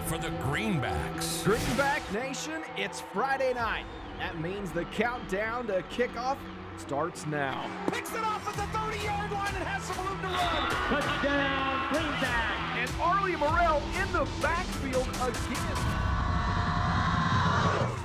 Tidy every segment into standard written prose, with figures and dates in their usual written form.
for the Greenbacks. Greenback Nation, it's Friday night. That means the countdown to kickoff starts now. Picks it off at the 30-yard line and has some room to run. Touchdown, Greenback. And Arlie Morrell in the backfield again.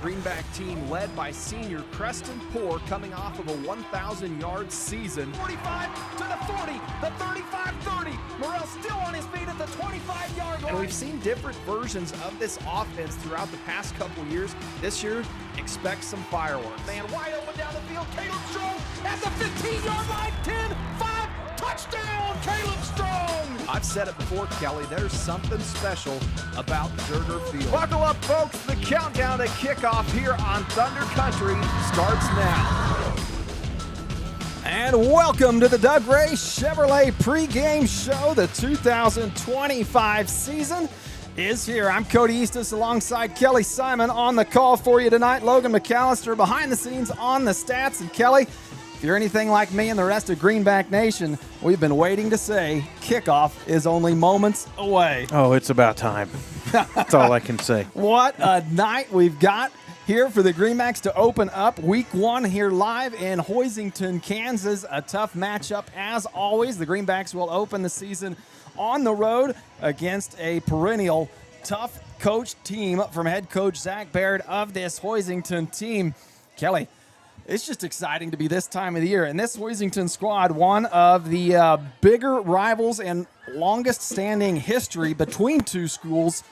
Greenback team led by senior Preston Poore coming off of a 1,000-yard season. 45 to the 40, the 35-30. Morrell still on his feet at the 25-yard line. And we've seen different versions of this offense throughout the past couple years. This year, expect some fireworks. Man wide open down the field. Caleb Strong at the 15-yard line. 10, 5, touchdown, Caleb Strong. I've said it before, Kelly, there's something special about Durger Field. Buckle up, folks. The countdown to kickoff here on Thunder Country starts now. And welcome to the Doug Ray Chevrolet pregame show. The 2025 season is here. I'm Cody Eastis alongside Kelly Simon on the call for you tonight. Logan McAllister behind the scenes on the stats. And Kelly, if you're anything like me and the rest of Greenback Nation, we've been waiting to say kickoff is only moments away. Oh, it's about time. That's all I can say. What a night we've got here for the Greenbacks to open up week one here live in Hoisington, Kansas. A tough matchup as always. The Greenbacks will open the season on the road against a perennial tough coach team from head coach Zach Baird of this Hoisington team. Kelly, it's just exciting to be this time of the year. And this Hoisington squad, one of the bigger rivals and longest standing history between two schools,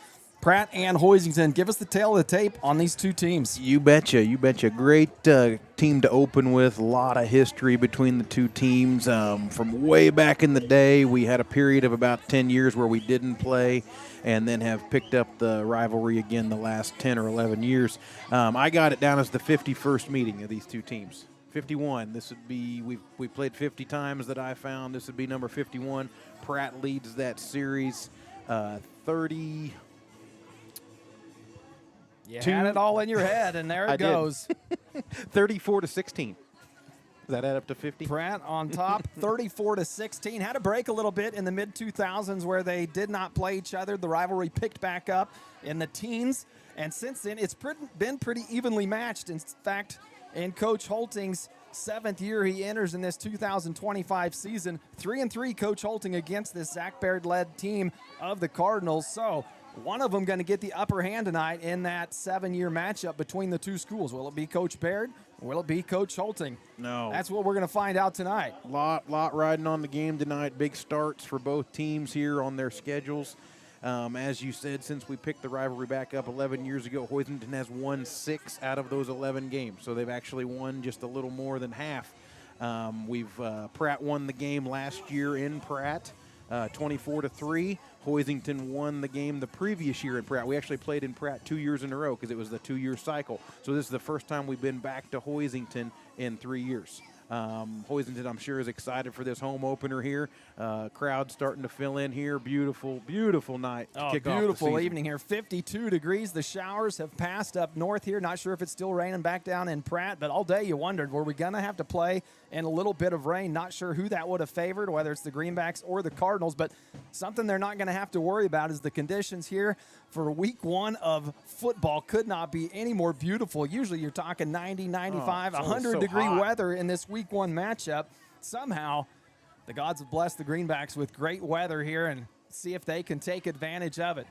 Pratt and Hoisington. Give us the tail of the tape on these two teams. You betcha. You betcha. Great team to open with. A lot of history between the two teams. From way back in the day, we had a period of about 10 years where we didn't play and then have picked up the rivalry again the last 10 or 11 years. I got it down as the 51st meeting of these two teams. 51. This would be, we played 50 times that I found. This would be number 51. Pratt leads that series 30. You had it all in your head, and there it goes. 34-16. Does that add up to 50? Pratt on top, 34-16. Had to break a little bit in the mid-2000s where they did not play each other. The rivalry picked back up in the teens, and since then it's been pretty evenly matched. In fact, in Coach Holting's 7th year he enters in this 2025 season, 3-3 Coach Holting against this Zach Baird-led team of the Cardinals. So one of them going to get the upper hand tonight in that 7-year matchup between the two schools. Will it be Coach Baird or will it be Coach Holting? No. That's what we're going to find out tonight. Lot riding on the game tonight. Big starts for both teams here on their schedules. As you said, since we picked the rivalry back up 11 years ago, Hoisington has won 6 out of those 11 games. So they've actually won just a little more than half. Pratt won the game last year in Pratt, 24-3. Hoisington won the game the previous year in Pratt. We actually played in Pratt 2 years in a row because it was the 2-year cycle. So this is the first time we've been back to Hoisington in 3 years. Hoisington, I'm sure, is excited for this home opener here. Crowd starting to fill in here. Beautiful, beautiful night to kick off the beautiful season. evening here. 52 degrees. The showers have passed up north here. Not sure if it's still raining back down in Pratt, but all day you wondered, were we going to have to play in a little bit of rain? Not sure who that would have favored, whether it's the Greenbacks or the Cardinals, but something they're not going to have to worry about is the conditions here for week one of football could not be any more beautiful. Usually you're talking 90, 95, 100-degree weather in this week one matchup. Somehow the gods have blessed the Greenbacks with great weather here, and see if they can take advantage of it.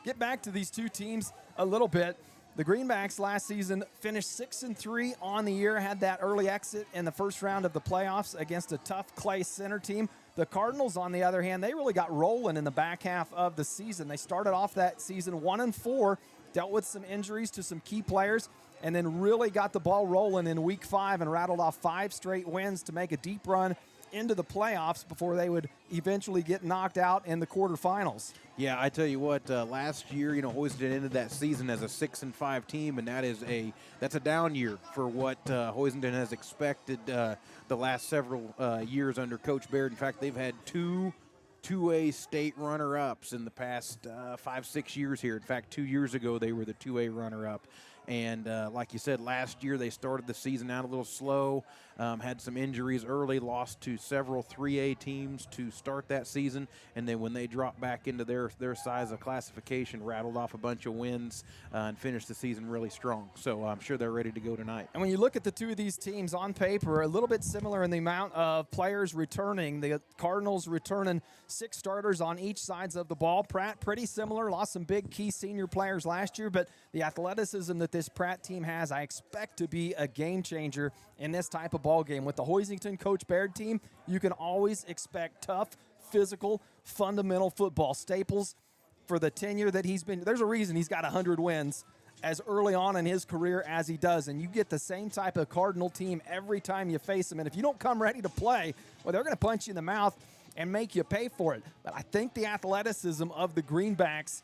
Get back to these two teams a little bit. The Greenbacks last season finished 6-3 on the year, had that early exit in the first round of the playoffs against a tough Clay Center team. The Cardinals, on the other hand, they really got rolling in the back half of the season. They started off that season 1-4, dealt with some injuries to some key players, and then really got the ball rolling in week 5 and rattled off 5 straight wins to make a deep run into the playoffs before they would eventually get knocked out in the quarterfinals. Yeah, I tell you what, last year, Hoisington ended that season as a 6-5 team, and that's a down year for what Hoisington has expected the last several years under Coach Baird. In fact, they've had 2A state runner-ups in the past 5-6 years here. In fact, 2 years ago, they were the 2A runner-up. And like you said, last year they started the season out a little slow, had some injuries early, lost to several 3A teams to start that season. And then when they dropped back into their size of classification, rattled off a bunch of wins and finished the season really strong. So I'm sure they're ready to go tonight. And when you look at the two of these teams on paper, a little bit similar in the amount of players returning. The Cardinals returning 6 starters on each sides of the ball. Pratt, pretty similar, lost some big key senior players last year, but the athleticism that this Pratt team has, I expect to be a game changer in this type of ball game. With the Hoisington Coach Baird team, you can always expect tough, physical, fundamental football staples. For the tenure that he's been, there's a reason he's got 100 wins as early on in his career as he does, and you get the same type of Cardinal team every time you face them. And if you don't come ready to play, well, they're going to punch you in the mouth and make you pay for it. But I think the athleticism of the Greenbacks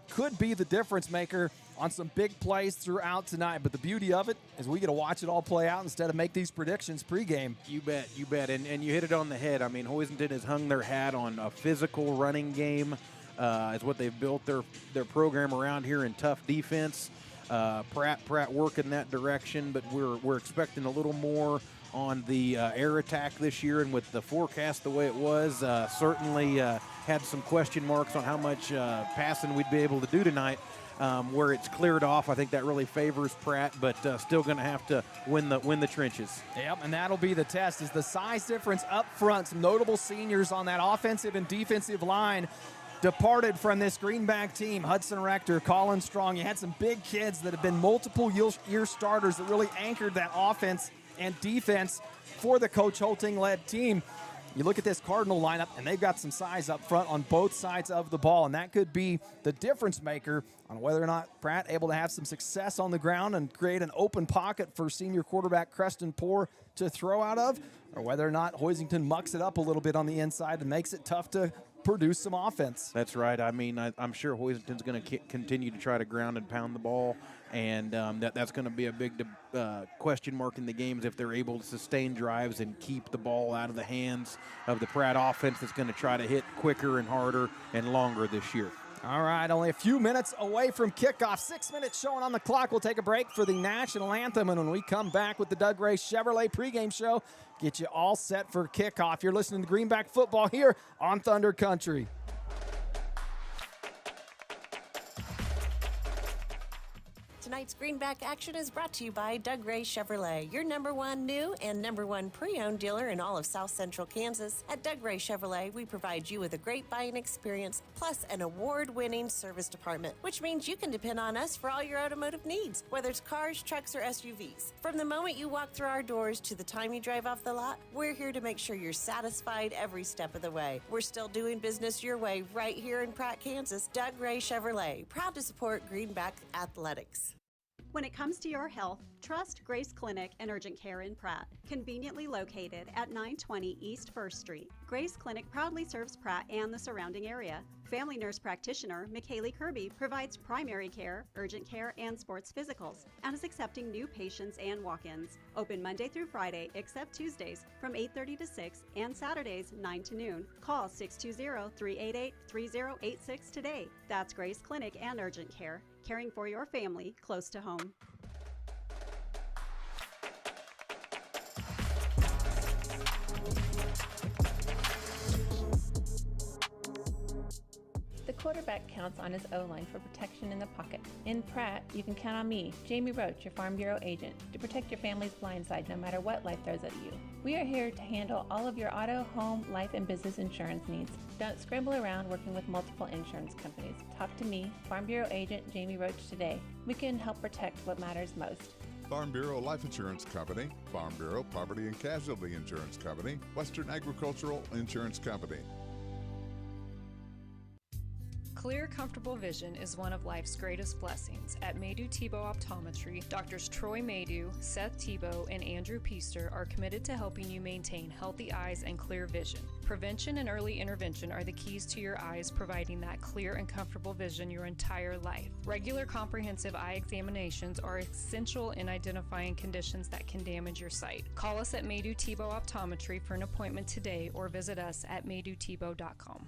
could be the difference maker on some big plays throughout tonight. But the beauty of it is we get to watch it all play out instead of make these predictions pregame. You bet. And you hit it on the head. I mean, Hoisington has hung their hat on a physical running game. Is what they've built their program around here in tough defense. Pratt working that direction, but we're expecting a little more on the air attack this year. And with the forecast the way it was, certainly had some question marks on how much passing we'd be able to do tonight. Where it's cleared off, I think that really favors Pratt, but still going to have to win the trenches. Yep, and that'll be the test, is the size difference up front. Some notable seniors on that offensive and defensive line departed from this Greenback team. Hudson Rector, Colin Strong. You had some big kids that have been multiple year starters that really anchored that offense and defense for the Coach Holting-led team. You look at this Cardinal lineup, and they've got some size up front on both sides of the ball, and that could be the difference maker on whether or not Pratt able to have some success on the ground and create an open pocket for senior quarterback Creston Poore to throw out of, or whether or not Hoisington mucks it up a little bit on the inside and makes it tough to produce some offense. That's right. I mean, I'm sure Hoisington's going to continue to try to ground and pound the ball, and that's going to be a big question mark in the games if they're able to sustain drives and keep the ball out of the hands of the Pratt offense that's going to try to hit quicker and harder and longer this year. All right, only a few minutes away from kickoff. 6 minutes showing on the clock. We'll take a break for the national anthem, and when we come back with the Doug Ray Chevrolet pregame show, get you all set for kickoff. You're listening to Greenback Football here on Thunder Country. Tonight's Greenback action is brought to you by Doug Ray Chevrolet, your #1 new and #1 pre-owned dealer in all of South Central Kansas. At Doug Ray Chevrolet, we provide you with a great buying experience, plus an award-winning service department, which means you can depend on us for all your automotive needs, whether it's cars, trucks, or SUVs. From the moment you walk through our doors to the time you drive off the lot, we're here to make sure you're satisfied every step of the way. We're still doing business your way right here in Pratt, Kansas. Doug Ray Chevrolet, proud to support Greenback Athletics. When it comes to your health, trust Grace Clinic and Urgent Care in Pratt, conveniently located at 920 East 1st Street. Grace Clinic proudly serves Pratt and the surrounding area. Family nurse practitioner McKaylee Kirby provides primary care, urgent care, and sports physicals, and is accepting new patients and walk-ins. Open Monday through Friday, except Tuesdays, from 8:30 to 6, and Saturdays, 9 to noon. Call 620-388-3086 today. That's Grace Clinic and Urgent Care, caring for your family close to home. The quarterback counts on his O-line for protection in the pocket. In Pratt, you can count on me, Jamie Roach, your Farm Bureau agent, to protect your family's blind side no matter what life throws at you. We are here to handle all of your auto, home, life, and business insurance needs. Don't scramble around working with multiple insurance companies. Talk to me, Farm Bureau agent Jamie Roach, today. We can help protect what matters most. Farm Bureau Life Insurance Company, Farm Bureau Property and Casualty Insurance Company, Western Agricultural Insurance Company. Clear, comfortable vision is one of life's greatest blessings. At Maydew Tebow Optometry, Doctors Troy Maydew, Seth Tebow, and Andrew Peaster are committed to helping you maintain healthy eyes and clear vision. Prevention and early intervention are the keys to your eyes, providing that clear and comfortable vision your entire life. Regular comprehensive eye examinations are essential in identifying conditions that can damage your sight. Call us at Maydew Tebow Optometry for an appointment today, or visit us at maydewtebow.com.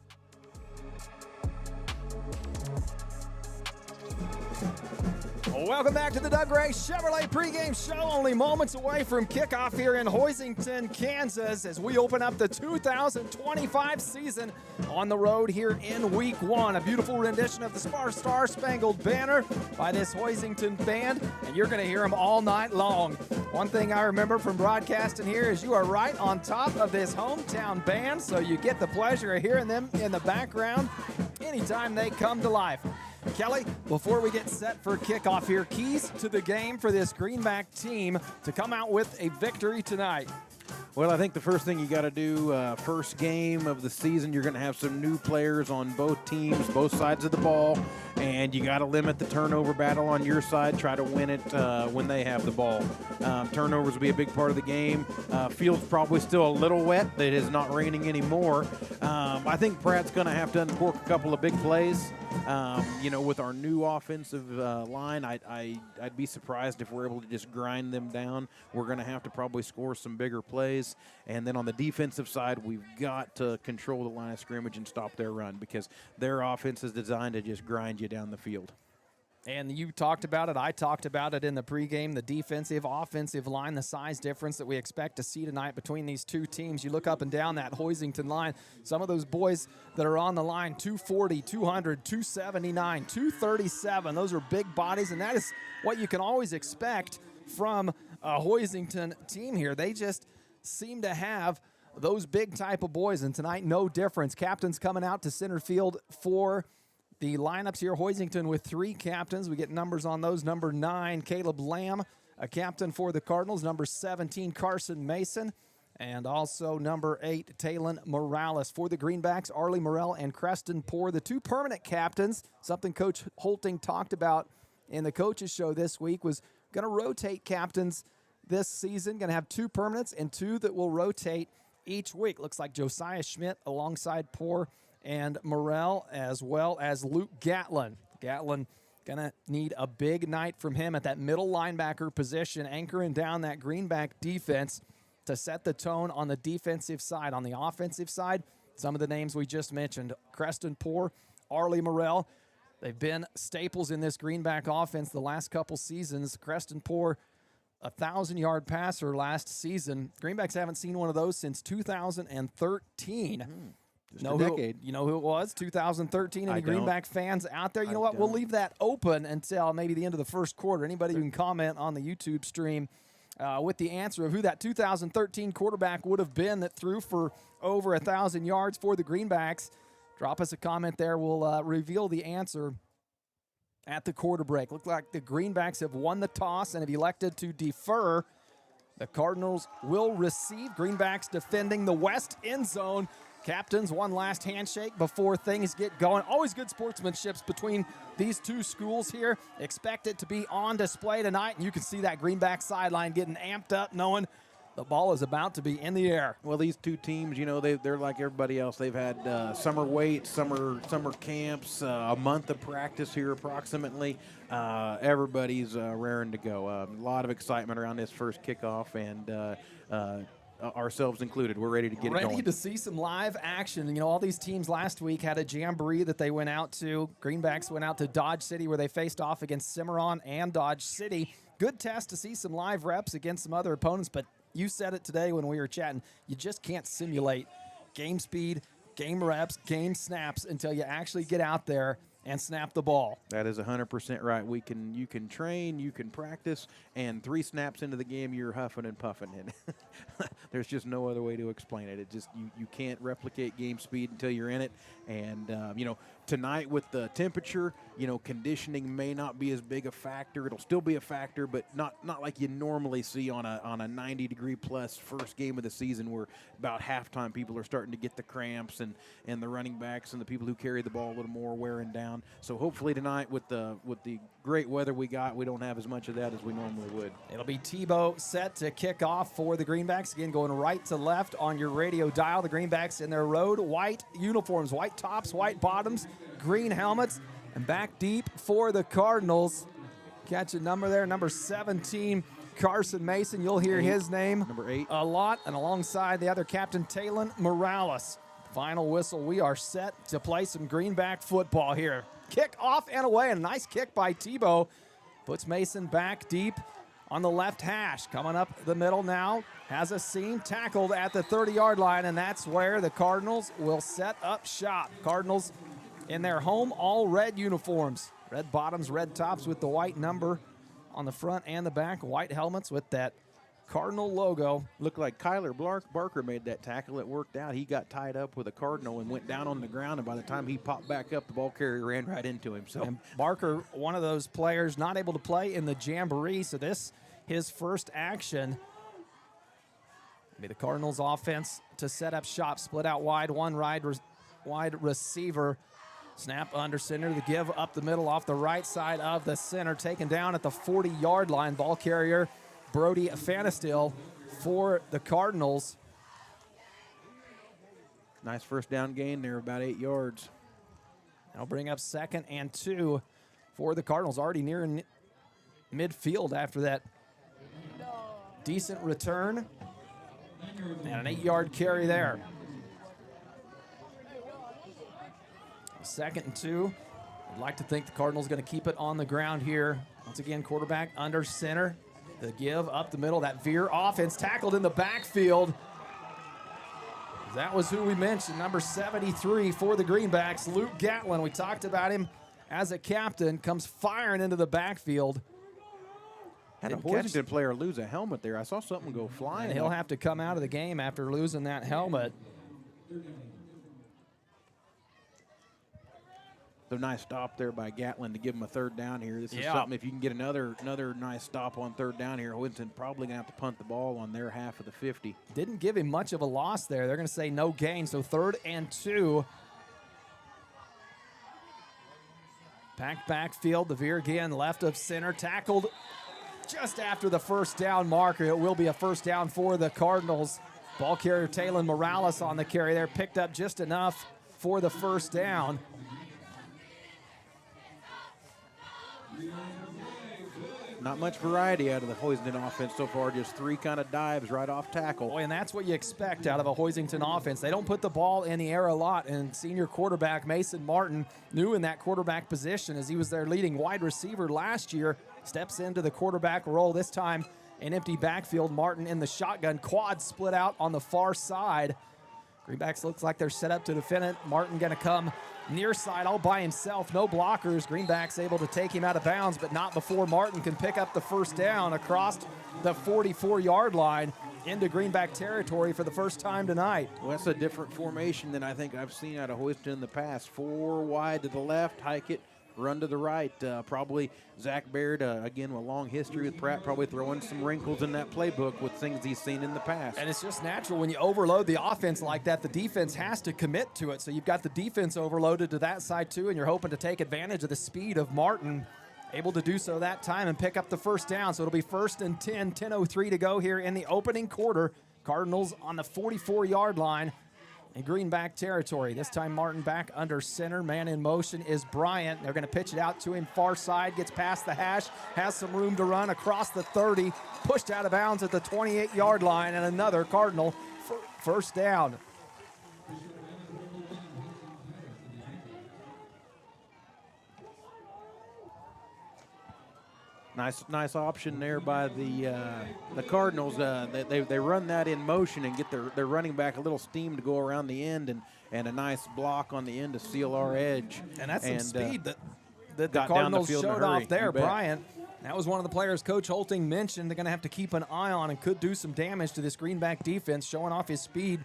Welcome back to the Doug Ray Chevrolet pregame show. Only moments away from kickoff here in Hoisington, Kansas, as we open up the 2025 season on the road here in week 1. A beautiful rendition of the Star Spangled Banner by this Hoisington band, and you're going to hear them all night long. One thing I remember from broadcasting here is you are right on top of this hometown band, so you get the pleasure of hearing them in the background anytime they come to life. Kelly, before we get set for kickoff here, keys to the game for this Greenback team to come out with a victory tonight. Well, I think the first thing you got to do, first game of the season, you're going to have some new players on both teams, both sides of the ball, and you got to limit the turnover battle on your side. Try to win it when they have the ball. Turnovers will be a big part of the game. Field's probably still a little wet. It is not raining anymore. I think Pratt's going to have to uncork a couple of big plays. With our new offensive line, I'd be surprised if we're able to just grind them down. We're going to have to probably score some bigger plays. And then on the defensive side, we've got to control the line of scrimmage and stop their run, because their offense is designed to just grind you down the field. And you talked about it. I talked about it in the pregame, the defensive, offensive line, the size difference that we expect to see tonight between these two teams. You look up and down that Hoisington line, some of those boys that are on the line, 240, 200, 279, 237. Those are big bodies, and that is what you can always expect from a Hoisington team here. They just seem to have those big type of boys, and tonight no difference. Captains coming out to center field for the lineups here. Hoisington with 3 captains. We get numbers on those. Number 9, Caleb Lamb, a captain for the Cardinals. Number 17, Carson Mason. And also number 8, Talon Morales. For the Greenbacks, Arlie Morrell and Creston Poor, the 2 permanent captains. Something Coach Holting talked about in the coaches show this week was going to rotate captains this season. Going to have 2 permanents and 2 that will rotate each week. Looks like Josiah Schmidt alongside Poor and Morrell, as well as Luke Gatlin. Gatlin going to need a big night from him at that middle linebacker position, anchoring down that Greenback defense to set the tone on the defensive side. On the offensive side, some of the names we just mentioned, Creston Poor, Arlie Morrell, they've been staples in this Greenback offense the last couple seasons. Creston Poor, 1,000-yard passer last season. Greenbacks haven't seen one of those since 2013. Just a decade. You know who it was? 2013. Any Greenback fans out there? You know what? We'll leave that open until maybe the end of the first quarter. Anybody who can comment on the YouTube stream with the answer of who that 2013 quarterback would have been that threw for over 1,000 yards for the Greenbacks, drop us a comment there. We'll reveal the answer at the quarter break. Looks like the Greenbacks have won the toss and have elected to defer. The Cardinals will receive. Greenbacks defending the west end zone. Captains, one last handshake before things get going. Always good sportsmanships between these two schools here. Expect it to be on display tonight, and you can see that Greenback sideline getting amped up, knowing the ball is about to be in the air. Well, these two teams, they're like everybody else. They've had summer weights, summer camps, a month of practice here approximately. Everybody's raring to go. A lot of excitement around this first kickoff, and ourselves included. We're ready to get it going. Ready to see some live action. All these teams last week had a jamboree that they went out to. Greenbacks went out to Dodge City where they faced off against Cimarron and Dodge City. Good test to see some live reps against some other opponents, but you said it today when we were chatting. You just can't simulate game speed, game reps, game snaps until you actually get out there and snap the ball. That is 100% right. You can train, you can practice, and 3 snaps into the game, you're huffing and puffing. And there's just no other way to explain it. It just you can't replicate game speed until you're in it. And tonight with the temperature, conditioning may not be as big a factor. It'll still be a factor, but not like you normally see on a 90-degree plus first game of the season, where about halftime people are starting to get the cramps, and the running backs and the people who carry the ball a little more wearing down. So hopefully tonight with the great weather we got, we don't have as much of that as we normally would. It'll be Tebow set to kick off for the Greenbacks. Again, going right to left on your radio dial. The Greenbacks in their road white uniforms, white tops, white bottoms, green helmets, and back deep for the Cardinals. Catch a number there, number 17, Carson Mason. You'll hear his name number 8 a lot, and alongside the other captain, Talon Morales. Final whistle. We are set to play some Greenback football here. Kick off and away, and a nice kick by Tebow. Puts Mason back deep on the left hash. Coming up the middle now. Has a seam, tackled at the 30-yard line, and that's where the Cardinals will set up shop. Cardinals in their home all-red uniforms. Red bottoms, red tops with the white number on the front and the back. White helmets with that Cardinal logo. Looked like Kyler Barker made that tackle. It worked out. He got tied up with a Cardinal and went down on the ground, and by the time he popped back up, the ball carrier ran right into him. So, and Barker, one of those players not able to play in the Jamboree, so this his first action. Be the Cardinals offense to set up shop. Split out wide, one wide receiver. Snap under center, the give up the middle off the right side of the center. Taken down at the 40-yard line. Ball carrier Brody Fanistil for the Cardinals. Nice first down gain there, about 8 yards. That'll bring up 2nd and 2 for the Cardinals. Already near midfield after that decent return. And an 8-yard carry there. 2nd and 2. I'd like to think the Cardinals going to keep it on the ground here. Once again, quarterback under center. The give up the middle. That veer offense tackled in the backfield. That was who we mentioned, number 73 for the Greenbacks, Luke Gatlin. We talked about him as a captain. Comes firing into the backfield. Had a Hoisington player lose a helmet there. I saw something go flying. And he'll have to come out of the game after losing that helmet. So nice stop there by Gatlin to give him a 3rd down here. This is something, if you can get another nice stop on 3rd down here, Hoisington probably going to have to punt the ball on their half of the 50. Didn't give him much of a loss there. They're going to say no gain, so 3rd and 2. Packed backfield, the veer again, left of center, tackled just after the first down marker. It will be a first down for the Cardinals. Ball carrier Taylon Morales on the carry there, picked up just enough for the first down. Not much variety out of the Hoisington offense so far, just 3 kind of dives right off tackle. Boy, and that's what you expect out of a Hoisington offense. They don't put the ball in the air a lot, and senior quarterback Mason Martin, new in that quarterback position as he was their leading wide receiver last year, steps into the quarterback role this time. An empty backfield, Martin in the shotgun, quad split out on the far side. Greenbacks looks like they're set up to defend it. Martin going to come near side all by himself, no blockers. Greenbacks able to take him out of bounds, but not before Martin can pick up the first down across the 44-yard line into Greenback territory for the first time tonight. Well, that's a different formation than I think I've seen out of Hoisington in the past. 4 wide to the left, hike it, run to the right. Probably Zach Baird, again, with a long history with Pratt, probably throwing some wrinkles in that playbook with things he's seen in the past. And it's just natural when you overload the offense like that, the defense has to commit to it. So you've got the defense overloaded to that side too, and you're hoping to take advantage of the speed of Martin. Able to do so that time and pick up the first down. So it'll be 1st and 10, 10:03 to go here in the opening quarter. Cardinals on the 44-yard line in Greenback territory. This time Martin back under center. Man in motion is Bryant. They're going to pitch it out to him far side. Gets past the hash. Has some room to run across the 30. Pushed out of bounds at the 28-yard line. And another Cardinal first down. Nice option there by the Cardinals. They run that in motion and get their running back a little steam to go around the end, and a nice block on the end to seal our edge. And that's some speed that the Cardinals showed off there. Bryant, that was one of the players Coach Holting mentioned they're going to have to keep an eye on and could do some damage to this Greenback defense, showing off his speed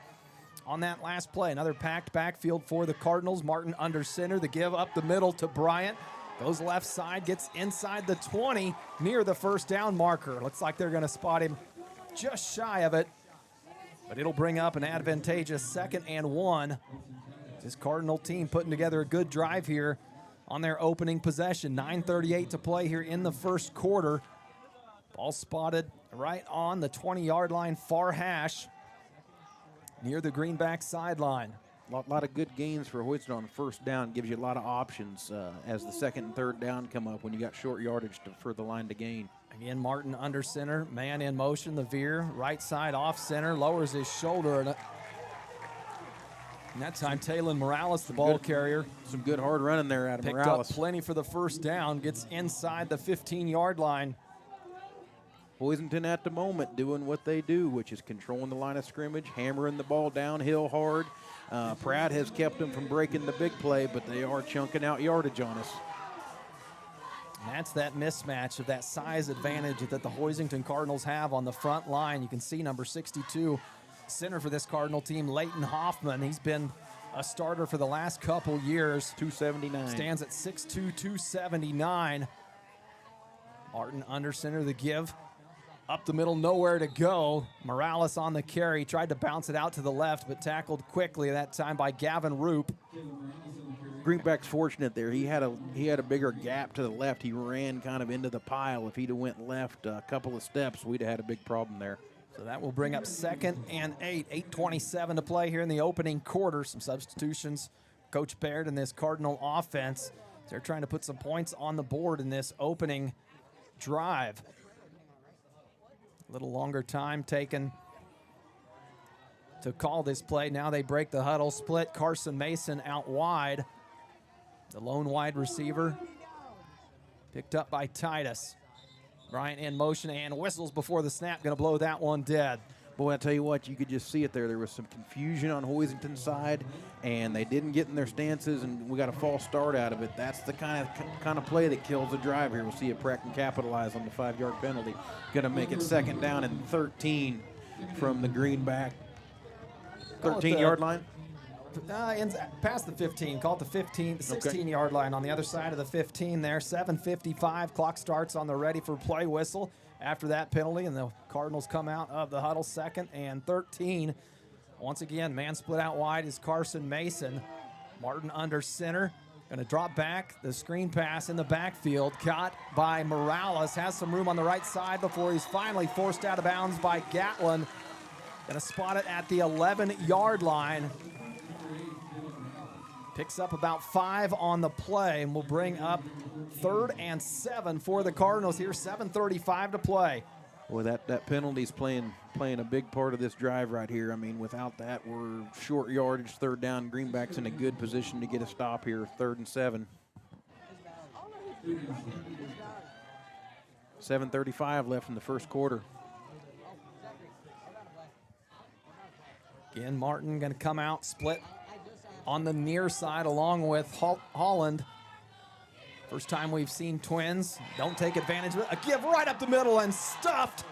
on that last play. Another packed backfield for the Cardinals. Martin under center. The give up the middle to Bryant. Goes left side, gets inside the 20, near the first down marker. Looks like they're going to spot him just shy of it, but it'll bring up an advantageous 2nd and 1. This Cardinal team putting together a good drive here on their opening possession. 9:38 to play here in the first quarter. Ball spotted right on the 20-yard line, far hash, near the Greenback sideline. A lot of good gains for Hoisington on first down. Gives you a lot of options as the 2nd and 3rd down come up when you got short yardage for the line to gain. Again, Martin under center, man in motion, the veer, right side off center, lowers his shoulder. And And that time, Taylon Morales, the ball carrier. Some good hard running there out of Picked Morales. up plenty for the first down, gets inside the 15-yard line. Hoisington at the moment doing what they do, which is controlling the line of scrimmage, hammering the ball downhill hard. Pratt has kept them from breaking the big play, but they are chunking out yardage on us. And that's that mismatch of that size advantage that the Hoisington Cardinals have on the front line. You can see number 62, center for this Cardinal team, Leighton Hoffman. He's been a starter for the last couple years. 279. Stands at 6'2", 279. Martin under center, the give. Up the middle, nowhere to go. Morales on the carry, tried to bounce it out to the left, but tackled quickly that time by Gavin Roop. Greenback's fortunate there. He had a bigger gap to the left. He ran kind of into the pile. If he'd have went left a couple of steps, we'd have had a big problem there. So that will bring up 2nd and 8. 8:27 to play here in the opening quarter. Some substitutions. Coach Baird in this Cardinal offense. They're trying to put some points on the board in this opening drive. A little longer time taken to call this play. Now they break the huddle, split Carson Mason out wide. The lone wide receiver picked up by Titus. Bryant in motion and whistles before the snap. Going to blow that one dead. Boy, I tell you what, you could just see it there. There was some confusion on Hoisington's side, and they didn't get in their stances, and we got a false start out of it. That's the kind of play that kills the drive here. We'll see if Pratt can capitalize on the 5-yard penalty. Going to make it 2nd down and 13 from the Greenback 13-yard line. Past the 15, call it the 15, the 16-yard line on the other side of the 15 there. 7:55, clock starts on the ready for play whistle after that penalty, and the Cardinals come out of the huddle. 2nd and 13. Once again, man split out wide is Carson Mason. Martin under center, going to drop back. The screen pass in the backfield, caught by Morales. Has some room on the right side before he's finally forced out of bounds by Gatlin. Going to spot it at the 11-yard line. Picks up about 5 on the play, and will bring up 3rd and 7 for the Cardinals here. 7:35 to play. Well, that penalty's playing a big part of this drive right here. I mean, without that, we're short yardage, 3rd down. Greenback's in a good position to get a stop here, 3rd and 7. 7:35 left in the first quarter. Again, Martin going to come out, split on the near side along with Holland. First time we've seen twins. Don't take advantage of it. A give right up the middle and stuffed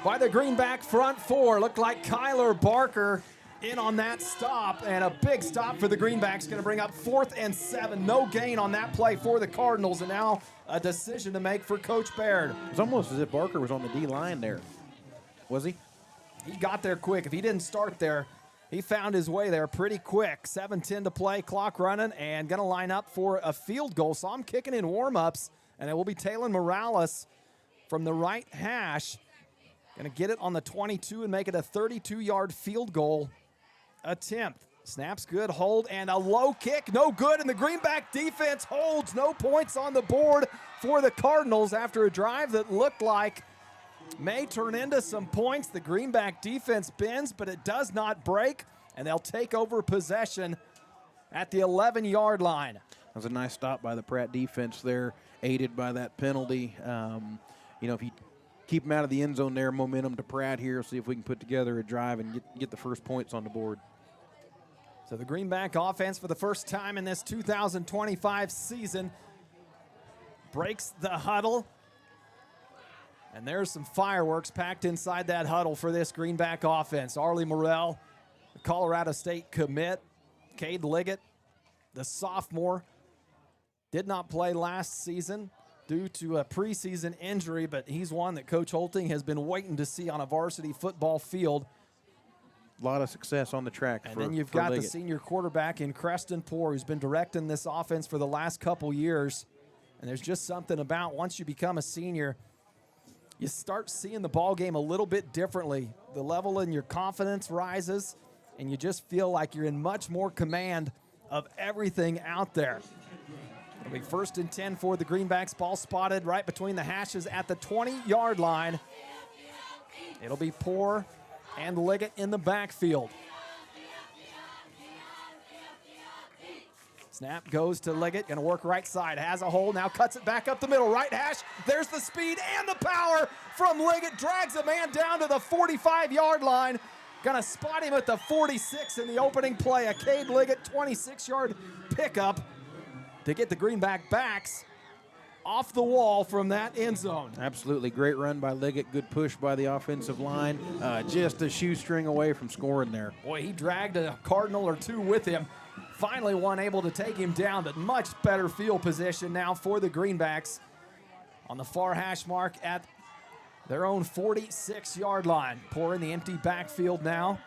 by the Greenback front 4. Looked like Kyler Barker in on that stop, and a big stop for the Greenbacks. Going to bring up 4th and 7. No gain on that play for the Cardinals, and now a decision to make for Coach Baird. It's almost as if Barker was on the D-line there. Was he? He got there quick. If he didn't start there, he found his way there pretty quick. 7:10 to play, clock running, and going to line up for a field goal. So I'm kicking in warm-ups, and it will be Taylon Morales from the right hash. Going to get it on the 22 and make it a 32-yard field goal attempt. Snap's good, hold, and a low kick, no good, and the Greenback defense holds. No points on the board for the Cardinals after a drive that looked like may turn into some points. The Greenback defense bends, but it does not break, and they'll take over possession at the 11-yard line. That was a nice stop by the Pratt defense there, aided by that penalty. If you keep them out of the end zone there, momentum to Pratt here. See if we can put together a drive and get the first points on the board. So the Greenback offense, for the first time in this 2025 season, breaks the huddle. And there's some fireworks packed inside that huddle for this Greenback offense. Arlie Morrell, the Colorado State commit. Cade Liggett, the sophomore, did not play last season due to a preseason injury, but he's one that Coach Holting has been waiting to see on a varsity football field. A lot of success on the track. And then you've got the senior quarterback in Creston Poor, who's been directing this offense for the last couple years. And there's just something about once you become a senior, you start seeing the ball game a little bit differently. The level in your confidence rises, and you just feel like you're in much more command of everything out there. It'll be 1st and 10 for the Greenbacks. Ball spotted right between the hashes at the 20-yard line. It'll be Poor and Liggett in the backfield. Snap goes to Liggett, going to work right side, has a hole, now cuts it back up the middle, right hash. There's the speed and the power from Liggett, drags a man down to the 45-yard line. Going to spot him at the 46 in the opening play. A Cade Liggett 26-yard pickup to get the Greenback backs off the wall from that end zone. Absolutely. Great run by Liggett. Good push by the offensive line. Just a shoestring away from scoring there. Boy, he dragged a Cardinal or two with him. Finally one able to take him down, but much better field position now for the Greenbacks on the far hash mark at their own 46-yard line. Poor in the empty backfield now.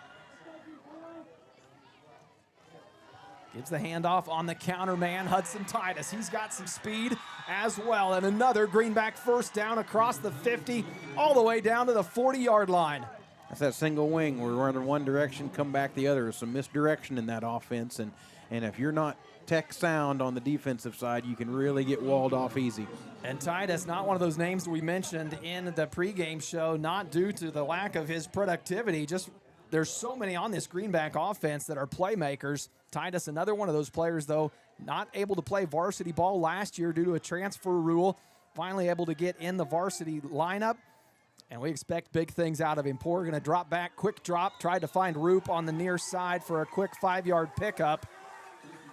Gives the handoff on the counter man, Hudson Titus. He's got some speed as well. And another Greenback first down across the 50, all the way down to the 40-yard line. That's that single wing. We're running one direction, come back the other. Some misdirection in that offense. And if you're not tech sound on the defensive side, you can really get walled off easy. And Titus, not one of those names we mentioned in the pregame show, not due to the lack of his productivity. Just there's so many on this Greenback offense that are playmakers. Titus, another one of those players, though, not able to play varsity ball last year due to a transfer rule. Finally able to get in the varsity lineup, and we expect big things out of him. Poor going to drop back, quick drop, tried to find Roop on the near side for a quick 5-yard pickup.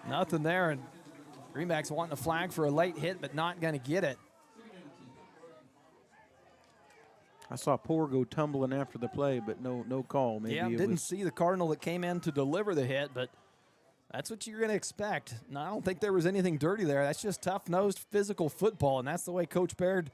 Nothing there, and Greenbacks wanting a flag for a late hit, but not going to get it. I saw Poor go tumbling after the play, but no call. Maybe yeah, didn't see the Cardinal that came in to deliver the hit, but that's what you're going to expect. No, I don't think there was anything dirty there. That's just tough-nosed physical football, and that's the way Coach Baird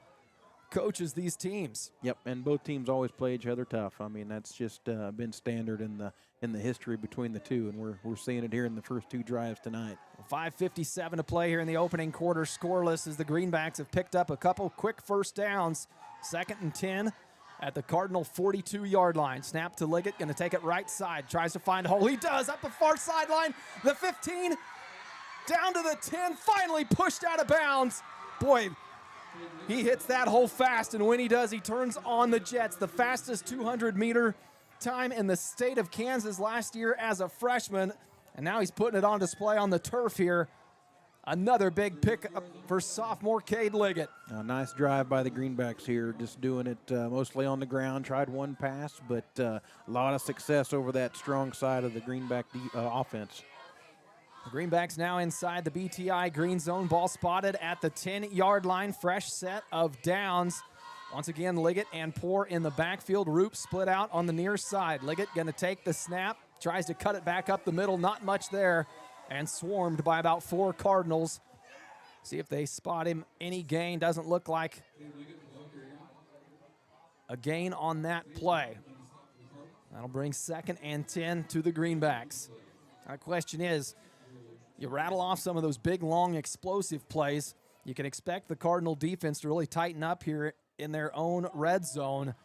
coaches these teams. Yep, and both teams always play each other tough. I mean, that's just been standard in the history between the two, and we're seeing it here in the first two drives tonight. 5:57 to play here in the opening quarter, scoreless as the Greenbacks have picked up a couple quick first downs. 2nd and 10 at the Cardinal 42-yard line. Snap to Liggett, going to take it right side. Tries to find a hole. He does, up the far sideline. The 15, down to the 10, finally pushed out of bounds. Boy, he hits that hole fast, and when he does, he turns on the Jets. The fastest 200-meter time in the state of Kansas last year as a freshman, and now he's putting it on display on the turf here. Another big pick up for sophomore Cade Liggett. A nice drive by the Greenbacks here, just doing it mostly on the ground. Tried one pass, but a lot of success over that strong side of the Greenback offense. The Greenbacks now inside the BTI green zone. Ball spotted at the 10-yard line. Fresh set of downs. Once again, Liggett and Poor in the backfield. Roop split out on the near side. Liggett going to take the snap. Tries to cut it back up the middle. Not much there. And swarmed by about 4 Cardinals. See if they spot him. Any gain. Doesn't look like a gain on that play. That'll bring 2nd and 10 to the Greenbacks. Our question is, you rattle off some of those big, long, explosive plays, you can expect the Cardinal defense to really tighten up here in their own red zone.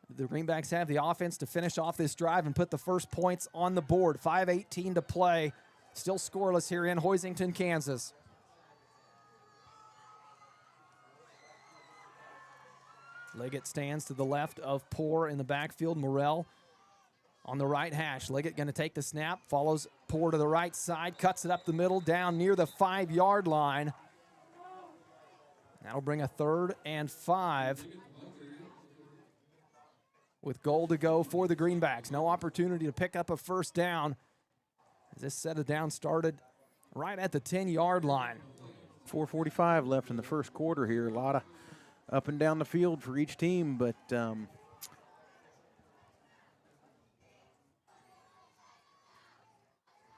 The Greenbacks have the offense to finish off this drive and put the first points on the board. 5:18 to play. Still scoreless here in Hoisington, Kansas. Liggett stands to the left of Poor in the backfield. Morrell on the right hash. Liggett going to take the snap, follows Poor to the right side, cuts it up the middle, down near the 5-yard line. That'll bring a 3rd and 5 with goal to go for the Greenbacks. No opportunity to pick up a first down. This set of downs started right at the 10-yard line. 4:45 left in the first quarter here. A lot of up and down the field for each team, but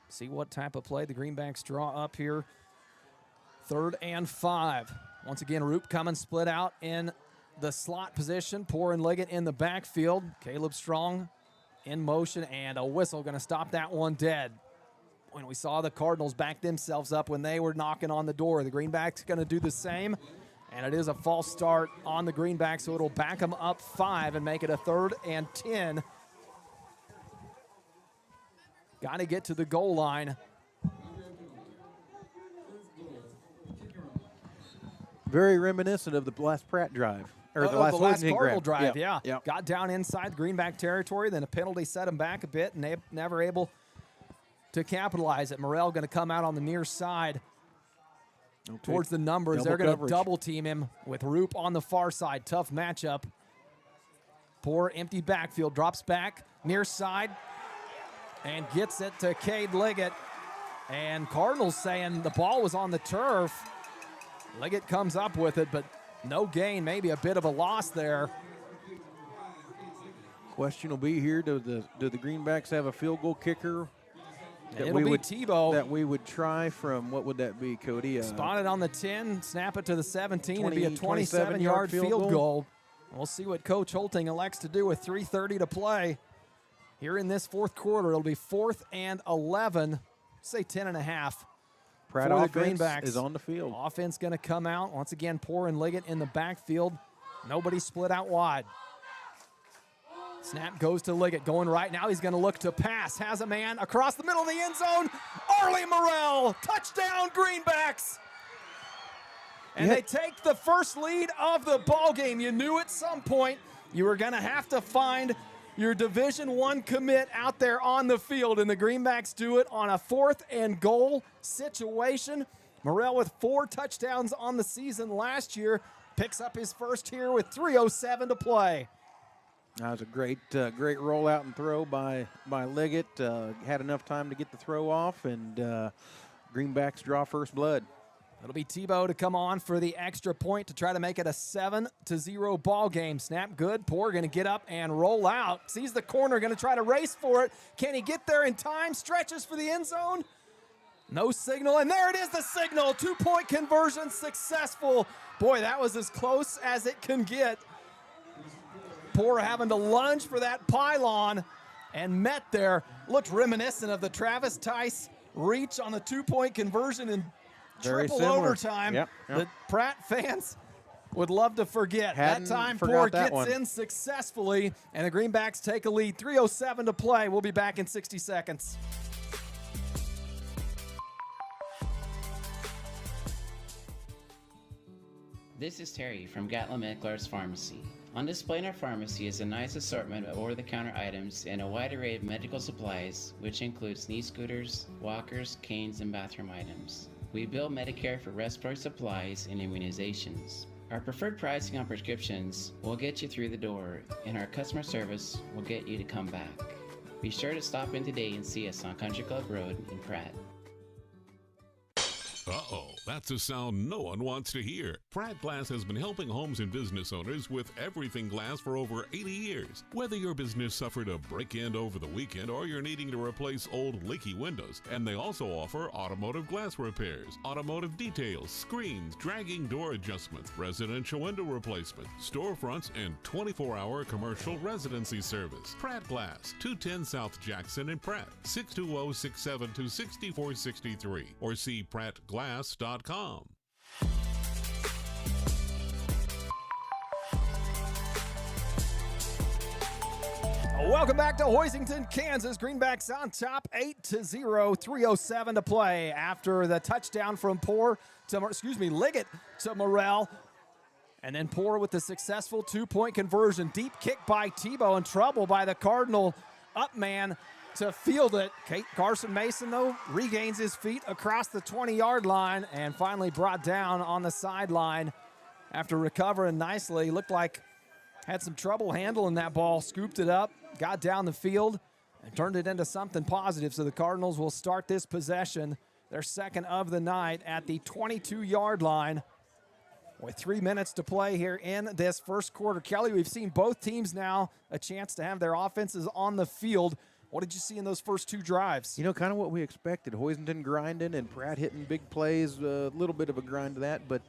see what type of play the Greenbacks draw up here. 3rd and 5. Once again, Roop coming split out in the slot position. Poor and Liggett in the backfield. Caleb Strong in motion, and a whistle going to stop that one dead. When we saw the Cardinals back themselves up when they were knocking on the door, the Greenbacks going to do the same, and it is a false start on the Greenbacks, so it'll back them up 5 and make it a 3rd and 10. Got to get to the goal line. Very reminiscent of the last Pratt drive. Or the last Cardinal drive, yeah. Got down inside Greenback territory, then a penalty set them back a bit, and they never able to capitalize it. Morrell going to come out on the near side towards the numbers. They're going to double team him with Roop on the far side. Tough matchup. Poor empty backfield. Drops back near side and gets it to Cade Liggett. And Cardinals saying the ball was on the turf. Liggett comes up with it, but no gain. Maybe a bit of a loss there. Question will be here, do the Greenbacks have a field goal kicker? It'll be Tebow. That we would try from, what would that be, Cody? Spotted on the 10, snap it to the 17. It'll be a 27-yard field goal. We'll see what Coach Holting elects to do with 3:30 to play. Here in this fourth quarter, it'll be 4th and 11, say 10.5. Pratt for the offense Greenbacks. is on the field. Offense going to come out. Once again, Poor and Liggett in the backfield. Nobody split out wide. Snap goes to Liggett, going right now. He's going to look to pass. Has a man across the middle of the end zone. Arlie Morrell, touchdown Greenbacks. And they take the first lead of the ball game. You knew at some point you were going to have to find your Division I commit out there on the field, and the Greenbacks do it on a 4th and goal situation. Morrell with 4 touchdowns on the season last year picks up his first here with 3:07 to play. That was a great rollout and throw by Liggett. Had enough time to get the throw off, and Greenbacks draw first blood. It'll be Tebow to come on for the extra point to try to make it a 7-0 ball game. Snap good. Poor going to get up and roll out. Sees the corner, going to try to race for it. Can he get there in time? Stretches for the end zone. No signal, and there it is, the signal. 2-point conversion successful. Boy, that was as close as it can get. Poor having to lunge for that pylon and met there. Looked reminiscent of the Travis Tice reach on the 2-point conversion in triple overtime. Yep. The Pratt fans would love to forget. That time, Poor gets in successfully, and the Greenbacks take a lead. 3:07 to play. We'll be back in 60 seconds. This is Terry from Gatlin Meckler's Pharmacy. On display in our pharmacy is a nice assortment of over-the-counter items and a wide array of medical supplies, which includes knee scooters, walkers, canes, and bathroom items. We bill Medicare for respiratory supplies and immunizations. Our preferred pricing on prescriptions will get you through the door, and our customer service will get you to come back. Be sure to stop in today and see us on Country Club Road in Pratt. Uh-oh, that's a sound no one wants to hear. Pratt Glass has been helping homes and business owners with everything glass for over 80 years. Whether your business suffered a break-in over the weekend or you're needing to replace old leaky windows, and they also offer automotive glass repairs, automotive details, screens, dragging door adjustments, residential window replacement, storefronts, and 24-hour commercial residency service. Pratt Glass, 210 South Jackson in Pratt, 620-672-6463, or see prattglass.com. Welcome back to Hoisington, Kansas. Greenbacks on top, 8-0, 3:07 to play after the touchdown from Liggett to Morrell. And then Poor with the successful 2-point conversion. Deep kick by Tebow, in trouble by the Cardinal up man to field it. Carson Mason, though, regains his feet across the 20-yard line and finally brought down on the sideline after recovering nicely. Looked like had some trouble handling that ball, scooped it up, got down the field, and turned it into something positive. So the Cardinals will start this possession, their second of the night, at the 22-yard line with 3 minutes to play here in this first quarter. Kelly, we've seen both teams now a chance to have their offenses on the field. What did you see in those first 2 drives? You know, kind of what we expected. Hoisington grinding and Pratt hitting big plays. A little bit of a grind to that, but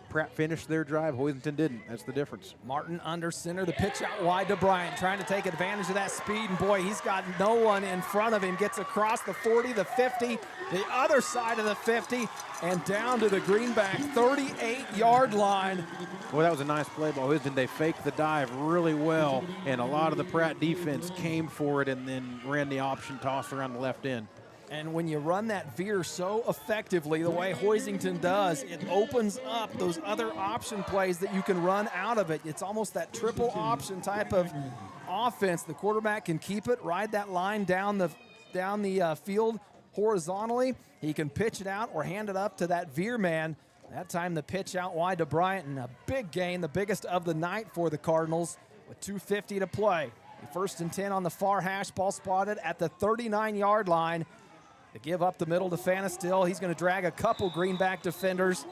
Pratt finished their drive. Hoisington didn't. That's the difference. Martin under center. The pitch out wide to Bryant, trying to take advantage of that speed. And, boy, he's got no one in front of him. Gets across the 40, the 50, the other side of the 50, and down to the Greenback 38-yard line. Well, that was a nice play by Hoisington. They faked the dive really well, and a lot of the Pratt defense came for it and then ran the option toss around the left end. And when you run that veer so effectively the way Hoisington does, it opens up those other option plays that you can run out of it. It's almost that triple option type of offense. The quarterback can keep it, ride that line down the field, horizontally. He can pitch it out or hand it up to that veer man. That time the pitch out wide to Bryant, and a big gain, the biggest of the night for the Cardinals with 2:50 to play. First and 10 on the far hash, ball spotted at the 39-yard line. They give up the middle to Fanistil. He's going to drag a couple Greenback defenders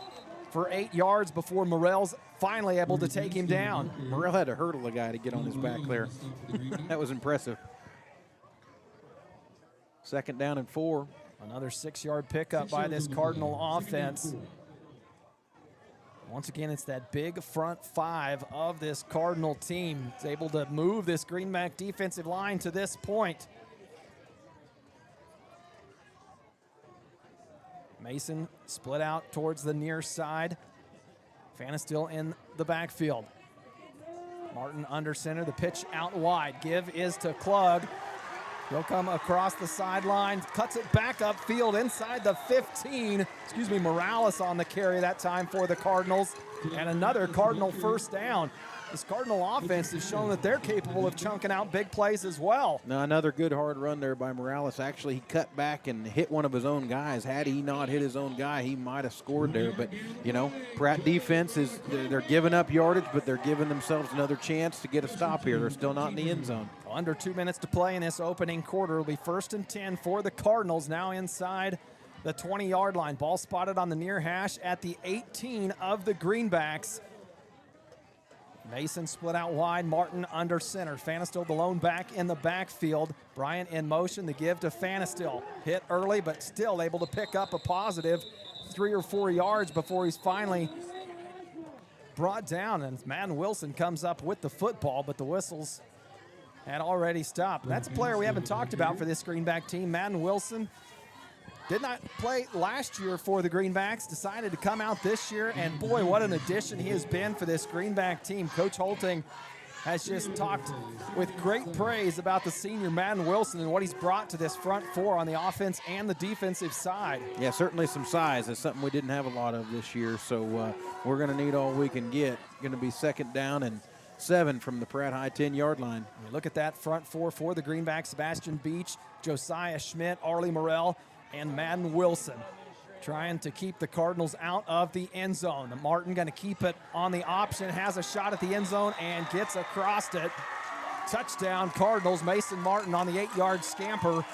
for 8 yards before Morrell's finally able to take him down. Morrell had to hurdle a guy to get on his back there. That was impressive. Second down and 4. Another 6-yard pickup by this Cardinal offense. Once again, it's that big front five of this Cardinal team. It's able to move this Greenback defensive line to this point. Mason split out towards the near side. Fanistil in the backfield. Martin under center, the pitch out wide. Give is to Klug. He'll come across the sideline, cuts it back upfield inside the 15. Morales on the carry that time for the Cardinals. And another Cardinal first down. This Cardinal offense has shown that they're capable of chunking out big plays as well. Now another good hard run there by Morales. Actually, he cut back and hit one of his own guys. Had he not hit his own guy, he might have scored there. But, you know, Pratt defense they're giving up yardage, but they're giving themselves another chance to get a stop here. They're still not in the end zone. Under 2 minutes to play in this opening quarter. It'll be first and 10 for the Cardinals, now inside the 20-yard line. Ball spotted on the near hash at the 18 of the Greenbacks. Mason split out wide, Martin under center. Fanistil the lone back in the backfield. Bryant in motion, the give to Fanistil. Hit early, but still able to pick up a positive 3 or 4 yards before he's finally brought down. And Madden Wilson comes up with the football, but the whistles had already stopped. That's a player we haven't talked about for this Greenback team. Madden Wilson did not play last year for the Greenbacks, decided to come out this year, and boy, what an addition he has been for this Greenback team. Coach Hoisington has just talked with great praise about the senior Madden Wilson and what he's brought to this front four on the offense and the defensive side. Yeah, certainly some size. That's something we didn't have a lot of this year, so we're going to need all we can get. Going to be second down and 7 from the Pratt High 10-yard line. Look at that front four for the Greenbacks: Sebastian Beach, Josiah Schmidt, Arlie Morrell, and Madden Wilson, trying to keep the Cardinals out of the end zone. The Martin going to keep it on the option, has a shot at the end zone and gets across it. Touchdown Cardinals. Mason Martin on the 8-yard scamper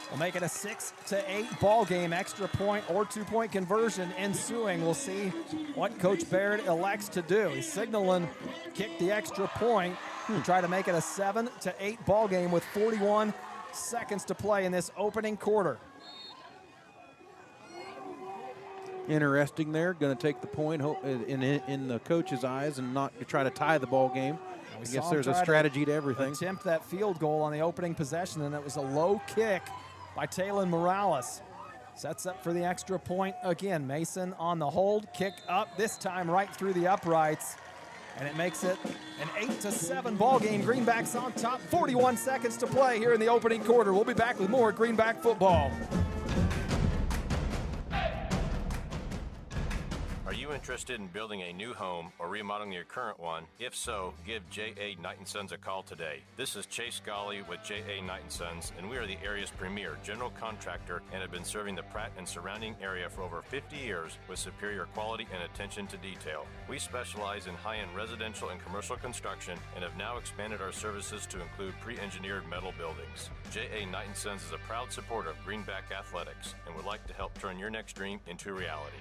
will make it a 6-8 ball game. Extra point or 2-point conversion ensuing. We'll see what Coach Baird elects to do. He's signaling kick the extra point to try to make it a 7-8 ball game with 41 seconds to play in this opening quarter. Interesting there. Going to take the point in the coach's eyes and not try to tie the ball game. I guess there's a strategy to everything. Attempt that field goal on the opening possession, and it was a low kick by Taylon Morales. Sets up for the extra point again. Mason on the hold, kick up, this time right through the uprights, and it makes it an 8-7 ball game. Greenbacks on top, 41 seconds to play here in the opening quarter. We'll be back with more Greenback football. Are you interested in building a new home or remodeling your current one? If so, give J.A. Knight & Sons a call today. This is Chase Golly with J.A. Knight & Sons, and we are the area's premier general contractor and have been serving the Pratt and surrounding area for over 50 years with superior quality and attention to detail. We specialize in high-end residential and commercial construction and have now expanded our services to include pre-engineered metal buildings. J.A. Knight & Sons is a proud supporter of Greenback Athletics and would like to help turn your next dream into reality.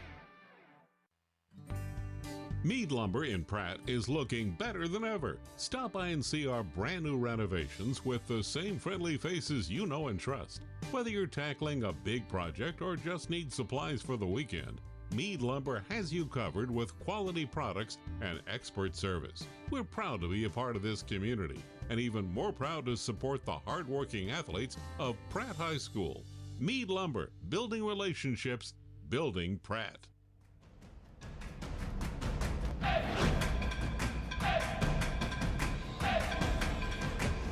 Mead Lumber in Pratt is looking better than ever. Stop by and see our brand new renovations with the same friendly faces you know and trust. Whether you're tackling a big project or just need supplies for the weekend, Mead Lumber has you covered with quality products and expert service. We're proud to be a part of this community and even more proud to support the hardworking athletes of Pratt High School. Mead Lumber, building relationships, building Pratt.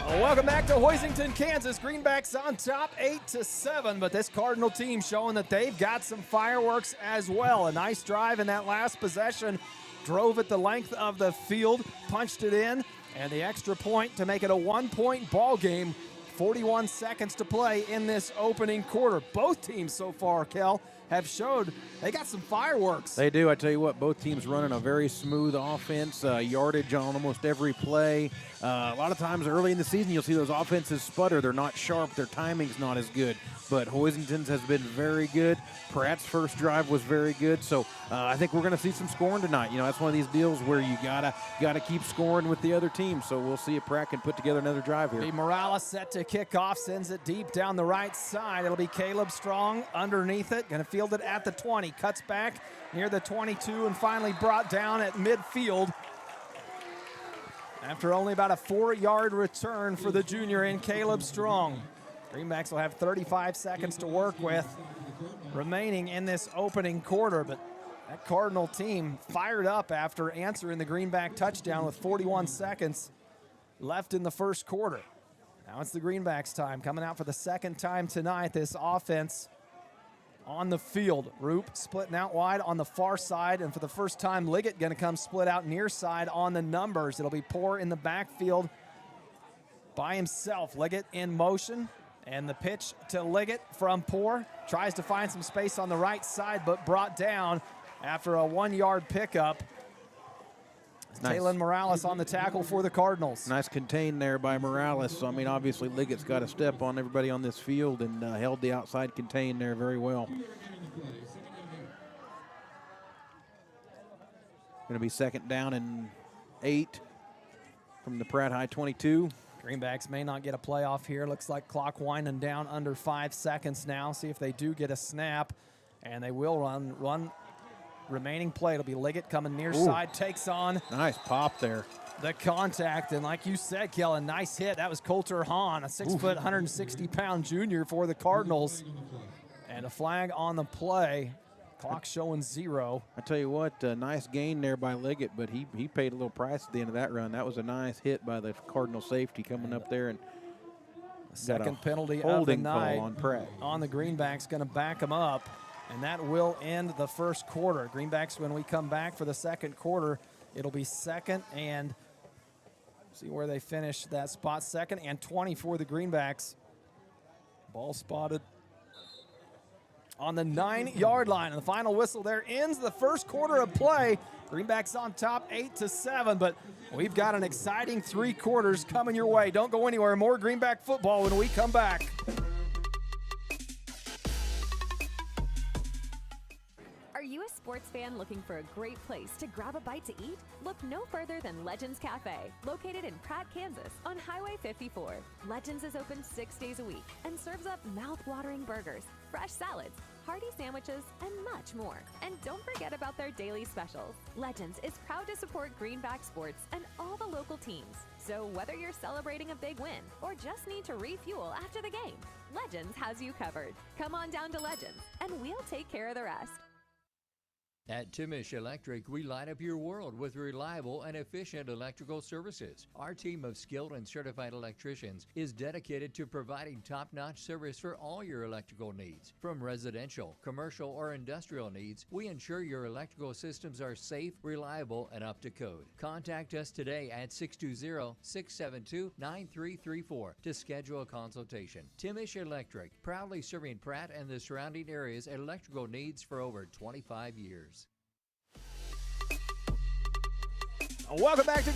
Welcome back to Hoisington, Kansas. Greenbacks on top 8-7, but this Cardinal team showing that they've got some fireworks as well. A nice drive in that last possession. Drove it the length of the field, punched it in, and the extra point to make it a 1-point ball game. 41 seconds to play in this opening quarter. Both teams so far, Kel, have showed they got some fireworks. They do. I tell you what, both teams running a very smooth offense, yardage on almost every play. A lot of times early in the season, you'll see those offenses sputter. They're not sharp. Their timing's not as good. But Hoisington's has been very good. Pratt's first drive was very good. So I think we're going to see some scoring tonight. You know, that's one of these deals where you gotta keep scoring with the other team. So we'll see if Pratt can put together another drive here. Morales set to kick off, sends it deep down the right side. It'll be Caleb Strong underneath it. Going to field it at the 20. Cuts back near the 22 and finally brought down at midfield after only about a 4-yard return for the junior in Caleb Strong. Greenbacks will have 35 seconds to work with remaining in this opening quarter, but that Cardinal team fired up after answering the Greenback touchdown with 41 seconds left in the first quarter. Now it's the Greenbacks' time, coming out for the second time tonight. This offense on the field. Roop splitting out wide on the far side, and for the first time, Liggett going to come split out near side on the numbers. It'll be Poor in the backfield by himself. Liggett in motion. And the pitch to Liggett from Poor. Tries to find some space on the right side, but brought down after a 1-yard pickup. Nice. Taylon Morales on the tackle for the Cardinals. Nice contain there by Morales. So, I mean, obviously Liggett's got to step on everybody on this field and held the outside contain there very well. Going to be second down and 8 from the Pratt High 22. Greenbacks may not get a playoff here. Looks like clock winding down under 5 seconds now. See if they do get a snap, and they will run remaining play. It'll be Liggett coming near side, takes on. Nice pop there. The contact, and like you said, Kellen, nice hit. That was Coulter Hahn, a 6-foot, 160-pound junior for the Cardinals. And a flag on the play. Clock showing 0. I tell you what, nice gain there by Liggett, but he paid a little price at the end of that run. That was a nice hit by the Cardinal safety coming up there. And second penalty of the night on Pratt. On the Greenbacks, going to back him up, and that will end the first quarter. Greenbacks, when we come back for the second quarter, it'll be second and see where they finish that spot. Second and 20 for the Greenbacks. Ball spotted on the 9-yard line. And the final whistle there ends the first quarter of play. Greenbacks on top 8-7, but we've got an exciting 3 quarters coming your way. Don't go anywhere. More Greenback football when we come back. Are you a sports fan looking for a great place to grab a bite to eat? Look no further than Legends Cafe, located in Pratt, Kansas, on Highway 54. Legends is open 6 days a week and serves up mouth-watering burgers, fresh salads, hearty sandwiches, and much more. And don't forget about their daily specials. Legends is proud to support Greenback sports and all the local teams. So whether you're celebrating a big win or just need to refuel after the game, Legends has you covered. Come on down to Legends, and we'll take care of the rest. At Timish Electric, we light up your world with reliable and efficient electrical services. Our team of skilled and certified electricians is dedicated to providing top-notch service for all your electrical needs. From residential, commercial, or industrial needs, we ensure your electrical systems are safe, reliable, and up to code. Contact us today at 620-672-9334 to schedule a consultation. Timish Electric, proudly serving Pratt and the surrounding areas' electrical needs for over 25 years. Welcome back to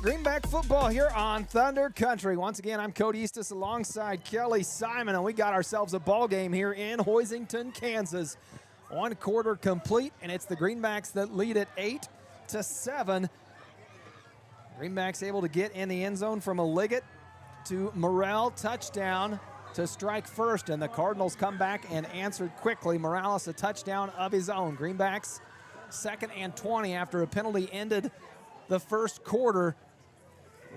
Greenback football here on Thunder Country. Once again, I'm Cody Eastis alongside Kelly Simon, and we got ourselves a ball game here in Hoisington, Kansas. 1 quarter complete, and it's the Greenbacks that lead at 8-7. Greenbacks able to get in the end zone from a Liggett to Morrell, touchdown to strike first, and the Cardinals come back and answered quickly. Morales a touchdown of his own. Greenbacks second and 20 after a penalty ended the first quarter.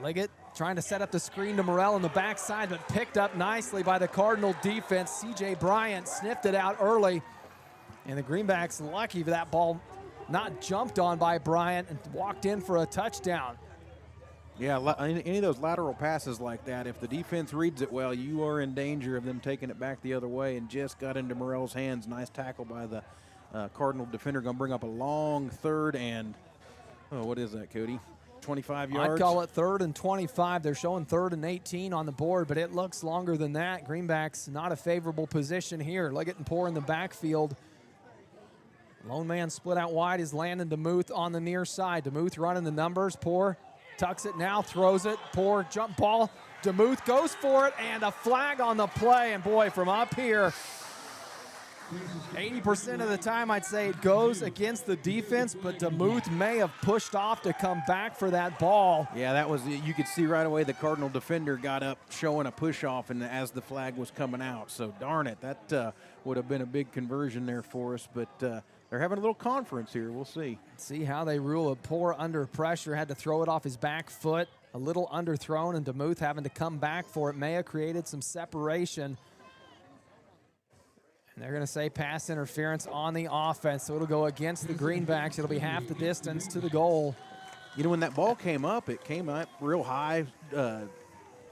Liggett trying to set up the screen to Morrell on the backside, but picked up nicely by the Cardinal defense. C.J. Bryant sniffed it out early, and the Greenbacks lucky for that ball not jumped on by Bryant and walked in for a touchdown. Yeah, any of those lateral passes like that, if the defense reads it well, you are in danger of them taking it back the other way, and just got into Morrell's hands. Nice tackle by the Cardinal defender. Going to bring up a long third and, oh, what is that, Cody? 25 yards? I'd call it 3rd and 25. They're showing 3rd and 18 on the board, but it looks longer than that. Greenbacks not a favorable position here. Leggett and Poor in the backfield. Lone man split out wide is Landon DeMuth on the near side. DeMuth running the numbers. Poor tucks it now, throws it. Poor jump ball. DeMuth goes for it, and a flag on the play. And boy, from up here, 80% of the time I'd say it goes against the defense, but DeMuth may have pushed off to come back for that ball. Yeah, that was, you could see right away the Cardinal defender got up showing a push off and as the flag was coming out. So darn it, that would have been a big conversion there for us, but they're having a little conference here. We'll see. See how they rule it. Poor under pressure, had to throw it off his back foot. A little underthrown, and DeMuth having to come back for it. May have created some separation. And they're going to say pass interference on the offense, so it'll go against the Greenbacks. It'll be half the distance to the goal. You know, when that ball came up, it came up real high.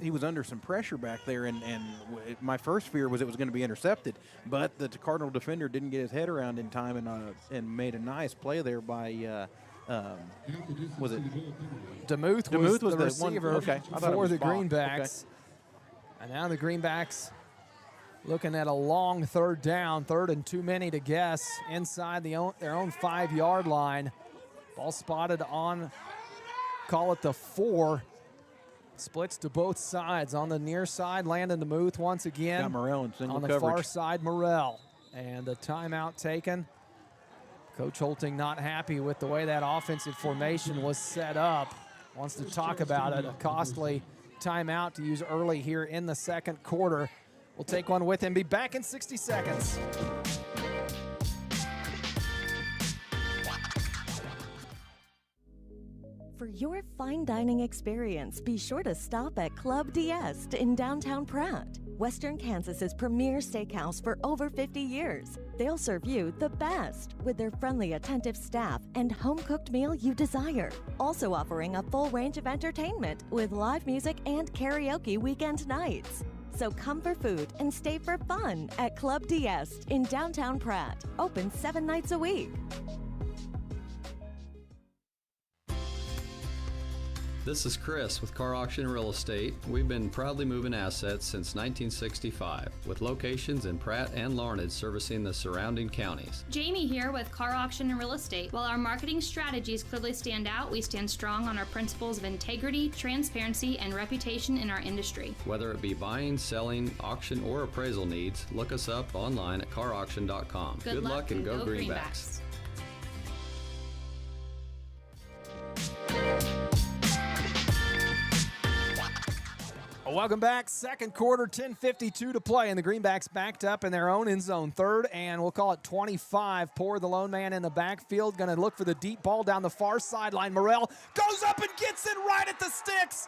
He was under some pressure back there, and my first fear was it was going to be intercepted. But the Cardinal defender didn't get his head around in time and made a nice play there by was it? DeMuth was the receiver for the Greenbacks. Okay. And now the Greenbacks looking at a long 3rd down, 3rd and too many to guess, inside their own 5-yard line. Ball spotted on, call it the 4. Splits to both sides. On the near side, Landon DeMuth once again. Got Morrell in single on the coverage. far side, Morrell. And a timeout taken. Coach Holting not happy with the way that offensive formation was set up. Wants to talk about it. A costly timeout to use early here in the 2nd quarter. We'll take one with him. Be back in 60 seconds. For your fine dining experience, be sure to stop at Club D'Este in downtown Pratt, Western Kansas's premier steakhouse for over 50 years. They'll serve you the best with their friendly, attentive staff and home-cooked meal you desire. Also offering a full range of entertainment with live music and karaoke weekend nights. So come for food and stay for fun at Club D'Este in downtown Pratt. Open 7 nights a week. This is Chris with Car Auction Real Estate. We've been proudly moving assets since 1965, with locations in Pratt and Larned servicing the surrounding counties. Jamie here with Car Auction and Real Estate. While our marketing strategies clearly stand out, we stand strong on our principles of integrity, transparency, and reputation in our industry. Whether it be buying, selling, auction, or appraisal needs, look us up online at carauction.com. Good luck and go Greenbacks. Welcome back. 2nd quarter, 10:52 to play, and the Greenbacks backed up in their own end zone. 3rd, and we'll call it 25. Poor the lone man in the backfield, going to look for the deep ball down the far sideline. Morrell goes up and gets it right at the sticks,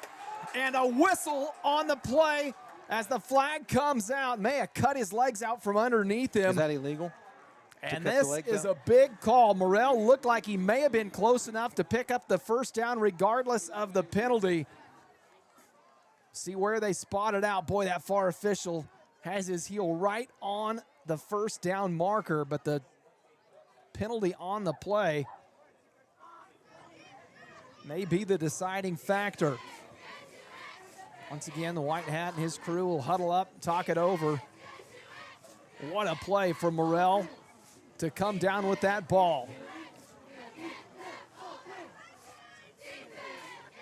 and a whistle on the play as the flag comes out. May have cut his legs out from underneath him. Is that illegal? And this is a big call. Morrell looked like he may have been close enough to pick up the 1st down regardless of the penalty. See where they spotted out. Boy, that far official has his heel right on the 1st down marker, but the penalty on the play may be the deciding factor. Once again, the white hat and his crew will huddle up, talk it over. What a play for Morrell to come down with that ball.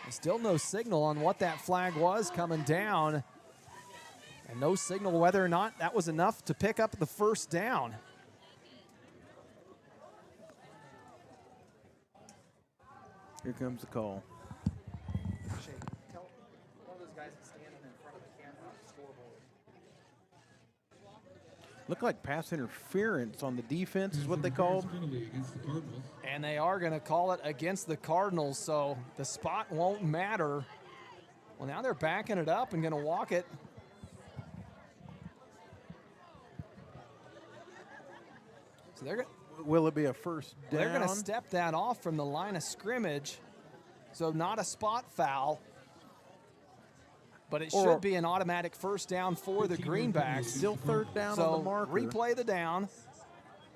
Still no signal on what that flag was coming down, and no signal whether or not that was enough to pick up the 1st down. Here comes the call. Tell one of those guys that's standing in front of the camera on the scoreboard. Looked like pass interference on the defense is what they called. And they are going to call it against the Cardinals, so the spot won't matter. Well, now they're backing it up and going to walk it. So they're going to... Will it be a 1st down? They're going to step that off from the line of scrimmage, so not a spot foul. But it should be an automatic 1st down for the Greenbacks. Still 3rd down so on the marker. Replay the down.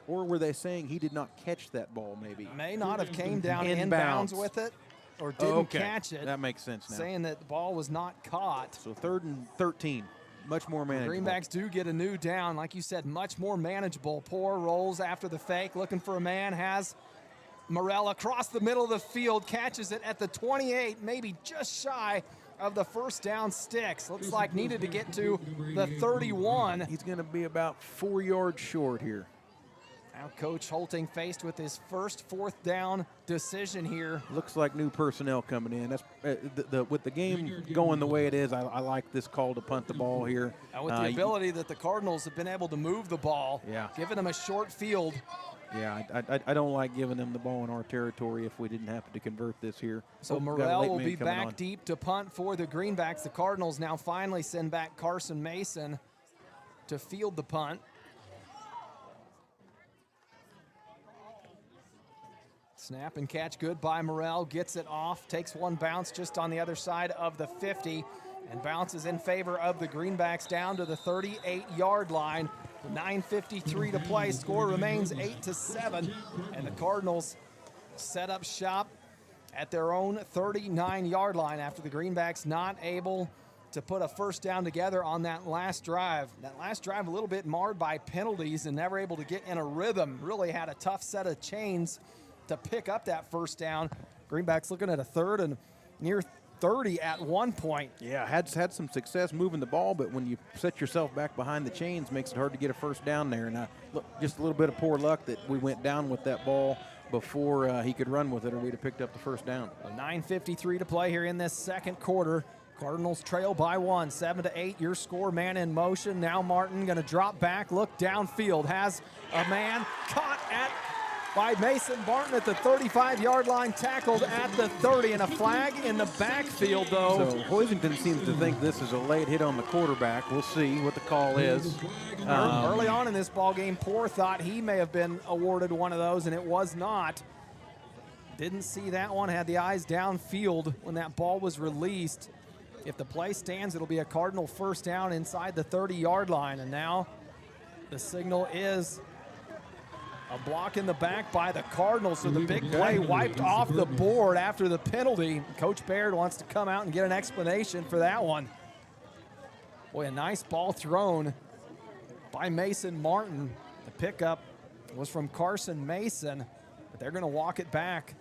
Or were they saying he did not catch that ball maybe? May not have came down inbounds with it. or didn't catch it. That makes sense now. Saying that the ball was not caught. So 3rd and 13, much more manageable. Greenbacks do get a new down. Like you said, much more manageable. Poor rolls after the fake, looking for a man, has Morel across the middle of the field, catches it at the 28, maybe just shy of the first down sticks. Looks like needed to get to the 31. He's going to be about 4 yards short here. Now Coach Holting faced with his first 4th down decision here. Looks like new personnel coming in. That's with the game going the way it is, I like this call to punt the ball here. With the ability that the Cardinals have been able to move the ball, giving them a short field. Yeah, I don't like giving them the ball in our territory if we didn't happen to convert this here. So Morel will be back deep to punt for the Greenbacks. The Cardinals now finally send back Carson Mason to field the punt. Snap and catch good by Morel. Gets it off, takes one bounce just on the other side of the 50 and bounces in favor of the Greenbacks down to the 38-yard line. 9:53 to play. Score remains 8-7, and the Cardinals set up shop at their own 39-yard line after the Greenbacks not able to put a first down together on that last drive. That last drive a little bit marred by penalties and never able to get in a rhythm. Really had a tough set of chains to pick up that first down. Greenbacks looking at a 3rd and near 30 at one point. Yeah, had some success moving the ball, but when you set yourself back behind the chains, makes it hard to get a first down there. And look, just a little bit of poor luck that we went down with that ball before he could run with it, or we'd have picked up the first down. 9:53 to play here in this second quarter. Cardinals trail by 1, 7-8. Your score, man in motion. Now Martin going to drop back, look downfield, has a man caught by Mason Barton at the 35-yard line, tackled at the 30, and a flag in the backfield, though. So Hoisington seems to think this is a late hit on the quarterback. We'll see what the call is. Early on in this ball game, Poor thought he may have been awarded one of those, and it was not. Didn't see that one, had the eyes downfield when that ball was released. If the play stands, it'll be a Cardinal first down inside the 30-yard line, and now the signal is a block in the back by the Cardinals, so the big play wiped off the board after the penalty. Coach Baird wants to come out and get an explanation for that one. Boy, a nice ball thrown by Mason Martin. The pickup was from Carson Mason, but they're going to walk it back.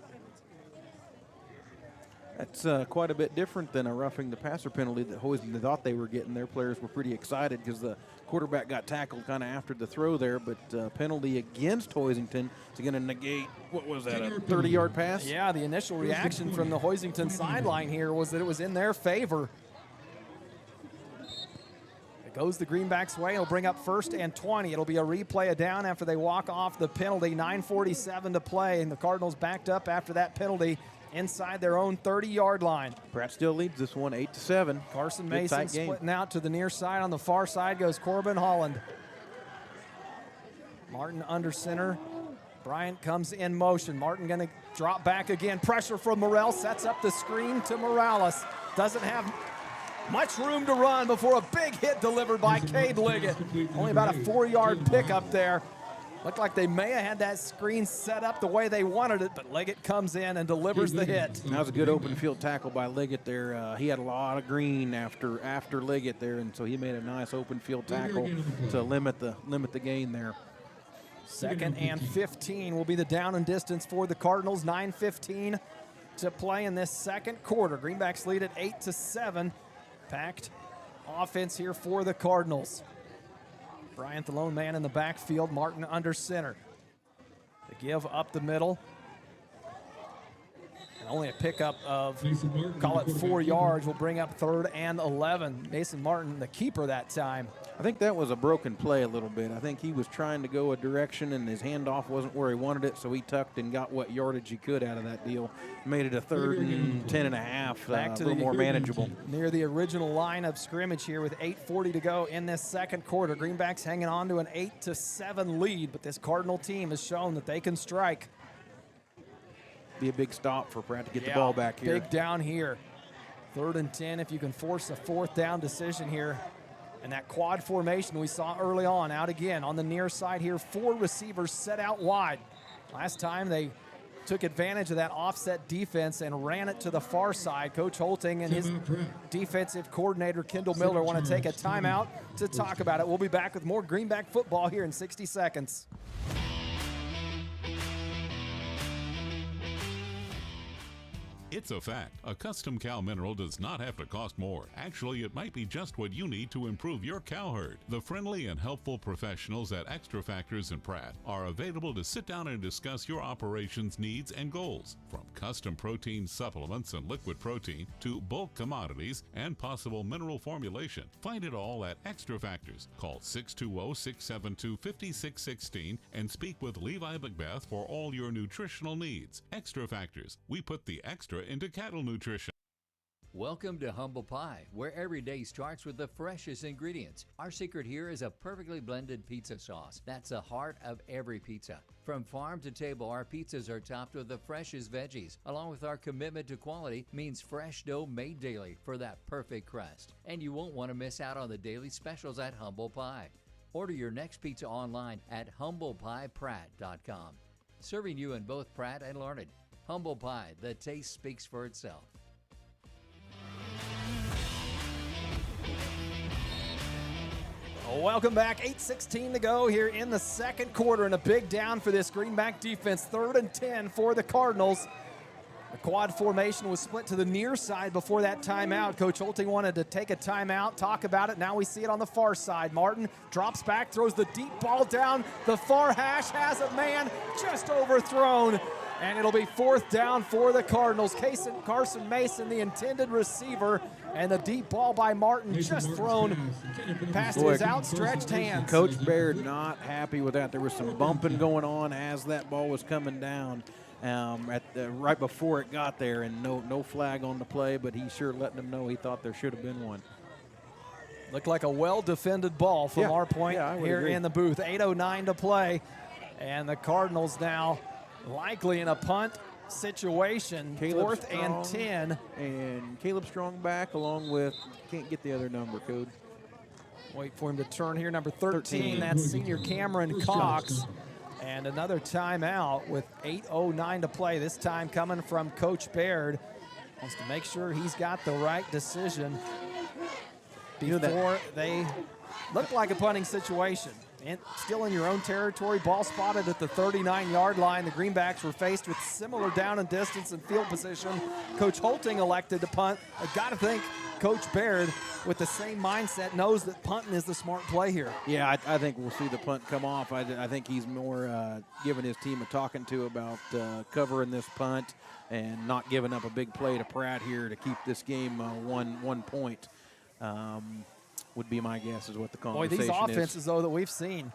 That's quite a bit different than a roughing the passer penalty that Hoisington thought they were getting. Their players were pretty excited because the quarterback got tackled kind of after the throw there, but penalty against Hoisington is going to negate, what was that, a 30-yard pass? Yeah, the initial reaction from the Hoisington sideline here was that it was in their favor. It goes the Greenbacks' way. It'll bring up 1st and 20. It'll be a replay of down after they walk off the penalty. 9:47 to play, and the Cardinals backed up after that penalty inside their own 30-yard line. Pratt still leads this one 8-7. Carson Mason splitting out to the near side. On the far side goes Corbin Holland. Martin under center. Bryant comes in motion. Martin going to drop back again. Pressure from Morel. Sets up the screen to Morales. Doesn't have much room to run before a big hit delivered by Cade Liggett. Only about a 4-yard pickup there. Looked like they may have had that screen set up the way they wanted it, but Liggett comes in and delivers the hit. That was a good open field tackle by Liggett there. He had a lot of green after Liggett there, and so he made a nice open field tackle to limit the gain there. 2nd and 15 will be the down and distance for the Cardinals. 9:15 to play in this second quarter. Greenbacks lead at 8-7. Packed offense here for the Cardinals. Bryant, the lone man in the backfield. Martin under center. The give up the middle. And only a pickup of, call it 4 yards, will bring up 3rd and 11. Mason Martin, the keeper that time. I think that was a broken play a little bit. I think he was trying to go a direction and his handoff wasn't where he wanted it, so he tucked and got what yardage he could out of that deal. Made it a 3rd and 10 and a half, Back to a little more manageable. Near the original line of scrimmage here with 8:40 to go in this second quarter. Greenbacks hanging on to an 8-7 lead, but this Cardinal team has shown that they can strike. Be a big stop for Pratt to get the ball back here. Big down here. 3rd and 10 if you can force a 4th down decision here. And that quad formation we saw early on, out again on the near side here. 4 receivers set out wide. Last time they took advantage of that offset defense and ran it to the far side. Coach Holting and his defensive coordinator, Kendall Miller, want to take a timeout to talk about it. We'll be back with more Greenback football here in 60 seconds. It's a fact. A custom cow mineral does not have to cost more. Actually, it might be just what you need to improve your cow herd. The friendly and helpful professionals at Extra Factors in Pratt are available to sit down and discuss your operations needs and goals. From custom protein supplements and liquid protein to bulk commodities and possible mineral formulation. Find it all at Extra Factors. Call 620-672-5616 and speak with Levi Macbeth for all your nutritional needs. Extra Factors. We put the extra into cattle nutrition. Welcome to Humble Pie, where every day starts with the freshest ingredients. Our secret here is a perfectly blended pizza sauce. That's the heart of every pizza. From farm to table, our pizzas are topped with the freshest veggies, along with our commitment to quality means fresh dough made daily for that perfect crust. And you won't want to miss out on the daily specials at Humble Pie. Order your next pizza online at humblepiepratt.com. Serving you in both Pratt and Larned. Humble Pie, the taste speaks for itself. Welcome back. 8:16 to go here in the second quarter, and a big down for this Greenback defense. 3rd and 10 for the Cardinals. The quad formation was split to the near side before that timeout. Coach Holting wanted to take a timeout, talk about it. Now we see it on the far side. Martin drops back, throws the deep ball down the far hash, has a man just overthrown. And it'll be 4th down for the Cardinals. Carson Mason, the intended receiver, and the deep ball by Martin just thrown past his outstretched hands. Coach Baird not happy with that. There was some bumping going on as that ball was coming down right before it got there, and no flag on the play, but he sure letting them know he thought there should have been one. Looked like a well-defended ball from our point here in the booth. 8:09 to play, and the Cardinals now likely in a punt situation. 4th and 10. And Caleb Strong back along with, can't get the other number, Code. Wait for him to turn here, number 13. That's senior Cameron Cox. And another timeout with 8:09 to play, this time coming from Coach Baird. Wants to make sure he's got the right decision before they look like a punting situation. And still in your own territory, ball spotted at the 39-yard line. The Greenbacks were faced with similar down and distance and field position. Coach Holting elected to punt. I got to think Coach Baird, with the same mindset, knows that punting is the smart play here. Yeah, I think we'll see the punt come off. I think he's more giving his team a talking to about covering this punt and not giving up a big play to Pratt here to keep this game 1 point. Would be my guess is what the conversation is. Boy, these offenses, though, that we've seen.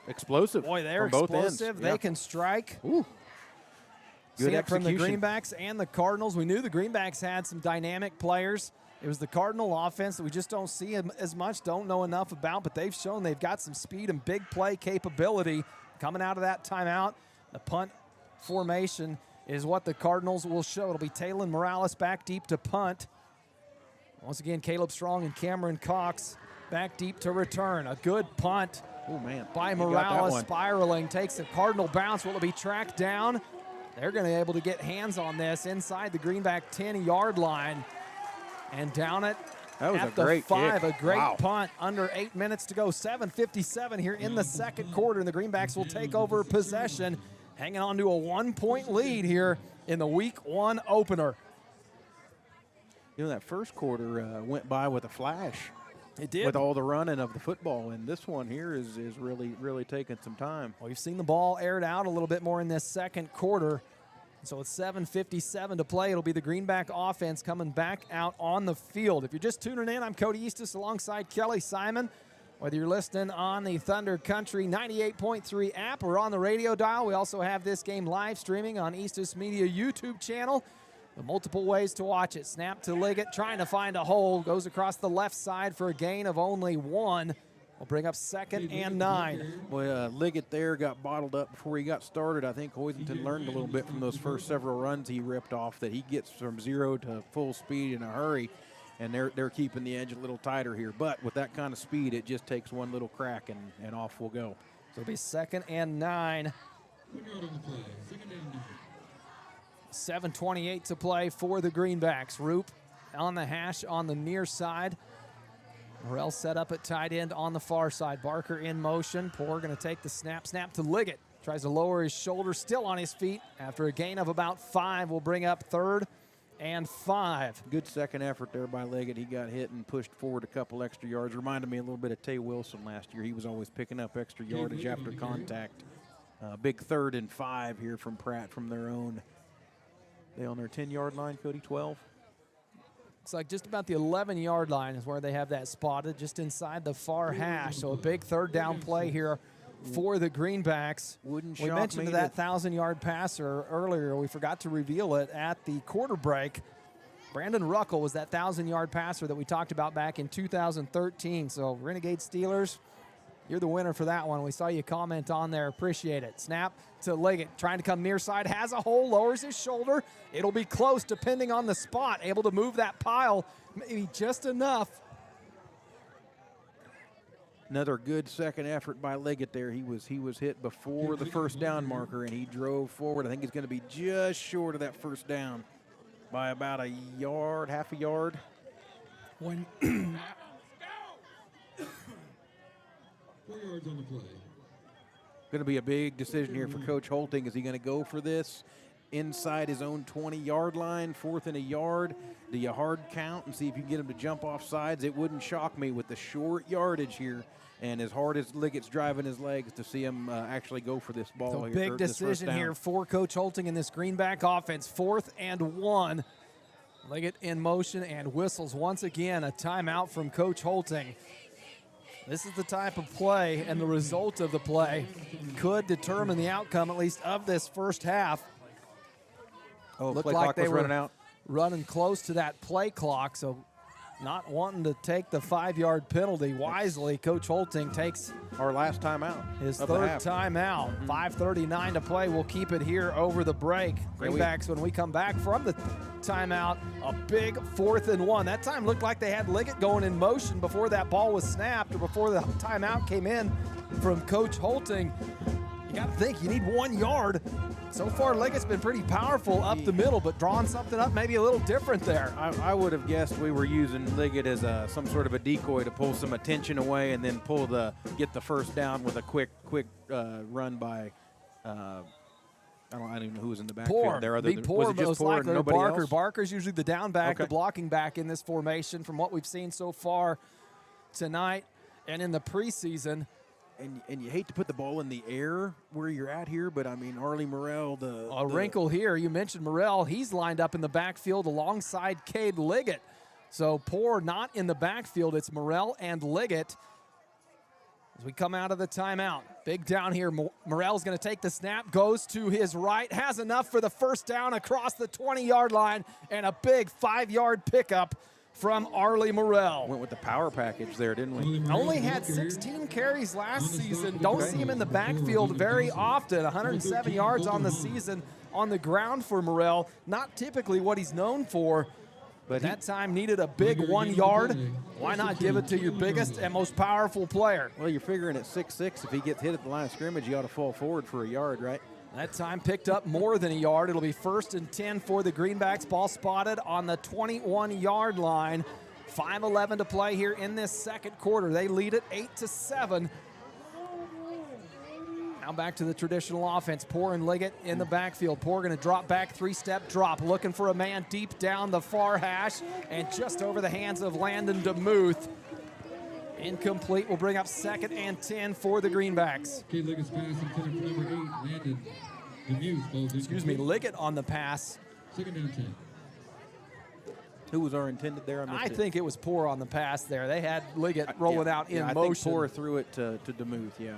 Explosive. Boy, they're from explosive. Both ends. They can strike. Ooh. Good See it from the execution. Greenbacks and the Cardinals. We knew the Greenbacks had some dynamic players. It was the Cardinal offense that we just don't see as much, don't know enough about, but they've shown they've got some speed and big play capability coming out of that timeout. The punt formation is what the Cardinals will show. It'll be Taylon Morales back deep to punt. Once again, Caleb Strong and Cameron Cox back deep to return. A good punt by Morales, spiraling, takes a Cardinal bounce. Will it be tracked down? They're going to be able to get hands on this inside the Greenback 10-yard line and down it at the 5. Kick. A great punt under 8 minutes to go. 7:57 here in the second quarter, and the Greenbacks will take over possession, hanging on to a 1-point lead here in the Week 1 opener. You know, that first quarter went by with a flash. It did. With all the running of the football, and this one here is really taking some time. Well, you've seen the ball aired out a little bit more in this second quarter. So with 7:57 to play, it'll be the Greenback offense coming back out on the field. If you're just tuning in, I'm Cody Eastis alongside Kelly Simon. Whether you're listening on the Thunder Country 98.3 app or on the radio dial, we also have this game live streaming on Eastis Media YouTube channel. The multiple ways to watch it. Snap to Liggett, trying to find a hole. Goes across the left side for a gain of only 1. We'll bring up 2nd and 9. Well, Liggett there got bottled up before he got started. I think Hoisington learned a little bit from those first several runs he ripped off that he gets from 0 to full speed in a hurry, and they're keeping the edge a little tighter here. But with that kind of speed, it just takes one little crack and off we'll go. So it'll be 2nd and 9. 7:28 to play for the Greenbacks. Roop on the hash on the near side. Morrell set up at tight end on the far side. Barker in motion. Poor going to take the snap. Snap to Liggett. Tries to lower his shoulder, still on his feet. After a gain of about 5, will bring up 3rd and 5. Good second effort there by Liggett. He got hit and pushed forward a couple extra yards. Reminded me a little bit of Tay Wilson last year. He was always picking up extra yardage after contact. Big 3rd and 5 here from Pratt from their own. They on their 10-yard line, Cody, 12? Looks like just about the 11-yard line is where they have that spotted, just inside the far hash. So a big 3rd down play here for the Greenbacks. We mentioned that 1,000-yard passer earlier. We forgot to reveal it at the quarter break. Brandon Ruckel was that 1,000-yard passer that we talked about back in 2013. So Renegade Steelers, you're the winner for that one. We saw you comment on there. Appreciate it. Snap to Liggett, trying to come near side. Has a hole, lowers his shoulder. It'll be close depending on the spot. Able to move that pile maybe just enough. Another good second effort by Liggett there. He was hit before the first down marker, and he drove forward. I think he's going to be just short of that first down by about a yard, half a yard. When 4 yards on the play. Going to be a big decision here for Coach Holting. Is he going to go for this inside his own 20-yard line, 4th and a yard? Do you hard count and see if you can get him to jump off sides? It wouldn't shock me with the short yardage here and as hard as Liggett's driving his legs to see him actually go for this ball. So here. Big decision here for Coach Holting in this Greenback offense. 4th and 1. Liggett in motion and whistles once again a timeout from Coach Holting. This is the type of play, and the result of the play could determine the outcome, at least of this first half. Oh, looked play like clock they was were running out. Running close to that play clock, so not wanting to take the 5-yard penalty wisely. Coach Holting takes our last timeout. His 3rd timeout. 5:39 to play. We'll keep it here over the break. Greenbacks, when we come back from the timeout, a big 4th and 1. That time looked like they had Liggett going in motion before that ball was snapped or before the timeout came in from Coach Holting. You got to think you need 1 yard. So far, Liggett's been pretty powerful up the middle, but drawing something up maybe a little different there. I would have guessed we were using Liggett as some sort of a decoy to pull some attention away and then get the first down with a quick run by. I don't even know who was in the backfield there. Was it just Poor and nobody Barker? Else? Barker's usually the down back, the blocking back in this formation from what we've seen so far tonight and in the preseason. And you hate to put the ball in the air where you're at here, but, I mean, Arlie Morrell, a wrinkle here. You mentioned Morrell. He's lined up in the backfield alongside Cade Liggett. So Poor not in the backfield. It's Morrell and Liggett as we come out of the timeout. Big down here. Morrell's going to take the snap, goes to his right, has enough for the first down across the 20-yard line, and a big 5-yard pickup from Arlie Morrell. Went with the power package there, didn't we? Only had 16 carries last season. Don't see him in the backfield very often. 107 yards on the season on the ground for Morrell. Not typically what he's known for, but that time needed a big 1 yard. Why not give it to your biggest and most powerful player? Well, you're figuring at 6'6", if he gets hit at the line of scrimmage, you ought to fall forward for a yard, right? That time picked up more than a yard. It'll be 1st and 10 for the Greenbacks. Ball spotted on the 21-yard line. 5:11 to play here in this second quarter. They lead it 8-7. Now back to the traditional offense. Poor and Liggett in the backfield. Poor going to drop back, 3-step drop, looking for a man deep down the far hash and just over the hands of Landon DeMuth. Incomplete. Will bring up 2nd and 10 for the Greenbacks. Liggett's pass intended for number 8, Landon DeMuth. Excuse me, Liggett on the pass. 2nd down 10. Who was our intended there? I think it was Poor on the pass there. They had Liggett rolling out in motion. I think Poor threw it to DeMuth, yeah.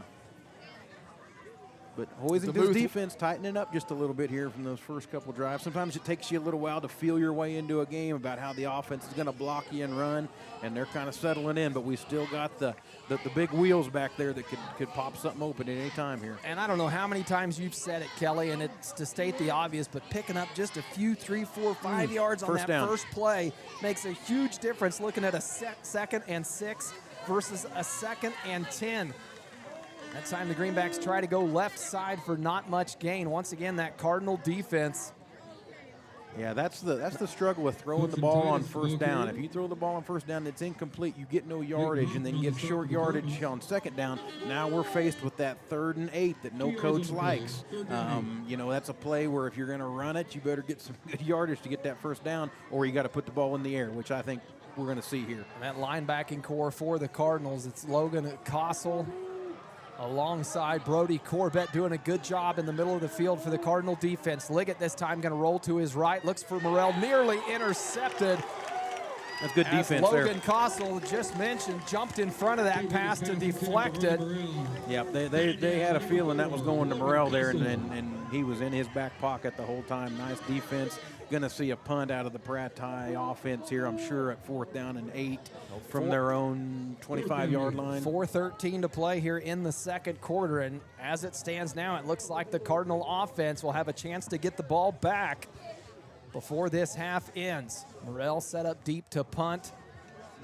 But Hoisington's defense tightening up just a little bit here from those first couple drives. Sometimes it takes you a little while to feel your way into a game about how the offense is going to block you and run, and they're kind of settling in. But we still got the big wheels back there that could pop something open at any time here. And I don't know how many times you've said it, Kelly, and it's to state the obvious, but picking up just a few 3, 4, 5 yards on that first play makes a huge difference looking at a 2nd and 6 versus a 2nd and 10. That time the Greenbacks try to go left side for not much gain. Once again, that Cardinal defense Yeah, that's the struggle with throwing the ball on first down. If you throw the ball on first down, it's incomplete. You get no yardage, and then you get short yardage on second down. Now we're faced with that 3rd and 8 that no coach likes. That's a play where if you're going to run it, you better get some good yardage to get that first down, or you got to put the ball in the air, which I think we're going to see here. And that linebacking core for the Cardinals, it's Logan Kossel alongside Brody Corbett doing a good job in the middle of the field for the Cardinal defense. Liggett this time going to roll to his right, looks for Morrell, nearly intercepted. That's good defense Logan there. Logan Kossel, just mentioned, jumped in front of that pass to deflect it. Yep, they had a feeling that was going to Morrell there, and he was in his back pocket the whole time. Nice defense. Going to see a punt out of the Pratt High offense here, I'm sure, at 4th down and 8 from their own 25-yard line. 4:13 to play here in the second quarter, and as it stands now, it looks like the Cardinal offense will have a chance to get the ball back before this half ends. Morrell set up deep to punt.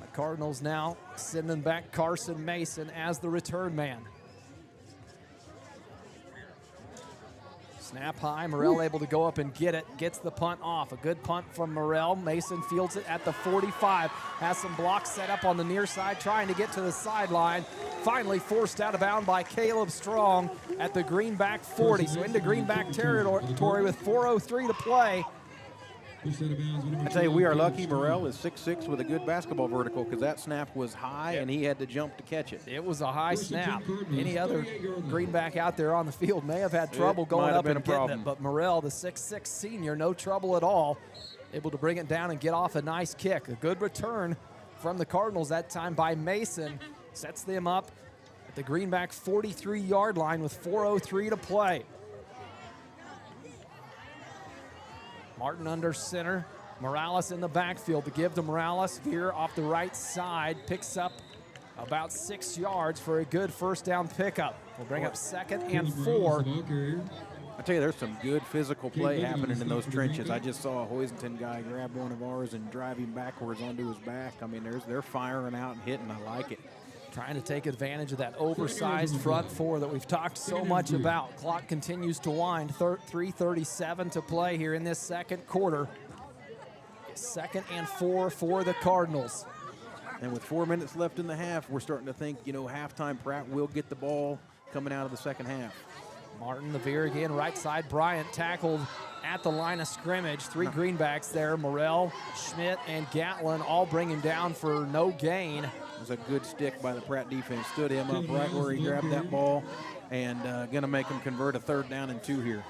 The Cardinals now sending back Carson Mason as the return man. Snap high, Morrell able to go up and get it, gets the punt off. A good punt from Morrell. Mason fields it at the 45, has some blocks set up on the near side, trying to get to the sideline. Finally forced out of bounds by Caleb Strong at the Greenback 40. So into Greenback territory with 4:03 to play. I tell you, we are lucky Morrell is 6'6" with a good basketball vertical, because that snap was high and he had to jump to catch it. It was a high snap. Any other Greenback out there on the field may have had trouble going up and getting it, but Morrell, the 6'6" senior, no trouble at all. Able to bring it down and get off a nice kick. A good return from the Cardinals that time by Mason. Sets them up at the Greenback 43-yard line with 4:03 to play. Martin under center. Morales in the backfield to give to Morales. Veer off the right side. Picks up about 6 yards for a good first down pickup. We'll bring up 2nd and 4. I tell you, there's some good physical play happening in those trenches. I just saw a Hoisington guy grab one of ours and drive him backwards onto his back. I mean, they're firing out and hitting. I like it. Trying to take advantage of that oversized front four that we've talked so much about. Clock continues to wind. 3:37 to play here in this second quarter. 2nd and 4 for the Cardinals. And with 4 minutes left in the half, we're starting to think, halftime Pratt will get the ball coming out of the second half. Martin, the veer again, right side. Bryant tackled at the line of scrimmage. 3 Greenbacks there. Morrell, Schmidt, and Gatlin all bring him down for no gain. It was a good stick by the Pratt defense. Stood him up right where he grabbed that ball, and going to make him convert a 3rd down and 2 here.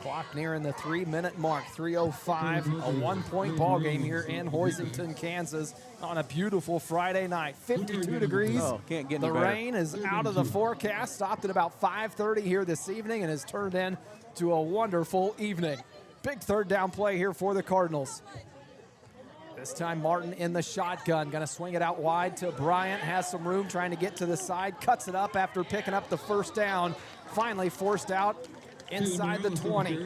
Clock nearing the 3-minute mark. 3:05, a 1-point ball game here in Hoisington, Kansas on a beautiful Friday night. 52 degrees. Oh, can't get any the better. rain is out of the forecast. Stopped at about 5:30 here this evening and has turned into a wonderful evening. Big 3rd down play here for the Cardinals. This time Martin in the shotgun, gonna swing it out wide to Bryant, has some room trying to get to the side, cuts it up after picking up the first down, finally forced out inside the 20.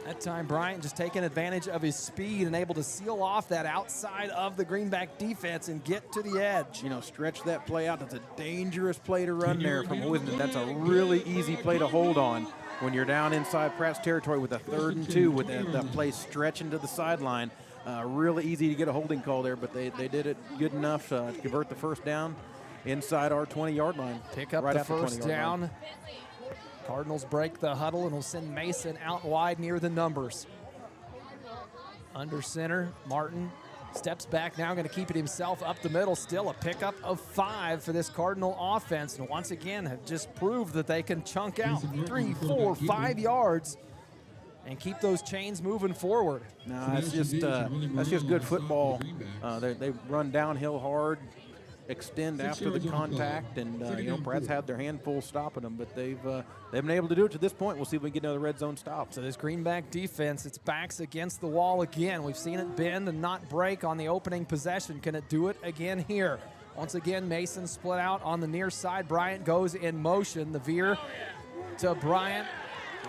That time Bryant just taking advantage of his speed and able to seal off that outside of the Greenback defense and get to the edge. Stretch that play out. That's a dangerous play to run there from Hoisington. That's a really easy play to hold on when you're down inside Pratt's territory with a 3rd and 2 with that play stretching to the sideline. Really easy to get a holding call there, but they did it good enough to convert the first down inside our 20-yard line. Pick up right the first down. Line. Cardinals break the huddle and will send Mason out wide near the numbers. Under center, Martin steps back now, going to keep it himself up the middle. Still a pickup of 5 for this Cardinal offense, and once again have just proved that they can chunk out 3, 4, 5 yards and keep those chains moving forward. No, that's just good football. They run downhill hard, extend after the contact, and Pratt's had their handful stopping them, but they've been able to do it to this point. We'll see if we can get another red zone stop. So this Greenback defense, its backs against the wall again. We've seen it bend and not break on the opening possession. Can it do it again here? Once again, Mason split out on the near side. Bryant goes in motion. The veer to Bryant.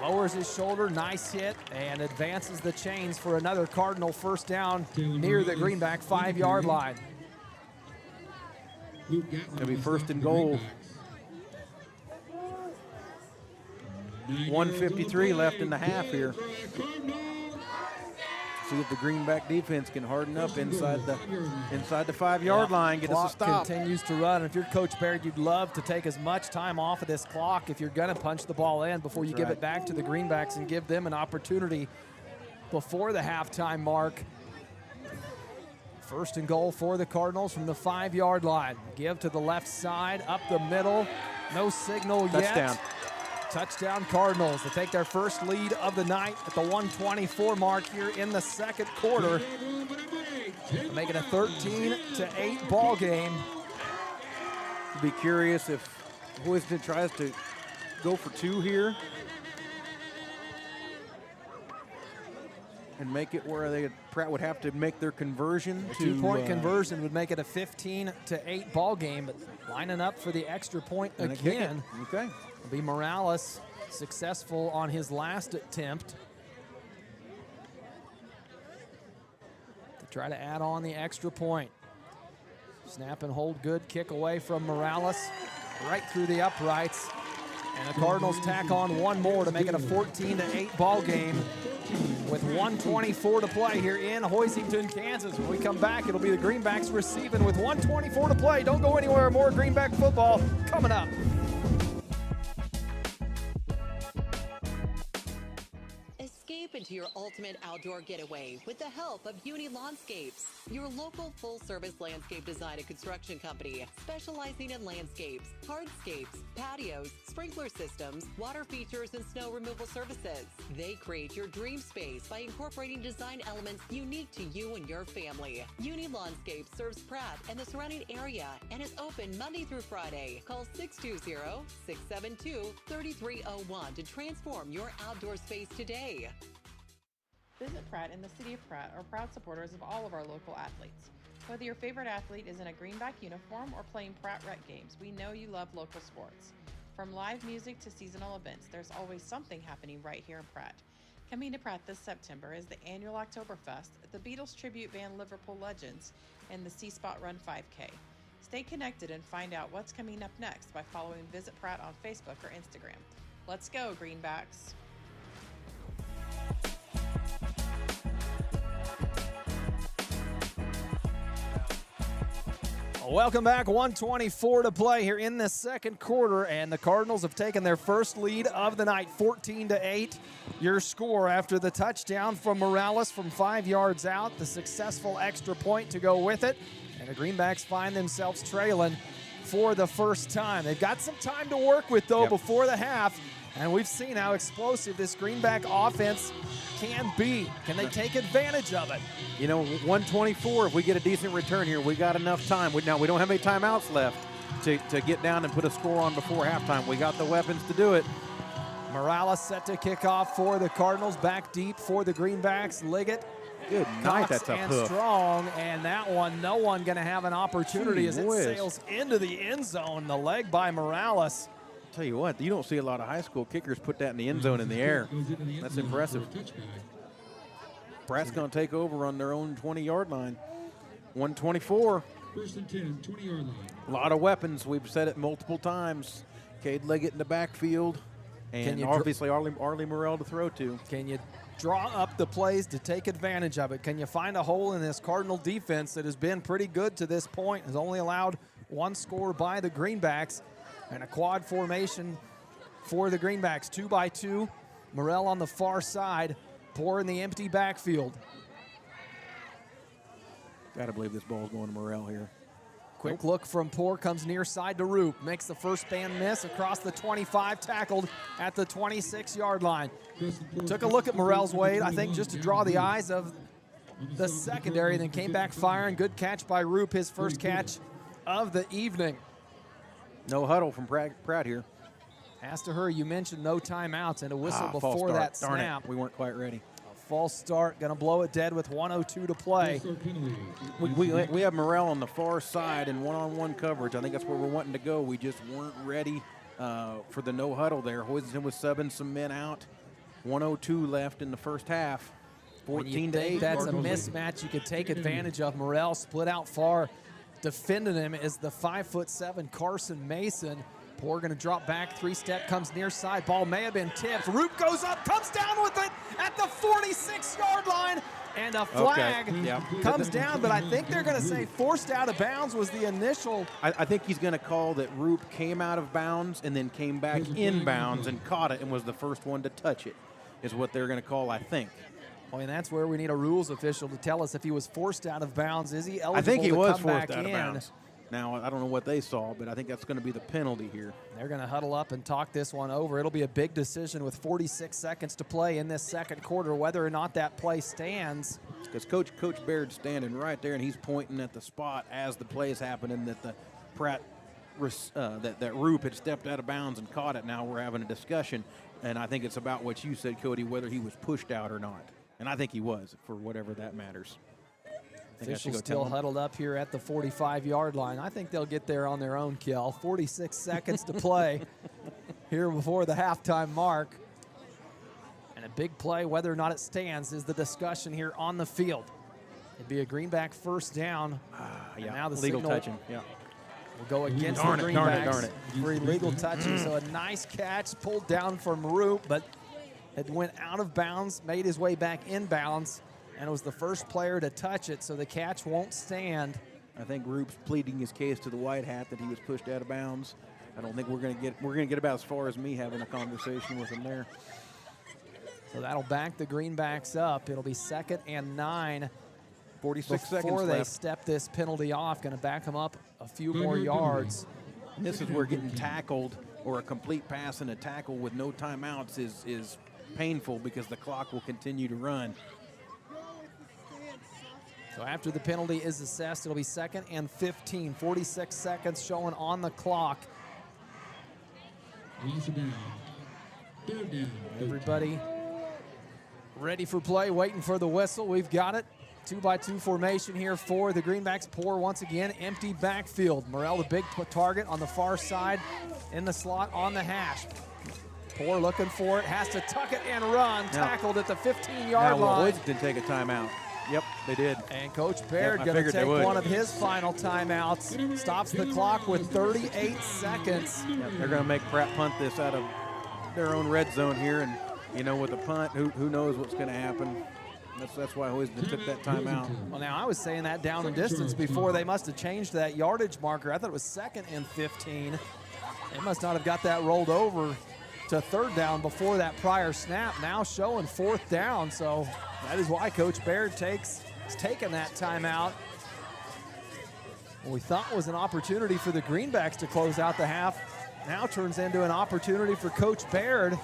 Lowers his shoulder, nice hit, and advances the chains for another Cardinal first down near the Greenback 5-yard line. It'll be 1st and goal. 1:53 left in the half here. See if the Greenback defense can harden up inside the 5-yard line, get us a stop. Continues to run. If you're Coach Baird, you'd love to take as much time off of this clock if you're going to punch the ball in before you give it back to the Greenbacks and give them an opportunity before the halftime mark. First and goal for the Cardinals from the 5-yard line. Give to the left side, up the middle. No signal yet. Touchdown Cardinals to take their first lead of the night at the 1:24 mark here in the second quarter. Make it a 13-8 ball game. I'd be curious if Hoisington tries to go for 2 here and make it where Pratt would have to make their conversion. A 2-point conversion would make it a 15-8 ball game, but lining up for the extra point again. Okay. Will be Morales, successful on his last attempt to try to add on the extra point. Snap and hold good, kick away from Morales, right through the uprights. And the Cardinals tack on one more to make it a 14-8 ball game with 1:24 to play here in Hoisington, Kansas. When we come back, it'll be the Greenbacks receiving with 1:24 to play. Don't go anywhere. More Greenback football coming up. Into your ultimate outdoor getaway with the help of Uni Landscapes, your local full-service landscape design and construction company specializing in landscapes, hardscapes, patios, sprinkler systems, water features, and snow removal services. They create your dream space by incorporating design elements unique to you and your family. Uni Landscapes serves Pratt and the surrounding area and is open Monday through Friday. Call 620-672-3301 to transform your outdoor space today. Visit Pratt and the City of Pratt are proud supporters of all of our local athletes. Whether your favorite athlete is in a Greenback uniform or playing Pratt Rec games, we know you love local sports. From live music to seasonal events, there's always something happening right here in Pratt. Coming to Pratt this September is the annual Oktoberfest, the Beatles tribute band Liverpool Legends, and the C-Spot Run 5K. Stay connected and find out what's coming up next by following Visit Pratt on Facebook or Instagram. Let's go, Greenbacks! Welcome back. 1:24 to play here in the second quarter, and the Cardinals have taken their first lead of the night, 14-8. Your score after the touchdown from Morales from 5 yards out, the successful extra point to go with it, and the Greenbacks find themselves trailing for the first time. They've got some time to work with, though, before the half, and we've seen how explosive this Greenback offense can be. Can they take advantage of it? You know, 1:24, if we get a decent return here, we got enough time. Now, we don't have any timeouts left to get down and put a score on before halftime. We got the weapons to do it. Morales set to kick off for the Cardinals. Back deep for the Greenbacks. Liggett. Good night, Cox that's a and hoof. Strong, and that one, no one going to have an opportunity as it sails into the end zone. The leg by Morales. Tell you what, you don't see a lot of high school kickers put that in the end zone in the air. That's impressive. Pratt's going to take over on their own 20-yard line. 1:24. First and 10, 20-yard line. A lot of weapons. We've said it multiple times. Cade Leggett in the backfield, and obviously Arlie Morrell to throw to. Can you draw up the plays to take advantage of it? Can you find a hole in this Cardinal defense that has been pretty good to this point, has only allowed one score by the Greenbacks, and a quad formation for the Greenbacks, 2-by-2. Morrell on the far side, Poor in the empty backfield. Got to believe this ball's going to Morrell here. Quick look from Poor, comes near side to Roop, makes the first man miss across the 25, tackled at the 26-yard line. Took a look at Morrell's way, I think, just to draw the eyes of the secondary, then came back firing. Good catch by Roop, his first catch of the evening. No huddle from Pratt here. As to her, you mentioned no timeouts and a whistle before that snap. Darn it, we weren't quite ready. A false start, going to blow it dead with 1:02 to play. We have Morrell on the far side in one-on-one coverage. I think that's where we're wanting to go. We just weren't ready for the no huddle there. Hoisington was subbing some men out. 1:02 left in the first half. 14-8. That's a mismatch you could take advantage of. Morrell split out far. Defending him is the 5'7" Carson Mason. Poor going to drop back, 3-step, comes near side. Ball may have been tipped. Roop goes up, comes down with it at the 46-yard line, And a flag Yep. comes down, but I think they're going to say forced out of bounds was the initial. I think he's going to call that Roop came out of bounds and then came back in bounds and caught it and was the first one to touch it, is what they're going to call, I think. I mean, that's where we need a rules official to tell us if he was forced out of bounds. Is he eligible I think he to was come forced back out of in? bounds. Now, I don't know what they saw, but I think that's going to be the penalty here. They're going to huddle up and talk this one over. It'll be a big decision with 46 seconds to play in this second quarter, whether or not that play stands. Because Coach Baird's standing right there, and he's pointing at the spot as the play is happening that the Pratt, that Roop had stepped out of bounds and caught it. Now we're having a discussion, and I think it's about what you said, Cody, whether he was pushed out or not. And I think he was, for whatever that matters. Officials still huddled up here at the 45-yard line. I think they'll get there on their own, Kel. 46 seconds to play here before the halftime mark. And a big play, whether or not it stands, is the discussion here on the field. It'd be a Greenback first down. Yeah, now the legal signal touching. Yeah. will go against the Greenbacks for illegal touching. So a nice catch pulled down from Roop, but it went out of bounds, made his way back in bounds, and it was the first player to touch it, so the catch won't stand. I think Roop's pleading his case to the white hat that he was pushed out of bounds. I don't think we're going to get about as far as me having a conversation with him there. So that'll back the Greenbacks up. It'll be 2nd and 9. 46 seconds before they left. step this penalty off. Going to back them up a few more yards. And this is where getting tackled or a complete pass and a tackle with no timeouts is painful because the clock will continue to run. So after the penalty is assessed, it'll be 2nd and 15. 46 seconds showing on the clock. Everybody ready for play, waiting for the whistle. We've got it. 2-by-2 formation here for the Greenbacks. Poor once again, empty backfield. Morrell, the big target on the far side in the slot on the hash. Poor looking for it, has to tuck it and run. Tackled at the 15-yard line. Hoisington take a timeout. Yep, they did. And Coach Baird going to take one of his final timeouts. Stops the clock with 38 seconds. Yep, they're going to make Pratt punt this out of their own red zone here. And, you know, with the punt, who knows what's going to happen. That's why Hoisington took that timeout. Well, now I was saying that down and distance before. They must have changed that yardage marker. I thought it was 2nd and 15. They must not have got that rolled over to 3rd down before that prior snap. Now showing 4th down, so that is why Coach Baird is taking that timeout. What we thought was an opportunity for the Greenbacks to close out the half now turns into an opportunity for Coach Baird.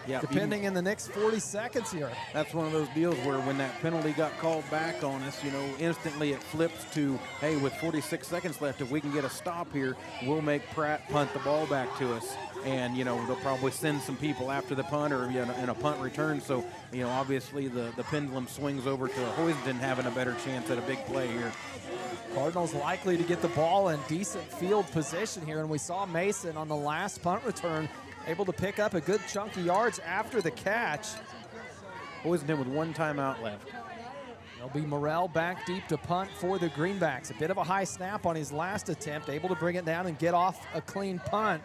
Yeah, depending in the next 40 seconds here. That's one of those deals where when that penalty got called back on us, you know, instantly it flips to, hey, with 46 seconds left, if we can get a stop here, we'll make Pratt punt the ball back to us. And, you know, they'll probably send some people after the punt or in a punt return. So, you know, obviously the pendulum swings over to Hoisington having a better chance at a big play here. Cardinals likely to get the ball in decent field position here. And we saw Mason on the last punt return able to pick up a good chunk of yards after the catch. Hoisington with one timeout left. It'll be Morrell back deep to punt for the Greenbacks. A bit of a high snap on his last attempt, able to bring it down and get off a clean punt.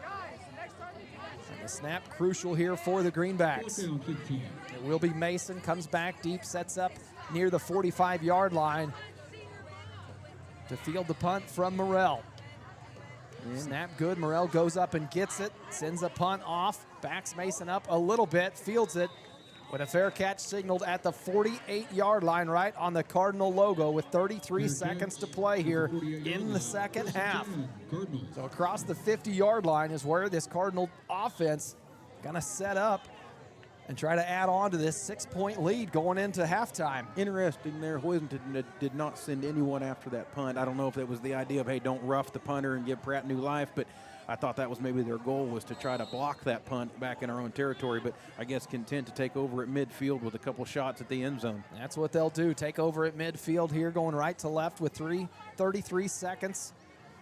And the snap crucial here for the Greenbacks. It will be Mason, comes back deep, sets up near the 45-yard line to field the punt from Morrell. Snap good, Morrell goes up and gets it, sends a punt off, backs Mason up a little bit, fields it with a fair catch signaled at the 48-yard line right on the Cardinal logo with 33 seconds to play here in the second half. So across the 50-yard line is where this Cardinal offense gonna set up and try to add on to this 6-point lead going into halftime. Interesting there, Hoisington did not send anyone after that punt. I don't know if that was the idea of, hey, don't rough the punter and give Pratt new life, but I thought that was maybe their goal, was to try to block that punt back in our own territory, but I guess content to take over at midfield with a couple shots at the end zone. That's what they'll do, take over at midfield here, going right to left with 33 seconds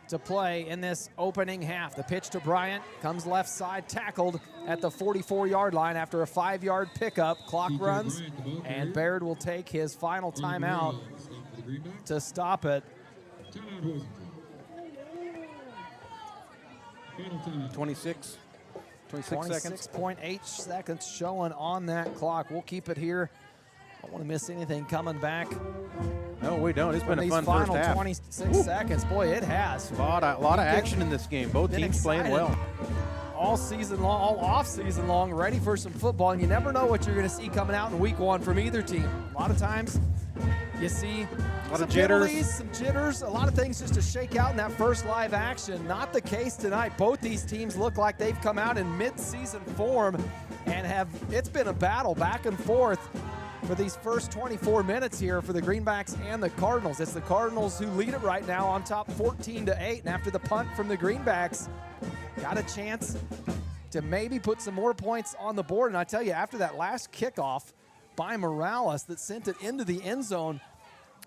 to play in this opening half. The pitch to Bryant, comes left side, tackled at the 44-yard line after a 5-yard pickup. Clock runs, and Baird will take his final timeout to stop it. 26 seconds. 26.8 seconds showing on that clock. We'll keep it here Don't want to miss anything coming back. No, we don't. It's been a fun final first half. 26 seconds. Boy, it has. A lot of action in this game. Both teams playing well. All season long, all off season long, ready for some football, and you never know what you're going to see coming out in week 1 from either team. A lot of times you see a lot some of jitters, penalties, some jitters, a lot of things just to shake out in that first live action. Not the case tonight. Both these teams look like they've come out in mid-season form and it's been a battle back and forth for these first 24 minutes here for the Greenbacks and the Cardinals. It's the Cardinals who lead it right now on top 14-8, and after the punt from the Greenbacks, got a chance to maybe put some more points on the board. And I tell you, after that last kickoff by Morales that sent it into the end zone,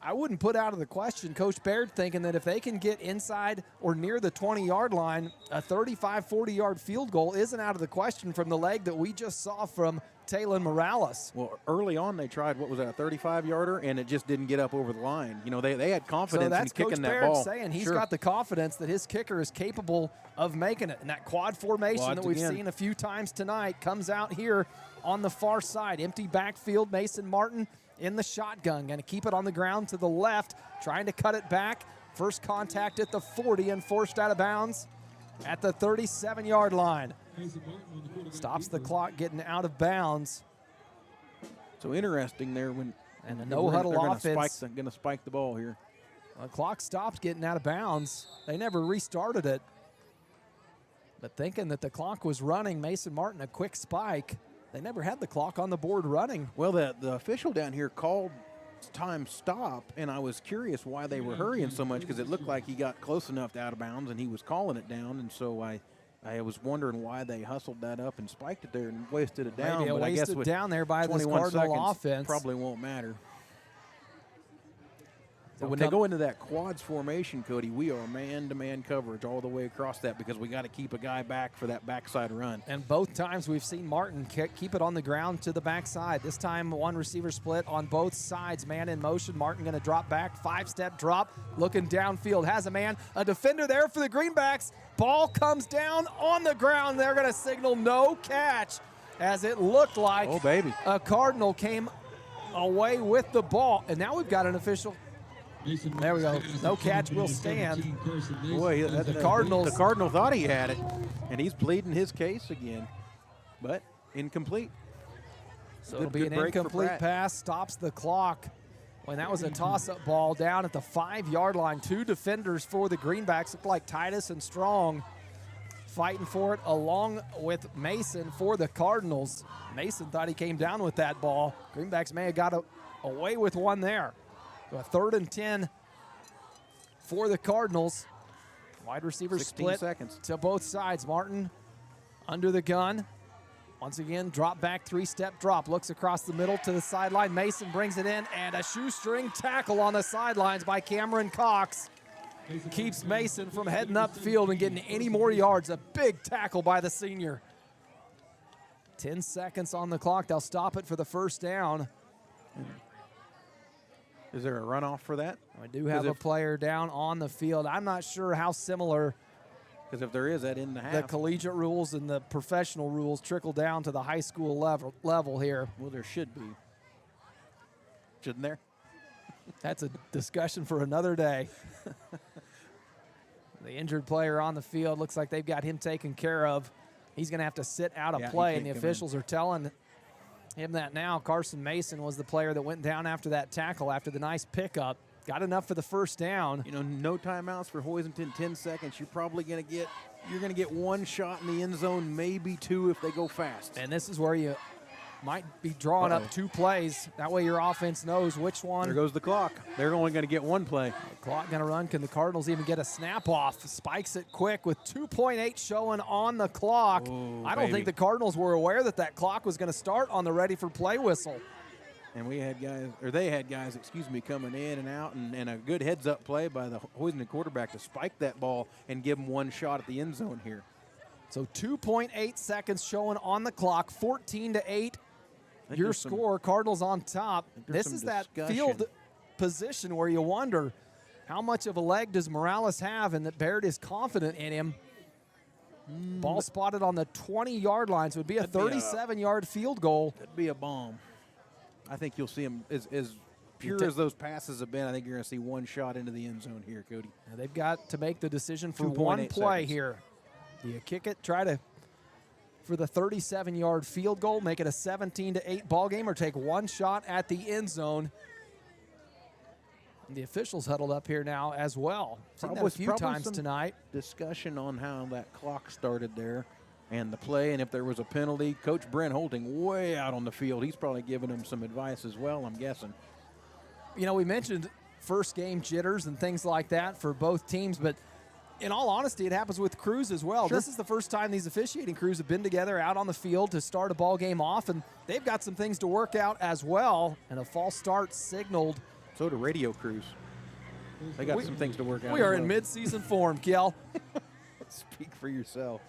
I wouldn't put out of the question Coach Baird thinking that if they can get inside or near the 20-yard line, a 35, 40-yard field goal isn't out of the question from the leg that we just saw from Taylor Morales. Well, early on they tried, what was that, a 35-yarder, and it just didn't get up over the line. You know, they had confidence in kicking that ball. So that's Coach Baird saying he's got the confidence that his kicker is capable of making it. And that quad formation that we've seen a few times tonight comes out here on the far side. Empty backfield, Mason Martin in the shotgun. Going to keep it on the ground to the left, trying to cut it back. First contact at the 40 and forced out of bounds at the 37-yard line. Stops the clock getting out of bounds. So interesting there when the no-huddle offense. Going to spike the ball here. The clock stopped getting out of bounds. They never restarted it. But thinking that the clock was running, Mason Martin, a quick spike. They never had the clock on the board running. Well, the official down here called time stop, and I was curious why they were hurrying so much because it looked like he got close enough to out of bounds and he was calling it down, and so I was wondering why they hustled that up and spiked it there and wasted it down. Maybe but I guess wasted with down there by this 21 Cardinal offense. Probably won't matter. So when they go into that quads formation, Cody, we are man-to-man coverage all the way across that because we got to keep a guy back for that backside run. And both times we've seen Martin keep it on the ground to the backside. This time one receiver split on both sides. Man in motion. Martin going to drop back. 5-step drop. Looking downfield. Has a man. A defender there for the Greenbacks. Ball comes down on the ground. They're going to signal no catch as it looked like a Cardinal came away with the ball. And now we've got an official. There we go. No catch will stand. Boy, the Cardinal thought he had it, and he's pleading his case again, but incomplete. So it'll be an incomplete pass. Stops the clock. When that was a toss-up ball down at the 5-yard line. 2 defenders for the Greenbacks look like Titus and Strong fighting for it along with Mason for the Cardinals. Mason thought he came down with that ball. Greenbacks may have got away with one there. So a 3rd and 10 for the Cardinals. Wide receiver split to both sides. Martin under the gun. Once again, drop back, 3-step drop. Looks across the middle to the sideline. Mason brings it in, and a shoestring tackle on the sidelines by Cameron Cox. Keeps Mason from heading up the field and getting any more yards. A big tackle by the senior. 10 seconds on the clock. They'll stop it for the first down. Is there a runoff for that? We do have a player down on the field. I'm not sure how similar, because if there is, that in the half. The collegiate rules and the professional rules trickle down to the high school level here. Well, there should be. Shouldn't there? That's a discussion for another day. The injured player on the field, looks like they've got him taken care of. He's going to have to sit out of play, and the officials are telling him that now. Carson Mason was the player that went down after that tackle after the nice pickup. Got enough for the first down. You know, no timeouts for Hoisington, 10 seconds. You're probably going to get one shot in the end zone, maybe 2 if they go fast. And this is where you might be drawing up 2 plays. That way your offense knows which one. There goes the clock. They're only going to get 1 play. The clock going to run. Can the Cardinals even get a snap off? Spikes it quick with 2.8 showing on the clock. Ooh, I don't think the Cardinals were aware that clock was going to start on the ready for play whistle. And they had guys, coming in and out, and a good heads-up play by the Hoisington quarterback to spike that ball and give them 1 shot at the end zone here. So 2.8 seconds showing on the clock, 14-8. Your score, Cardinals on top. This is that field position where you wonder how much of a leg does Morales have, and that Baird is confident in him. Ball spotted on the 20-yard line, so it would be a 37-yard field goal. That'd be a bomb. I think you'll see them as pure as those passes have been. I think you're going to see one shot into the end zone here, Cody. Now they've got to make the decision for one play here. Do you kick it, for the 37-yard field goal, make it a 17-8 ball game, or take one shot at the end zone? And the officials huddled up here now as well. Seen that a few times tonight. Discussion on how that clock started there and the play, and if there was a penalty. Coach Brent Holding way out on the field. He's probably giving him some advice as well, I'm guessing. You know, we mentioned first game jitters and things like that for both teams, but in all honesty, it happens with crews as well. Sure. This is the first time these officiating crews have been together out on the field to start a ball game off, and they've got some things to work out as well, and a false start signaled. So do radio crews. They got some things to work out. We are in mid-season form, Kel. Speak for yourself.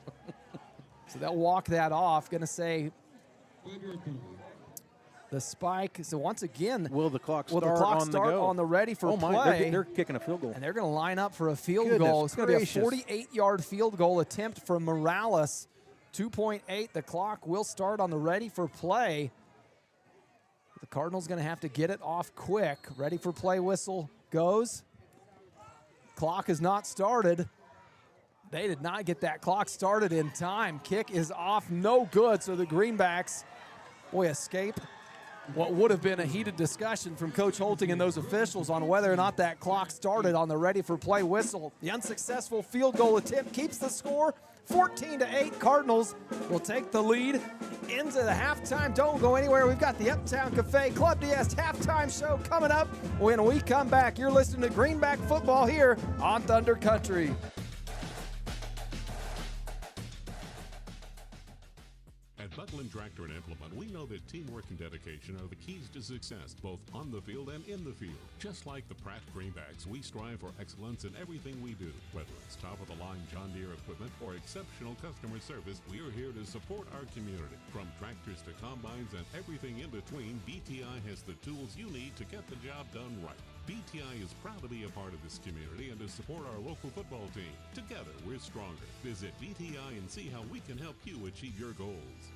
So they'll walk that off. Going to say the spike. So once again, will the clock start, on the ready for play? They're kicking a field goal. And they're going to line up for a field goal. It's going to be a 48-yard field goal attempt from Morales. 2.8. The clock will start on the ready for play. The Cardinals going to have to get it off quick. Ready for play whistle goes. Clock is not started. They did not get that clock started in time. Kick is off, no good. So the Greenbacks, escape what would have been a heated discussion from Coach Holting and those officials on whether or not that clock started on the ready for play whistle. The unsuccessful field goal attempt keeps the score 14-8. Cardinals will take the lead into the halftime. Don't go anywhere. We've got the Uptown Cafe Club DS halftime show coming up when we come back. You're listening to Greenback football here on Thunder Country. At Buckland Tractor and Implement, we know that teamwork and dedication are the keys to success, both on the field and in the field. Just like the Pratt Greenbacks, we strive for excellence in everything we do. Whether it's top-of-the-line John Deere equipment or exceptional customer service, we are here to support our community. From tractors to combines and everything in between, BTI has the tools you need to get the job done right. BTI is proud to be a part of this community and to support our local football team. Together, we're stronger. Visit BTI and see how we can help you achieve your goals.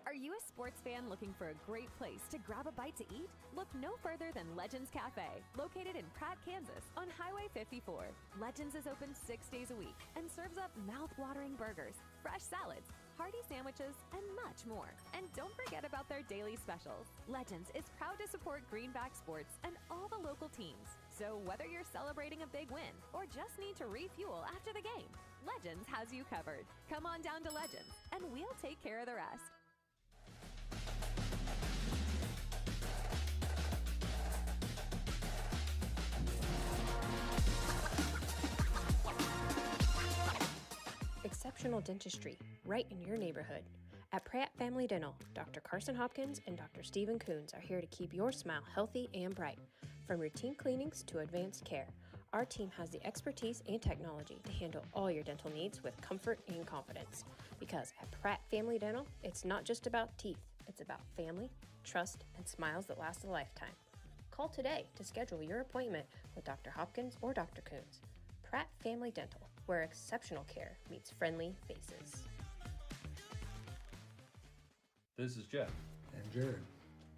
Are you a sports fan looking for a great place to grab a bite to eat? Look no further than Legends Cafe, located in Pratt, Kansas, on Highway 54. Legends is open 6 days a week and serves up mouth-watering burgers, fresh salads, hearty sandwiches, and much more. And don't forget about their daily specials. Legends is proud to support Greenback sports and all the local teams. So whether you're celebrating a big win or just need to refuel after the game, Legends has you covered. Come on down to Legends, and we'll take care of the rest. Exceptional dentistry, right in your neighborhood. At Pratt Family Dental, Dr. Carson Hopkins and Dr. Stephen Coons are here to keep your smile healthy and bright. From routine cleanings to advanced care, our team has the expertise and technology to handle all your dental needs with comfort and confidence. Because at Pratt Family Dental, it's not just about teeth, it's about family, trust, and smiles that last a lifetime. Call today to schedule your appointment with Dr. Hopkins or Dr. Coons. Pratt Family Dental, where exceptional care meets friendly faces. This is Jeff. And Jared.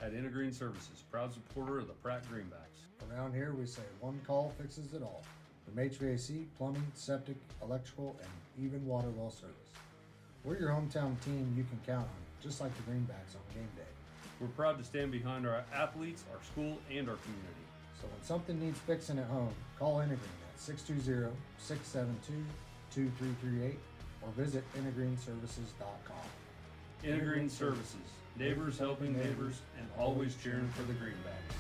At Inter-Green Services, proud supporter of the Pratt Greenbacks. Around here we say one call fixes it all. From HVAC, plumbing, septic, electrical, and even water well service. We're your hometown team you can count on, just like the Greenbacks on game day. We're proud to stand behind our athletes, our school, and our community. So when something needs fixing at home, call Inter-Green at 620-672-2338 or visit intergreenservices.com. Inter-Green Services, neighbors helping neighbors, and always cheering for the Greenbacks.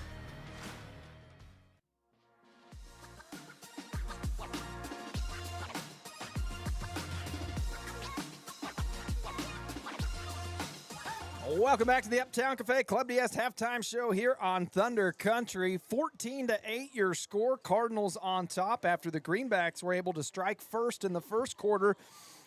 Welcome back to the Uptown Cafe Club DS halftime show here on Thunder Country. 14-8 your score. Cardinals on top after the Greenbacks were able to strike first in the first quarter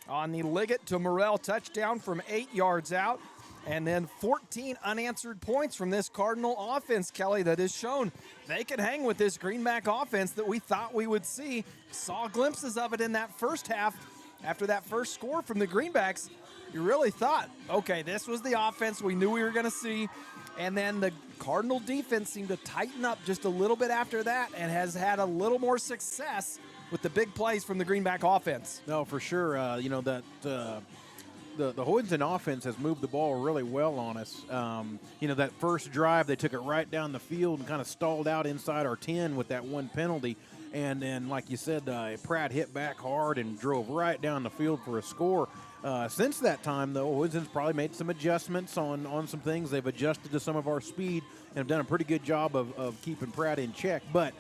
on the Liggett to Morrell touchdown from 8 yards out. And then 14 unanswered points from this Cardinal offense, Kelly, that has shown they can hang with this Greenback offense that we thought we would see. Saw glimpses of it in that first half after that first score from the Greenbacks. You really thought, okay, this was the offense we knew we were going to see. And then the Cardinal defense seemed to tighten up just a little bit after that and has had a little more success with the big plays from the Greenback offense. No, for sure. The Hoisington offense has moved the ball really well on us. That first drive, they took it right down the field and kind of stalled out inside our 10 with that one penalty. And then, like you said, Pratt hit back hard and drove right down the field for a score. Since that time, though, Hoisington's probably made some adjustments on some things. They've adjusted to some of our speed and have done a pretty good job of keeping Pratt in check. But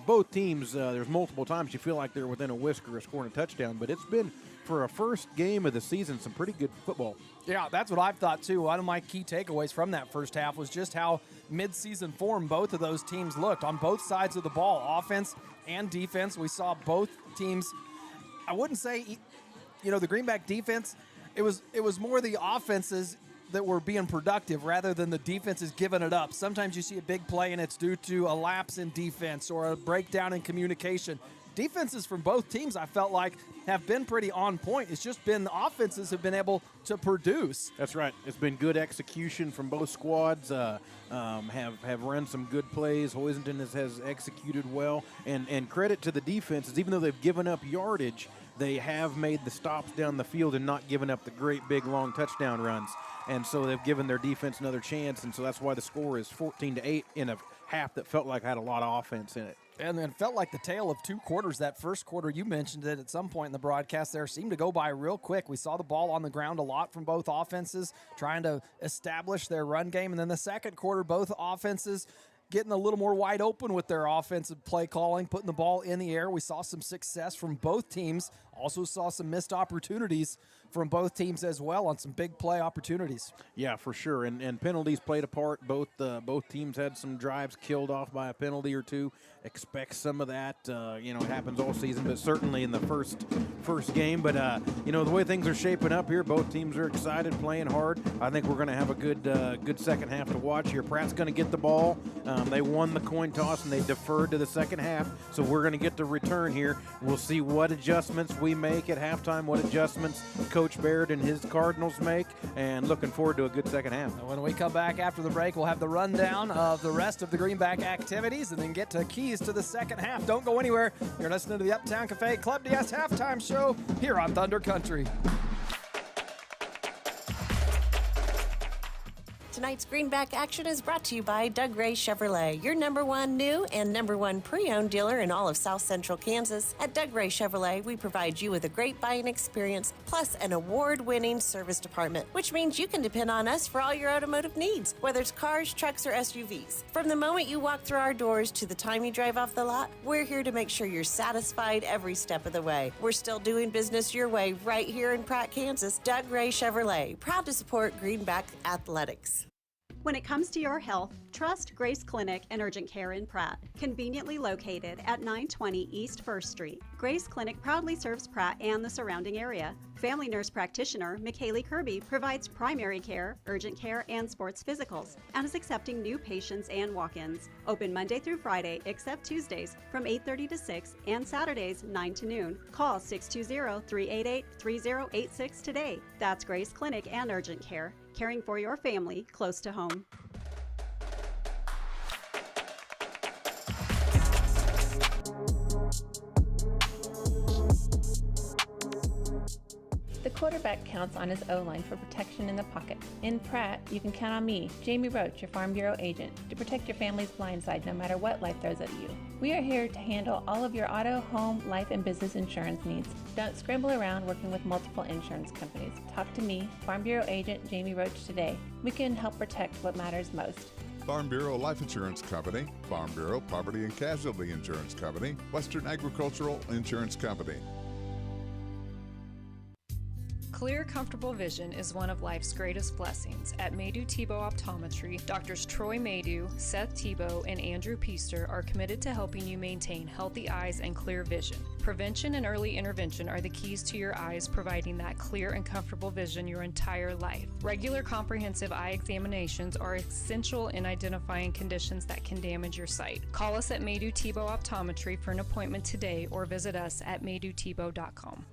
both teams, there's multiple times you feel like they're within a whisker of scoring a touchdown. But it's been, for a first game of the season, some pretty good football. Yeah, that's what I've thought, too. One of my key takeaways from that first half was just how midseason form both of those teams looked on both sides of the ball, offense and defense. We saw both teams, I wouldn't say, the Greenback defense, it was more the offenses that were being productive rather than the defenses giving it up. Sometimes you see a big play and it's due to a lapse in defense or a breakdown in communication. Defenses from both teams, I felt like, have been pretty on point. It's just been the offenses have been able to produce. That's right. It's been good execution from both squads. Have run some good plays. Hoisington has executed well. And credit to the defenses, even though they've given up yardage, they have made the stops down the field and not given up the great big long touchdown runs. And so they've given their defense another chance. And so that's why the score is 14-8 in a half that felt like had a lot of offense in it. And it felt like the tale of two quarters. That first quarter, you mentioned it at some point in the broadcast there, seemed to go by real quick. We saw the ball on the ground a lot from both offenses, trying to establish their run game. And then the second quarter, both offenses getting a little more wide open with their offensive play calling, putting the ball in the air. We saw some success from both teams. Also saw some missed opportunities from both teams as well on some big play opportunities. Yeah, for sure. And penalties played a part. Both teams had some drives killed off by a penalty or two. Expect some of that. It happens all season, but certainly in the first game. But, the way things are shaping up here, both teams are excited, playing hard. I think we're going to have a good second half to watch here. Pratt's going to get the ball. They won the coin toss, and they deferred to the second half, so we're going to get the return here. We'll see what adjustments we make at halftime, what adjustments Coach Baird and his Cardinals make, and looking forward to a good second half. And when we come back after the break, we'll have the rundown of the rest of the Greenback activities and then get to keys to the second half. Don't go anywhere. You're listening to the Uptown Cafe Club DS halftime show here on Thunder Country. Tonight's Greenback action is brought to you by Doug Ray Chevrolet, your #1 new and #1 pre-owned dealer in all of South Central Kansas. At Doug Ray Chevrolet, we provide you with a great buying experience plus an award-winning service department, which means you can depend on us for all your automotive needs, whether it's cars, trucks, or SUVs. From the moment you walk through our doors to the time you drive off the lot, we're here to make sure you're satisfied every step of the way. We're still doing business your way right here in Pratt, Kansas. Doug Ray Chevrolet, proud to support Greenback Athletics. When it comes to your health, trust Grace Clinic and Urgent Care in Pratt, conveniently located at 920 East 1st Street. Grace Clinic proudly serves Pratt and the surrounding area. Family nurse practitioner McKaylee Kirby provides primary care, urgent care, and sports physicals, and is accepting new patients and walk-ins. Open Monday through Friday, except Tuesdays, from 8:30 to 6, and Saturdays, 9 to noon. Call 620-388-3086 today. That's Grace Clinic and Urgent Care, caring for your family close to home. The quarterback counts on his O-line for protection in the pocket. In Pratt, you can count on me, Jamie Roach, your Farm Bureau agent, to protect your family's blind side no matter what life throws at you. We are here to handle all of your auto, home, life, and business insurance needs. Don't scramble around working with multiple insurance companies. Talk to me, Farm Bureau agent Jamie Roach, today. We can help protect what matters most. Farm Bureau Life Insurance Company, Farm Bureau Property and Casualty Insurance Company, Western Agricultural Insurance Company. Clear, comfortable vision is one of life's greatest blessings. At Maydew Tebow Optometry, Doctors Troy Maydew, Seth Tebow, and Andrew Piester are committed to helping you maintain healthy eyes and clear vision. Prevention and early intervention are the keys to your eyes, providing that clear and comfortable vision your entire life. Regular comprehensive eye examinations are essential in identifying conditions that can damage your sight. Call us at Maydew Tebow Optometry for an appointment today or visit us at maydewtebow.com.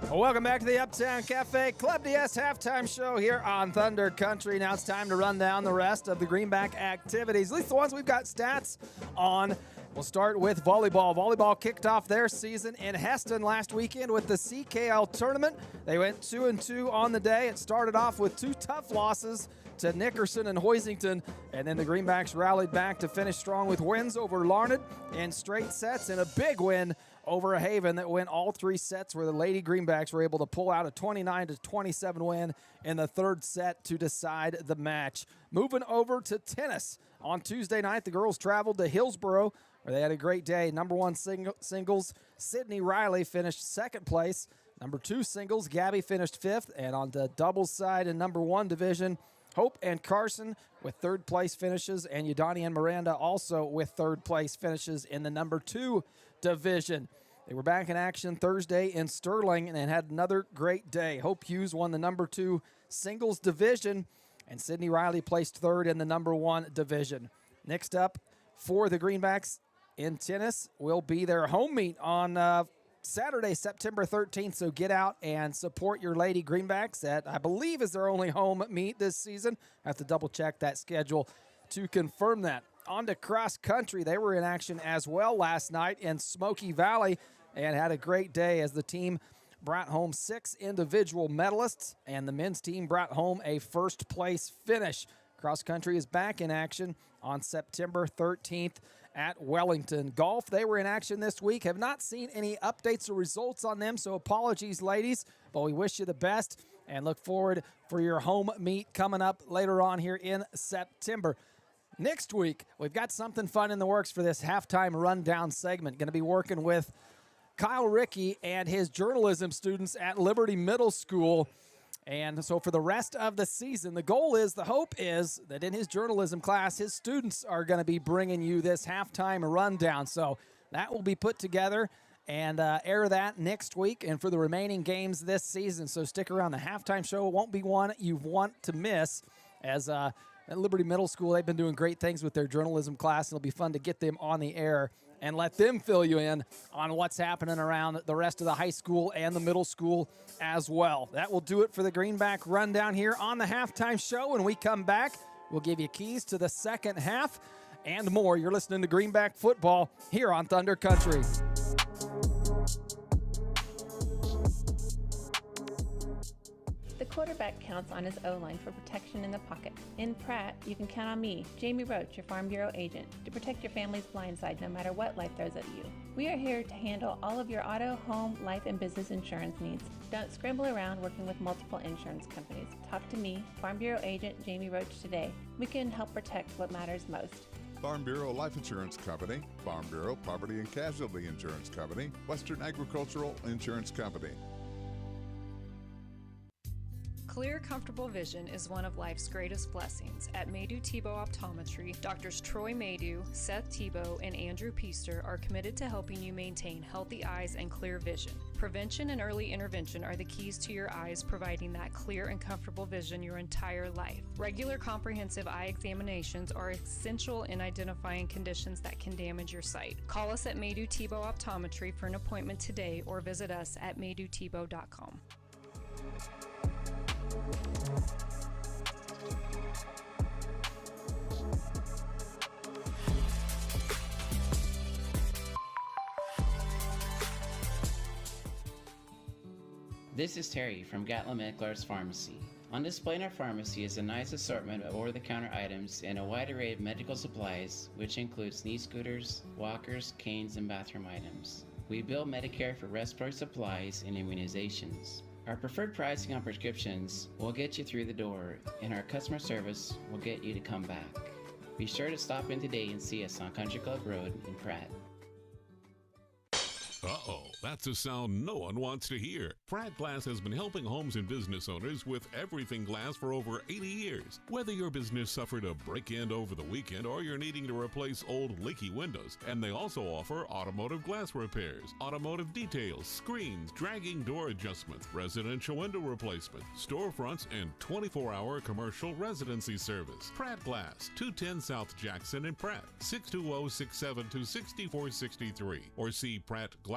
Well, welcome back to the Uptown Cafe Club DS halftime show here on Thunder Country. Now it's time to run down the rest of the Greenback activities, at least the ones we've got stats on. We'll start with volleyball. Volleyball kicked off their season in Heston last weekend with the CKL tournament. They went 2-2 on the day. It started off with 2 tough losses to Nickerson and Hoisington, and then the Greenbacks rallied back to finish strong with wins over Larned in straight sets and a big win over Haven that went all 3 sets, where the Lady Greenbacks were able to pull out a 29-27 win in the 3rd set to decide the match. Moving over to tennis. On Tuesday night, the girls traveled to Hillsboro, where they had a great day. Number 1 singles, Sydney Riley finished 2nd place. Number 2 singles, Gabby finished 5th. And on the doubles side in number 1 division, Hope and Carson with 3rd place finishes, and Udani and Miranda also with 3rd place finishes in the number 2 division. They were back in action Thursday in Sterling and had another great day. Hope Hughes won the number 2 singles division, and Sydney Riley placed 3rd in the number 1 division. Next up for the Greenbacks in tennis will be their home meet on Saturday, September 13th, so get out and support your Lady Greenbacks. That, I believe, is their only home meet this season. I have to double-check that schedule to confirm that. On to cross country. They were in action as well last night in Smoky Valley and had a great day as the team brought home 6 individual medalists, and the men's team brought home a 1st-place finish. Cross country is back in action on September 13th at Wellington. Golf, they were in action this week. Have not seen any updates or results on them, so apologies, ladies, but we wish you the best and look forward for your home meet coming up later on here in September. Next week, we've got something fun in the works for this halftime rundown segment. Going to be working with Kyle Rickey and his journalism students at Liberty Middle School. And so for the rest of the season, the hope is that in his journalism class, his students are going to be bringing you this halftime rundown. So that will be put together and air that next week and for the remaining games this season. So stick around. The halftime show won't be one you want to miss, as at Liberty Middle School, they've been doing great things with their journalism class. It'll be fun to get them on the air and let them fill you in on what's happening around the rest of the high school and the middle school as well. That will do it for the Greenback Rundown here on the halftime show. When we come back, we'll give you keys to the second half and more. You're listening to Greenback Football here on Thunder Country. The quarterback counts on his O-line for protection in the pocket. In Pratt, you can count on me, Jamie Roach, your Farm Bureau agent, to protect your family's blind side no matter what life throws at you. We are here to handle all of your auto, home, life, and business insurance needs. Don't scramble around working with multiple insurance companies. Talk to me, Farm Bureau agent Jamie Roach, today. We can help protect what matters most. Farm Bureau Life Insurance Company, Farm Bureau Property and Casualty Insurance Company, Western Agricultural Insurance Company. Clear, comfortable vision is one of life's greatest blessings. At Maydew Tebow Optometry, Doctors Troy Maydew, Seth Tebow, and Andrew Piester are committed to helping you maintain healthy eyes and clear vision. Prevention and early intervention are the keys to your eyes, providing that clear and comfortable vision your entire life. Regular comprehensive eye examinations are essential in identifying conditions that can damage your sight. Call us at Maydew Tebow Optometry for an appointment today or visit us at maydewtebow.com. This is Terry from Gatlin Meckler's Pharmacy. On display in our pharmacy is a nice assortment of over-the-counter items and a wide array of medical supplies, which includes knee scooters, walkers, canes, and bathroom items. We bill Medicare for respiratory supplies and immunizations. Our preferred pricing on prescriptions will get you through the door, and our customer service will get you to come back. Be sure to stop in today and see us on Country Club Road in Pratt. Uh-oh, that's a sound no one wants to hear. Pratt Glass has been helping homes and business owners with everything glass for over 80 years. Whether your business suffered a break-in over the weekend or you're needing to replace old leaky windows, and they also offer automotive glass repairs, automotive details, screens, dragging door adjustments, residential window replacement, storefronts, and 24-hour commercial residency service. Pratt Glass, 210 South Jackson in Pratt, 620-672-6463, or see prattglass.com.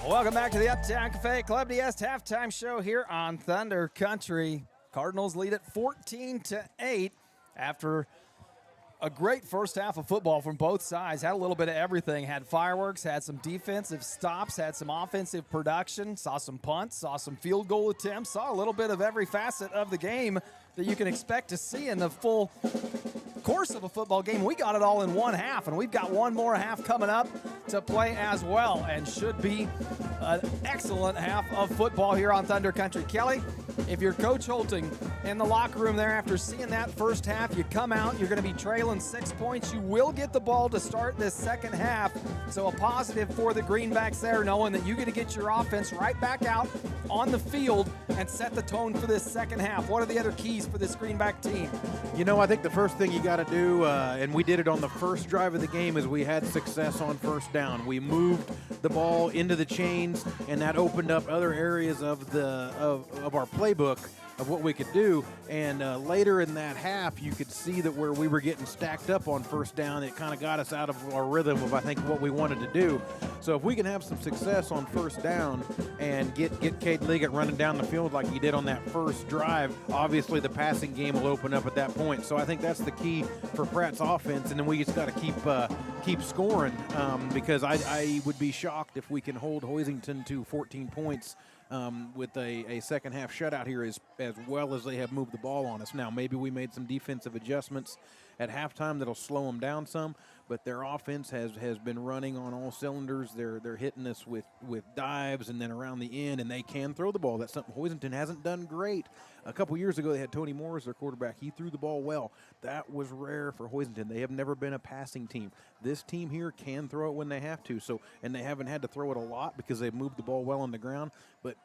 Welcome back to the Uptown Cafe Club DS halftime show here on Thunder Country. Cardinals lead it 14-8 after a great first half of football from both sides. Had a little bit of everything. Had fireworks, had some defensive stops, had some offensive production, saw some punts, saw some field goal attempts, saw a little bit of every facet of the game that you can expect to see in the full course of a football game. We got it all in one half, and we've got one more half coming up to play as well, and should be an excellent half of football here on Thunder Country. Kelly, if you're Coach Holting in the locker room there after seeing that first half, you come out, you're going to be trailing 6 points. You will get the ball to start this second half, so a positive for the Greenbacks there, knowing that you get to get your offense right back out on the field and set the tone for this second half. What are the other keys for this Greenback team? You know, I think the first thing you got to do, and we did it on the first drive of the game, is we had success on first down. We moved the ball into the chains, and that opened up other areas of our playbook of what we could do. And later in that half, you could see that where we were getting stacked up on first down, it kind of got us out of our rhythm of, I think, what we wanted to do. So if we can have some success on first down and get Cade Liggett running down the field like he did on that first drive, obviously the passing game will open up at that point. So I think that's the key for Pratt's offense, and then we just got to keep scoring because I would be shocked if we can hold Hoisington to 14 points with a second half shutout here as well as they have moved the ball on us. Now, maybe we made some defensive adjustments at halftime that'll slow them down some, but their offense has been running on all cylinders. They're hitting us with dives and then around the end, and they can throw the ball. That's something Hoisington hasn't done great. A couple years ago, they had Tony Moore as their quarterback. He threw the ball well. That was rare for Hoisington. They have never been a passing team. This team here can throw it when they have to. And they haven't had to throw it a lot because they've moved the ball well on the ground. But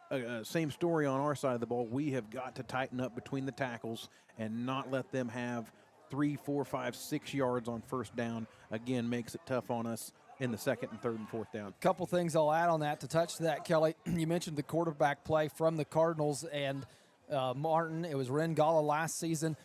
same story on our side of the ball. We have got to tighten up between the tackles and not let them have 3, 4, 5, 6 yards on first down. Again, makes it tough on us in the second and third and fourth down. Couple things I'll add on that to touch that, Kelly. You mentioned the quarterback play from the Cardinals and Martin. It was Ren Gala last season.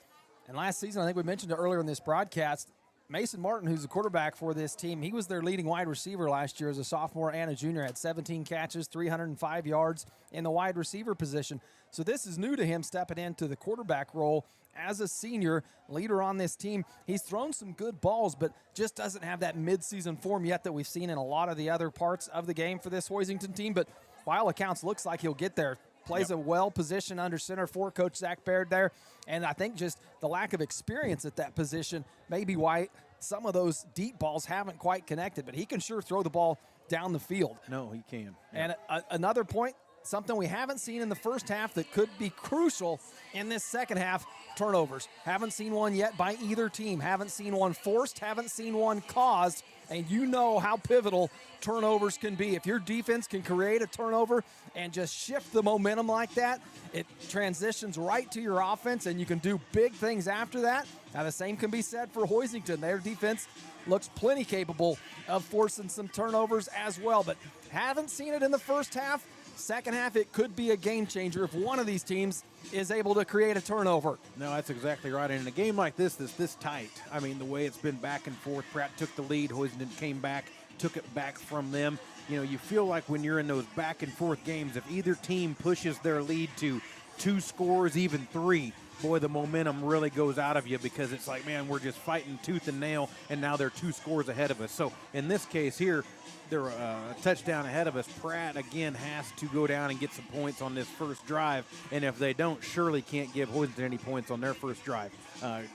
And last season, I think we mentioned it earlier in this broadcast, Mason Martin, who's the quarterback for this team, he was their leading wide receiver last year as a sophomore and a junior, had 17 catches, 305 yards in the wide receiver position. So this is new to him, stepping into the quarterback role as a senior leader on this team. He's thrown some good balls, but just doesn't have that midseason form yet that we've seen in a lot of the other parts of the game for this Hoisington team. But by all accounts, looks like he'll get there. Plays a well-positioned under center for Coach Zach Baird there. And I think just the lack of experience at that position may be why some of those deep balls haven't quite connected. But he can sure throw the ball down the field. No, he can. And another point, something we haven't seen in the first half that could be crucial in this second half, turnovers. Haven't seen one yet by either team. Haven't seen one forced, haven't seen one caused. And you know how pivotal turnovers can be. If your defense can create a turnover and just shift the momentum like that, it transitions right to your offense, and you can do big things after that. Now, the same can be said for Hoisington. Their defense looks plenty capable of forcing some turnovers as well, but haven't seen it in the first half. Second half, it could be a game changer if one of these teams is able to create a turnover. No, that's exactly right. And in a game like this, that's this tight, I mean, the way it's been back and forth, Pratt took the lead, Hoisington came back, took it back from them. You know, you feel like when you're in those back and forth games, if either team pushes their lead to 2 scores, even 3, boy, the momentum really goes out of you because it's like, man, we're just fighting tooth and nail, and now they're 2 scores ahead of us. So in this case here, they're a touchdown ahead of us. Pratt, again, has to go down and get some points on this first drive, and if they don't, surely can't give Hoisington any points on their first drive.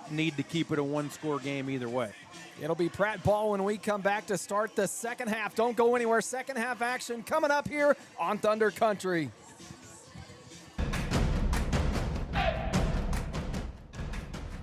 Need to keep it a 1-score game either way. It'll be Pratt ball when we come back to start the second half. Don't go anywhere. Second half action coming up here on Thunder Country.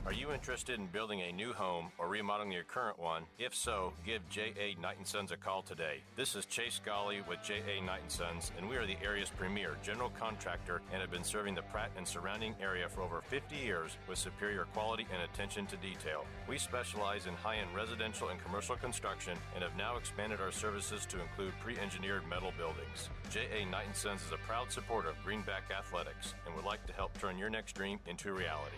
Are you interested in building a new home or remodeling your current one? If so, give J.A. Knight & Sons a call today. This is Chase Golly with J.A. Knight & Sons, and we are the area's premier general contractor and have been serving the Pratt and surrounding area for over 50 years with superior quality and attention to detail. We specialize in high-end residential and commercial construction and have now expanded our services to include pre-engineered metal buildings. J.A. Knight & Sons is a proud supporter of Greenback Athletics and would like to help turn your next dream into reality.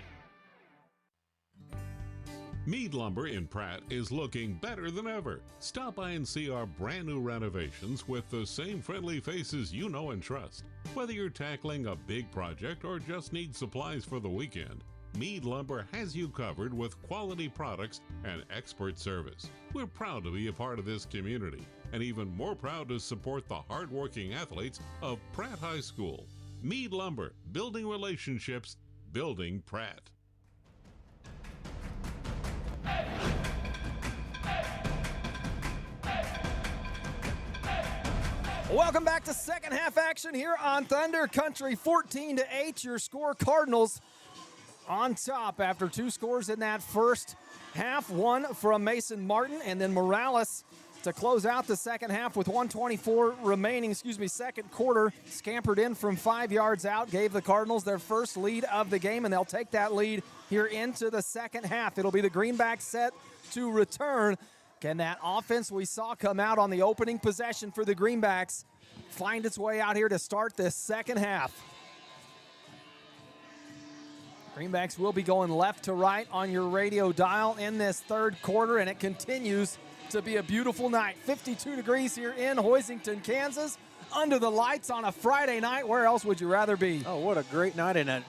Mead Lumber in Pratt is looking better than ever. Stop by and see our brand new renovations with the same friendly faces you know and trust. Whether you're tackling a big project or just need supplies for the weekend, Mead Lumber has you covered with quality products and expert service. We're proud to be a part of this community and even more proud to support the hardworking athletes of Pratt High School. Mead Lumber, building relationships, building Pratt. Welcome back to second half action here on Thunder Country. 14-8, your score. Cardinals on top after 2 scores in that first half. One from Mason Martin, and then Morales to close out the second half with 1:24 remaining. Second quarter, scampered in from 5 yards out, gave the Cardinals their first lead of the game, and they'll take that lead here into the second half. It'll be the Greenbacks set to return. Can that offense we saw come out on the opening possession for the Greenbacks find its way out here to start this second half? Greenbacks will be going left to right on your radio dial in this third quarter, and it continues to be a beautiful night. 52 degrees here in Hoisington, Kansas, under the lights on a Friday night. Where else would you rather be? Oh, what a great night in a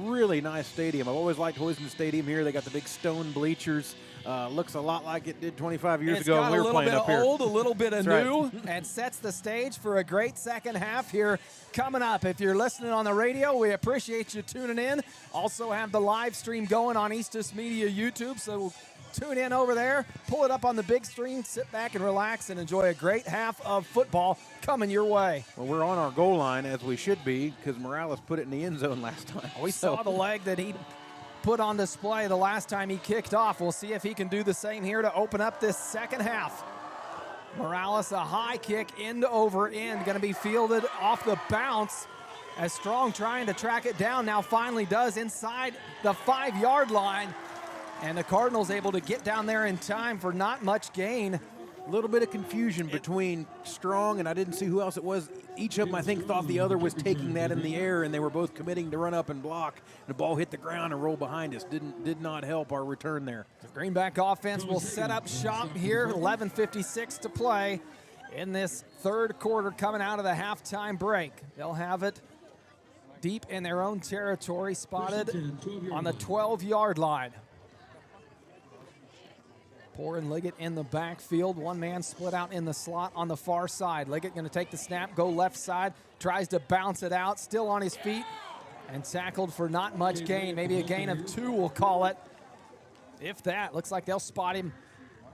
really nice stadium. I've always liked Hoisington Stadium here. They got the big stone bleachers. Looks a lot like it did 25 years ago when we were playing up here. It's got a little bit of old, a little bit of That's new, right. and sets the stage for a great second half here coming up. If you're listening on the radio, we appreciate you tuning in. Also have the live stream going on Eastus Media YouTube, so tune in over there, pull it up on the big screen, sit back and relax and enjoy a great half of football coming your way. Well, we're on our goal line, as we should be, because Morales put it in the end zone last time. We saw the leg that he put on display the last time he kicked off. We'll see if he can do the same here to open up this second half. Morales, a high kick, end over end, going to be fielded off the bounce as Strong trying to track it down. Now finally does inside the 5-yard line. And the Cardinals able to get down there in time for not much gain. A little bit of confusion between Strong and I didn't see who else it was. Each of them, I think, thought the other was taking that in the air, and they were both committing to run up and block. And the ball hit the ground and rolled behind us. Did not help our return there. The Greenback offense will set up shop here. 11:56 to play in this third quarter coming out of the halftime break. They'll have it deep in their own territory, spotted on the 12-yard line. Poor and Liggett in the backfield. One man split out in the slot on the far side. Liggett going to take the snap, go left side, tries to bounce it out, still on his feet, and tackled for not much gain. Maybe a gain of 2, we'll call it. If that, looks like they'll spot him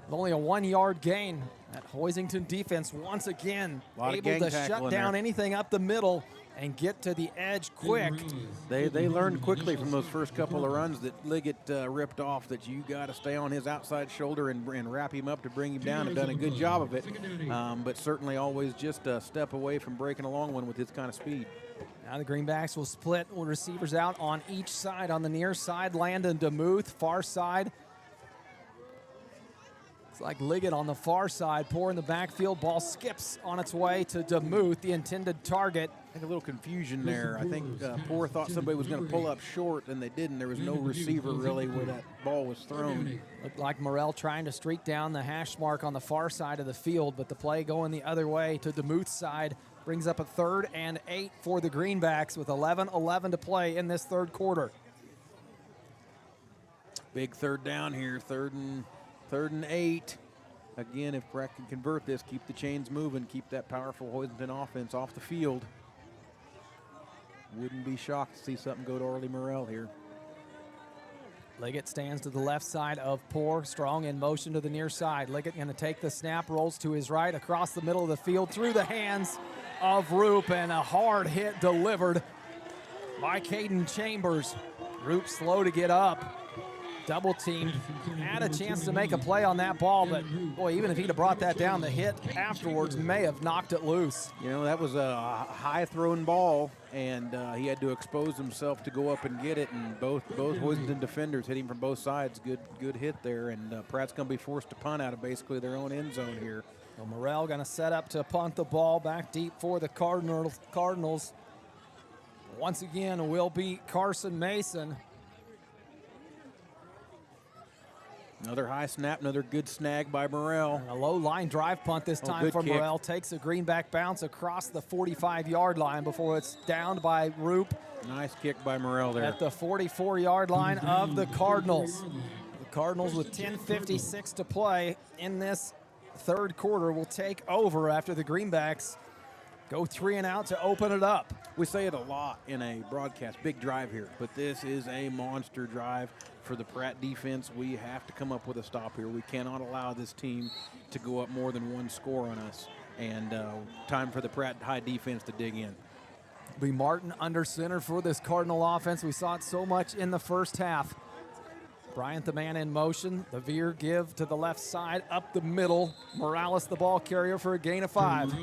with only a 1-yard gain. That Hoisington defense once again able to shut down anything up the middle and get to the edge quick. They learned quickly from those first couple of runs that Liggett ripped off that you got to stay on his outside shoulder and wrap him up to bring him down. Have done a good job of it, but certainly always just a step away from breaking a long one with his kind of speed. Now the Greenbacks will split receivers out on each side. On the near side, Landon DeMuth, far side. Like Liggett on the far side, Poor in the backfield. Ball skips on its way to DeMuth, the intended target. I think a little confusion there. I think Poor thought somebody was going to pull up short, and they didn't. There was no receiver really where that ball was thrown. Looked like Morrell trying to streak down the hash mark on the far side of the field, but the play going the other way to DeMuth's side brings up a 3rd and 8 for the Greenbacks with 11:11 to play in this third quarter. Big third down here, third and 8. Again, if Pratt can convert this, keep the chains moving, keep that powerful Hoisington offense off the field. Wouldn't be shocked to see something go to Arlie Morrell here. Liggett stands to the left side of Poor. Strong in motion to the near side. Liggett going to take the snap, rolls to his right, across the middle of the field, through the hands of Roop, and a hard hit delivered by Caden Chambers. Roop slow to get up. Double teamed, had a chance to make a play on that ball, but boy, even if he'd have brought that down, the hit afterwards may have knocked it loose. You know, that was a high-thrown ball, and he had to expose himself to go up and get it, and both Hoisington defenders hit him from both sides. Good hit there, and Pratt's going to be forced to punt out of basically their own end zone here. So Morrell going to set up to punt the ball back deep for the Cardinals. Once again, will be Carson Mason. Another high snap, another good snag by Morrell. And a low line drive punt this time from Morrell. Takes a Greenback bounce across the 45-yard line before it's downed by Roop. Nice kick by Morrell there. At the 44-yard line of the Cardinals. The Cardinals with 10:56 to play in this third quarter will take over after the Greenbacks go 3 and out to open it up. We say it a lot in a broadcast, big drive here, but this is a monster drive for the Pratt defense. We have to come up with a stop here. We cannot allow this team to go up more than 1 score on us, and time for the Pratt high defense to dig in. Be Martin under center for this Cardinal offense. We saw it so much in the first half. Bryant, the man in motion. The veer give to the left side, up the middle. Morales, the ball carrier, for a gain of 5.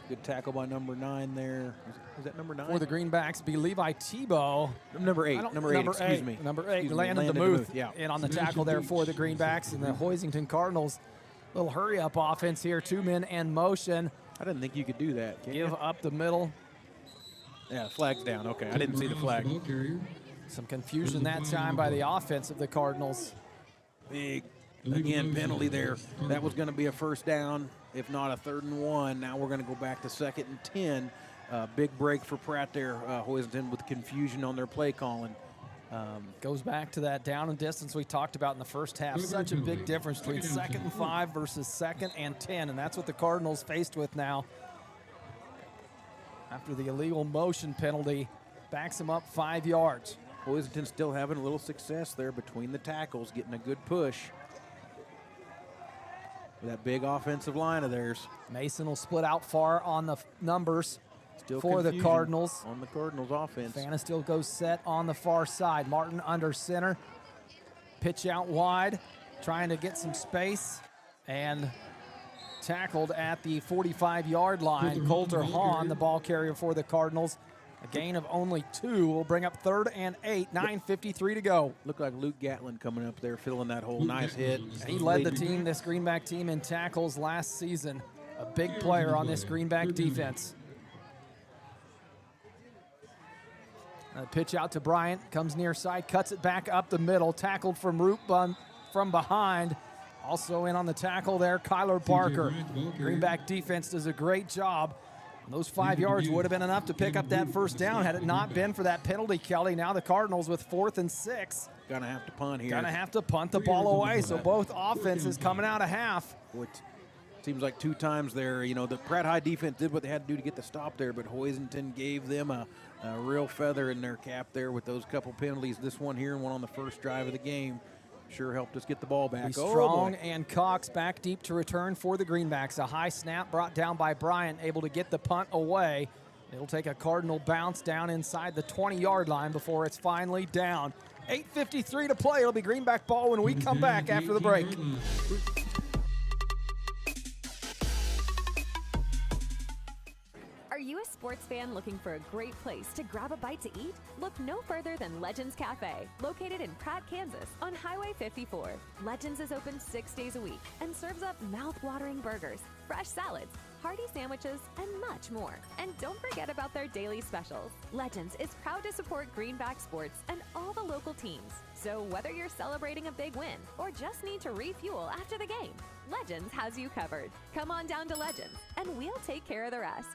Good tackle by number 9 there. Is that number 9? For the Greenbacks, be Levi Tebow. Number 8, excuse me. Number 8, Excuse me, Landon Landon DeMuth DeMuth, yeah. in on the tackle there for the Greenbacks. And the Hoisington Cardinals, little hurry-up offense here, 2 men and motion. I didn't think you could do that. Give up the middle. Yeah, flag's down. Okay, I didn't see the flag. Some confusion that time by the offense of the Cardinals. Big, again, penalty there. That was going to be a first down, if not a 3rd and 1. Now we're going to go back to 2nd and 10. Big break for Pratt there, Hoisington, with confusion on their play calling. Goes back to that down and distance we talked about in the first half. Such a big difference between 2nd and 5 versus 2nd and 10, and that's what the Cardinals faced with now. After the illegal motion penalty, backs him up 5 yards. Hoisington still having a little success there between the tackles, getting a good push. With that big offensive line of theirs. Mason will split out far on the numbers still for the Cardinals. On the Cardinals offense. Fana still goes set on the far side. Martin under center. Pitch out wide, trying to get some space. And tackled at the 45-yard line. Coulter Hahn, the ball carrier for the Cardinals. A gain of only 2 will bring up 3rd and 8, 9:53 to go. Looked like Luke Gatlin coming up there, filling that hole. Nice hit. He led the team, this Greenback team, in tackles last season. A big player on this Greenback defense. A pitch out to Bryant, comes near side, cuts it back up the middle, tackled from Root from behind. Also in on the tackle there, Kyler Barker. Greenback defense does a great job. Those 5 yards would have been enough to pick up that first down had it not been for that penalty, Kelly. Now the Cardinals with 4th and 6. Gonna have to punt here. Gonna have to punt the ball away, so both offenses coming out of half. Which seems like 2 times there. You know, the Pratt High defense did what they had to do to get the stop there, but Hoisington gave them a real feather in their cap there with those couple penalties. This one here and one on the first drive of the game. Sure helped us get the ball back. Strong and Cox back deep to return for the Greenbacks. A high snap brought down by Bryant, able to get the punt away. It'll take a Cardinal bounce down inside the 20-yard line before it's finally down. 8:53 to play. It'll be Greenback ball when we come back after the break. Are you a sports fan looking for a great place to grab a bite to eat? Look no further than Legends Cafe, located in Pratt, Kansas, on Highway 54. Legends is open 6 days a week and serves up mouth-watering burgers, fresh salads, hearty sandwiches, and much more. And don't forget about their daily specials. Legends is proud to support Greenback sports and all the local teams. So whether you're celebrating a big win or just need to refuel after the game, Legends has you covered. Come on down to Legends, and we'll take care of the rest.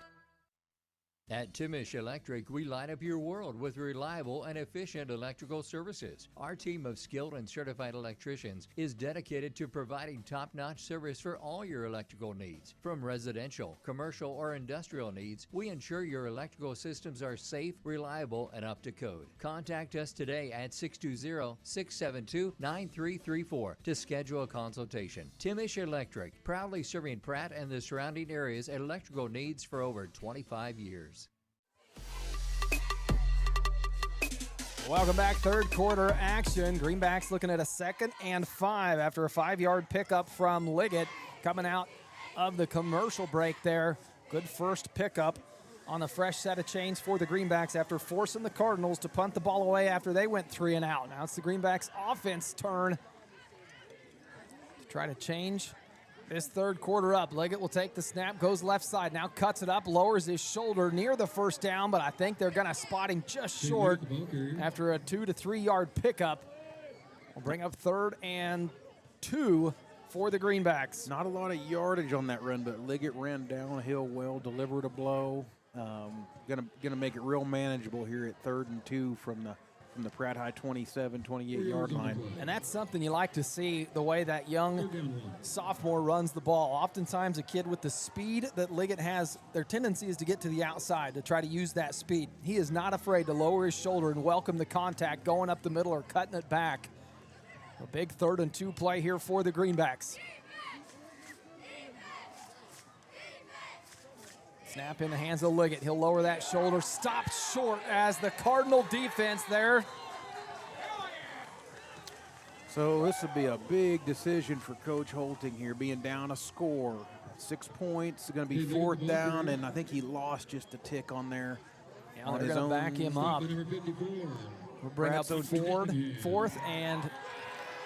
At Timish Electric, we light up your world with reliable and efficient electrical services. Our team of skilled and certified electricians is dedicated to providing top-notch service for all your electrical needs. From residential, commercial, or industrial needs, we ensure your electrical systems are safe, reliable, and up to code. Contact us today at 620-672-9334 to schedule a consultation. Timish Electric, proudly serving Pratt and the surrounding areas' electrical needs for over 25 years. Welcome back, third quarter action. Greenbacks looking at a 2nd and 5 after a 5-yard pickup from Liggett coming out of the commercial break there. Good first pickup on a fresh set of chains for the Greenbacks after forcing the Cardinals to punt the ball away after they went 3 and out. Now it's the Greenbacks offense turn to try to change this third quarter up. Liggett will take the snap, goes left side, now cuts it up, lowers his shoulder near the first down, but I think they're going to spot him just short after a 2 to 3 yard pickup. We'll bring up 3rd and 2 for the Greenbacks. Not a lot of yardage on that run, but Liggett ran downhill well, delivered a blow. Gonna make it real manageable here at 3rd and 2 from the Pratt High 27, 28-yard line. And that's something you like to see, the way that young sophomore runs the ball. Oftentimes a kid with the speed that Liggett has, their tendency is to get to the outside to try to use that speed. He is not afraid to lower his shoulder and welcome the contact going up the middle or cutting it back. A big 3rd and 2 play here for the Greenbacks. Snap in the hands of Liggett. He'll lower that shoulder. Stopped short as the Cardinal defense there. So this would be a big decision for Coach Holting here, being down a score. 6 points. It's going to be 4th down, and I think he lost just a tick on there. Yeah, on they're going to back him up. We'll bring up 4th and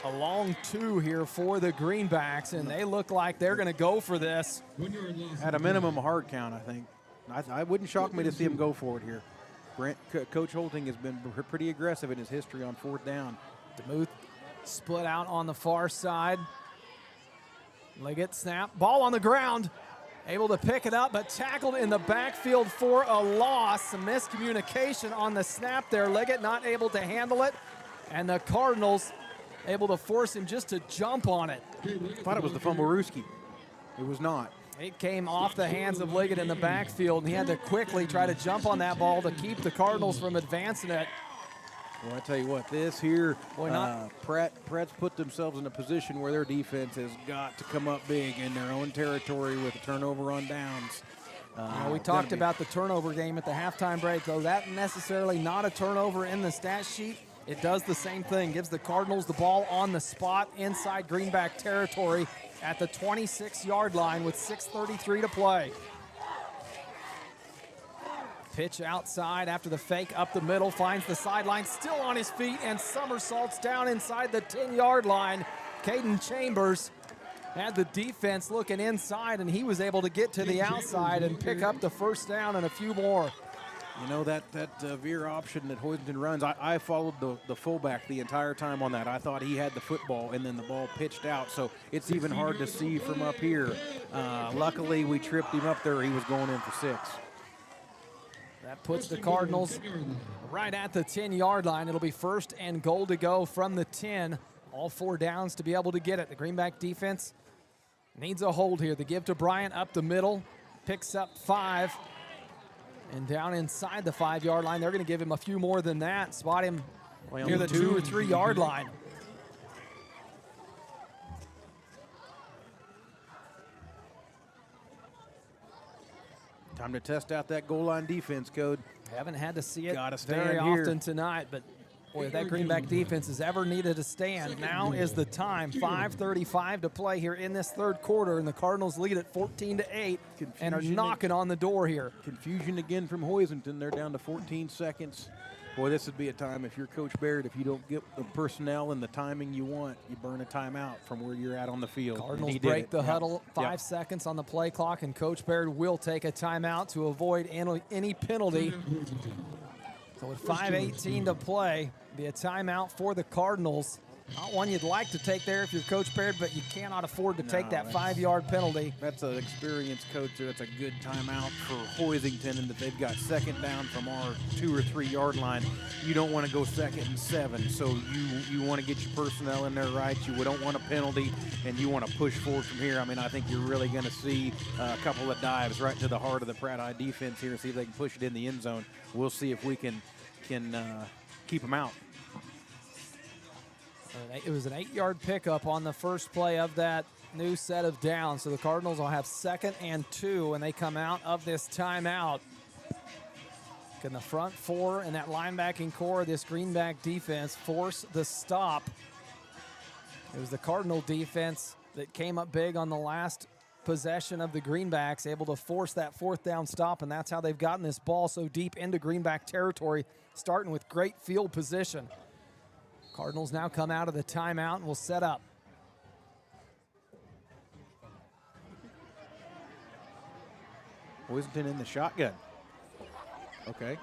a long 2 here for the Greenbacks, and they look like they're going to go for this. At a minimum, a hard count, I think. I wouldn't shock me to see him go for it here. Coach Holting has been pretty aggressive in his history on 4th down. DeMuth split out on the far side. Liggett snap, ball on the ground. Able to pick it up, but tackled in the backfield for a loss. Some miscommunication on the snap there. Liggett not able to handle it, and the Cardinals able to force him just to jump on it. I thought it was the fumblerooski. It was not. It came off the hands of Liggett in the backfield, and he had to quickly try to jump on that ball to keep the Cardinals from advancing it. Well, I tell you what, this here, Pratt's put themselves in a position where their defense has got to come up big in their own territory with a turnover on downs. We talked about the turnover game at the halftime break, though that necessarily not a turnover in the stat sheet. It does the same thing, gives the Cardinals the ball on the spot inside Greenback territory at the 26-yard line with 6:33 to play. Pitch outside after the fake up the middle, finds the sideline, still on his feet, and somersaults down inside the 10-yard line. Caden Chambers had the defense looking inside, and he was able to get to the outside and pick up the 1st down and a few more. You know, that veer option that Hoisington runs, I followed the fullback the entire time on that. I thought he had the football, and then the ball pitched out, so it's even hard to see from up here. Luckily, we tripped him up there. He was going in for 6. That puts the Cardinals right at the 10-yard line. It'll be 1st and goal to go from the 10. All 4 downs to be able to get it. The Greenback defense needs a hold here. The give to Bryant up the middle, picks up 5. And down inside the 5-yard line, they're going to give him a few more than that. Spot him near the 2 or 3-yard line. Time to test out that goal line defense, Code. Haven't had to see it very often tonight, but boy, if that Greenback defense has ever needed a stand, now is the time. 5:35 to play here in this 3rd quarter, and the Cardinals lead at 14-8 and are knocking on the door here. Confusion again from Hoisington. They're down to 14 seconds. Boy, this would be a time if you're Coach Baird, if you don't get the personnel and the timing you want, you burn a timeout from where you're at on the field. Cardinals break the huddle, 5 seconds on the play clock, and Coach Baird will take a timeout to avoid any penalty. So with 5:18 to play, be a timeout for the Cardinals. Not one you'd like to take there if you're Coach Baird, but you cannot afford to take that 5-yard penalty. That's an experienced coach. That's a good timeout for Hoisington, and that they've got 2nd down from our 2 or 3-yard line. You don't want to go 2nd and 7, so you want to get your personnel in there right. You don't want a penalty, and you want to push forward from here. I mean, I think you're really going to see a couple of dives right to the heart of the Pratt High defense here and see if they can push it in the end zone. We'll see if we can keep them out. It was an 8-yard pickup on the first play of that new set of downs. So the Cardinals will have 2nd and 2 when they come out of this timeout. Can the front 4 and that linebacking core of this Greenback defense force the stop? It was the Cardinal defense that came up big on the last possession of the Greenbacks, able to force that 4th down stop, and that's how they've gotten this ball so deep into Greenback territory, starting with great field position. Cardinals now come out of the timeout and will set up. Hoisington in the shotgun. Okay.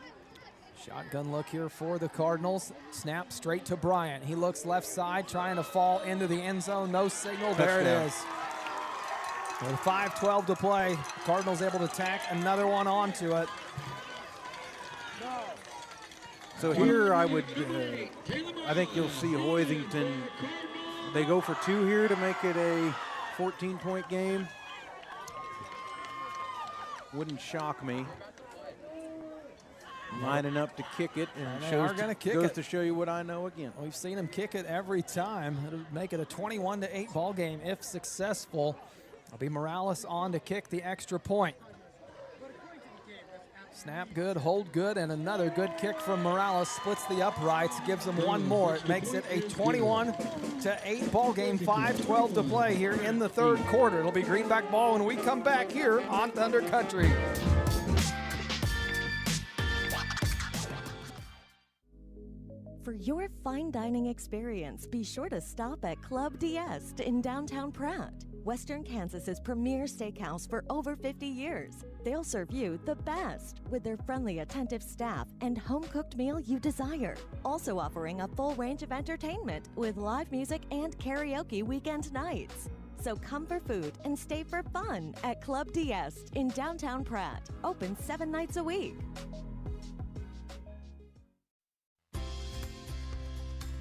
Shotgun look here for the Cardinals. Snap straight to Bryant. He looks left side, trying to fall into the end zone. No signal. There it is. With 5:12 to play, Cardinals able to tack another one onto it. So here I think you'll see Hoisington, they go for 2 here to make it a 14-point game. Wouldn't shock me. Lining up to kick it, and goes to show you what I know again. We've seen him kick it every time. It'll make it a 21-8 ball game if successful. It'll be Morales on to kick the extra point. Snap good, hold good, and another good kick from Morales. Splits the uprights, gives him one more. It makes it a 21-8 ball game, 5:12 to play here in the third quarter. It'll be Greenback ball when we come back here on Thunder Country. For your fine dining experience, be sure to stop at Club D'Este in downtown Pratt, Western Kansas's premier steakhouse for over 50 years. They'll serve you the best with their friendly, attentive staff and home-cooked meal you desire. Also offering a full range of entertainment with live music and karaoke weekend nights. So come for food and stay for fun at Club D'Este in downtown Pratt. Open 7 nights a week.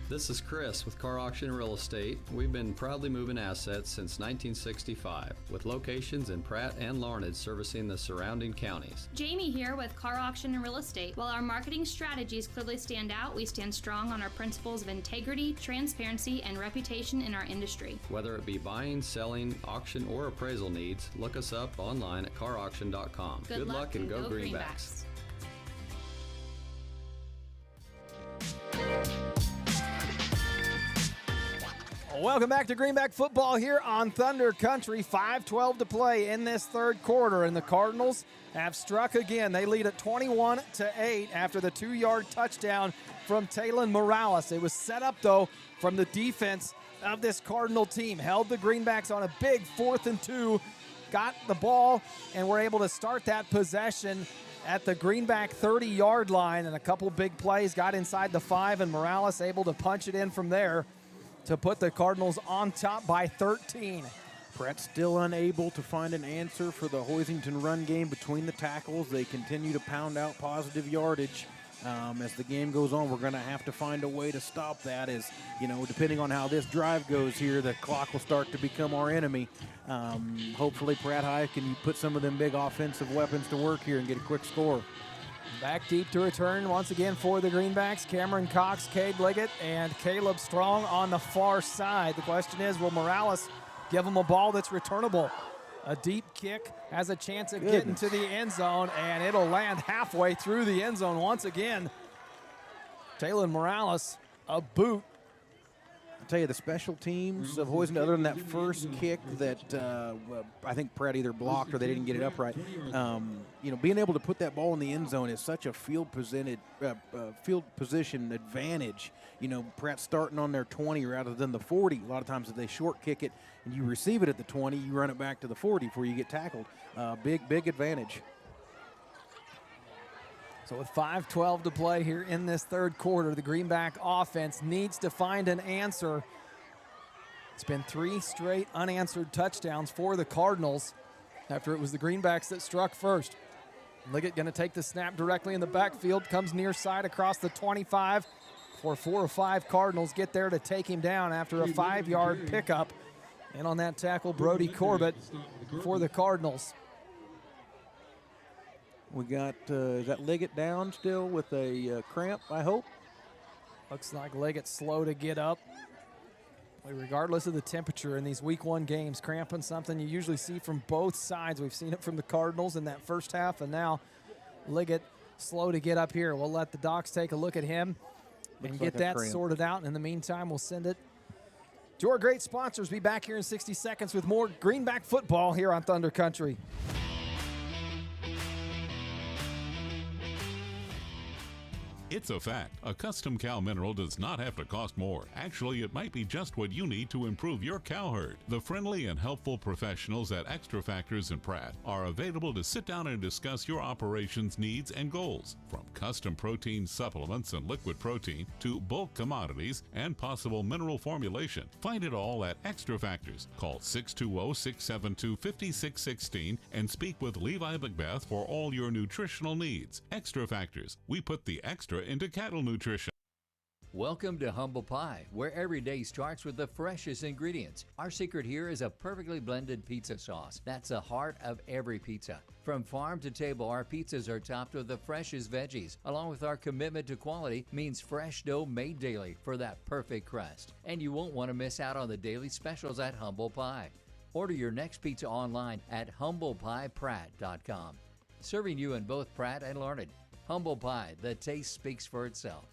This is Chris with Car Auction Real Estate. We've been proudly moving assets since 1965, with locations in Pratt and Larned servicing the surrounding counties. Jamie here with Car Auction and Real Estate. While our marketing strategies clearly stand out, we stand strong on our principles of integrity, transparency, and reputation in our industry. Whether it be buying, selling, auction, or appraisal needs, look us up online at carauction.com. Good luck and go Greenbacks. Welcome back to Greenback football here on Thunder Country. 5:12 to play in this third quarter, and the Cardinals have struck again. They lead at 21-8 after the 2-yard touchdown from Taylon Morales. It was set up, though, from the defense of this Cardinal team. Held the Greenbacks on a big 4th and 2, got the ball, and were able to start that possession at the Greenback 30-yard line, and a couple big plays got inside the 5, and Morales able to punch it in from there to put the Cardinals on top by 13. Pratt still unable to find an answer for the Hoisington run game between the tackles. They continue to pound out positive yardage. As the game goes on, we're going to have to find a way to stop that. As you know, depending on how this drive goes here, the clock will start to become our enemy. Hopefully Pratt High can put some of them big offensive weapons to work here and get a quick score. Back deep to return once again for the Greenbacks. Cameron Cox, Cade Liggett, and Caleb Strong on the far side. The question is, will Morales give them a ball that's returnable? A deep kick has a chance of getting to the end zone, and it'll land halfway through the end zone once again. Taylon Morales, a boot. I'll tell you, the special teams of Hoisington, other than that first kick that I think Pratt either blocked or they didn't get it upright, being able to put that ball in the end zone is such a field position advantage. Pratt starting on their 20 rather than the 40. A lot of times if they short kick it and you receive it at the 20, you run it back to the 40 before you get tackled. Big advantage. So with 5:12 to play here in this third quarter, the Greenback offense needs to find an answer. It's been 3 straight unanswered touchdowns for the Cardinals after it was the Greenbacks that struck first. Liggett going to take the snap directly in the backfield, comes near side across the 25 for 4 or 5 Cardinals get there to take him down after a 5-yard pickup. And on that tackle, Brody Corbett for the Cardinals. We got, is that Liggett down still with a cramp, I hope? Looks like Liggett slow to get up. Regardless of the temperature in these week 1 games, cramping something you usually see from both sides. We've seen it from the Cardinals in that first half, and now Liggett slow to get up here. We'll let the Docs take a look at him and get that sorted out. In the meantime, we'll send it to our great sponsors. Be back here in 60 seconds with more Greenback football here on Thunder Country. It's a fact. A custom cow mineral does not have to cost more. Actually, it might be just what you need to improve your cow herd. The friendly and helpful professionals at Extra Factors in Pratt are available to sit down and discuss your operations needs and goals. From custom protein supplements and liquid protein to bulk commodities and possible mineral formulation. Find it all at Extra Factors. Call 620-672-5616 and speak with Levi Macbeth for all your nutritional needs. Extra Factors. We put the extra into cattle nutrition. Welcome to Humble Pie, where every day starts with the freshest ingredients. Our secret here is a perfectly blended pizza sauce. That's the heart of every pizza. From farm to table, our pizzas are topped with the freshest veggies, along with our commitment to quality means fresh dough made daily for that perfect crust. And you won't want to miss out on the daily specials at Humble Pie. Order your next pizza online at humblepiepratt.com. Serving you in both Pratt and Larned. Humble Pie, the taste speaks for itself.